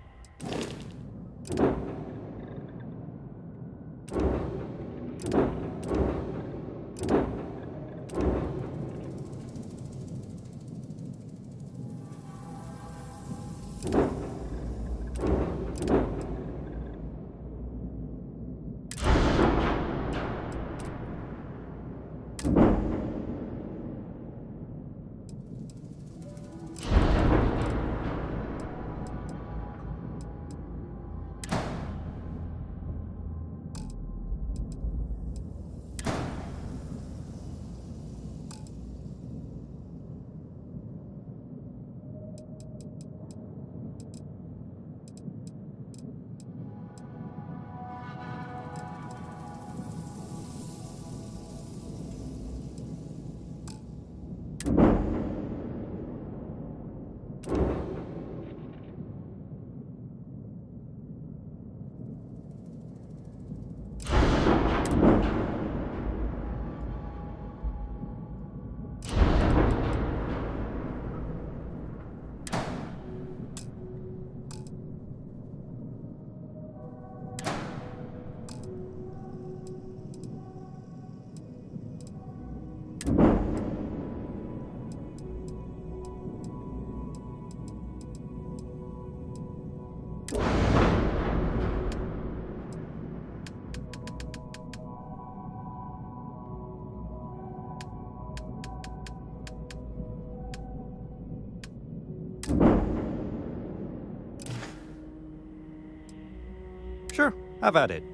Sure, have at it.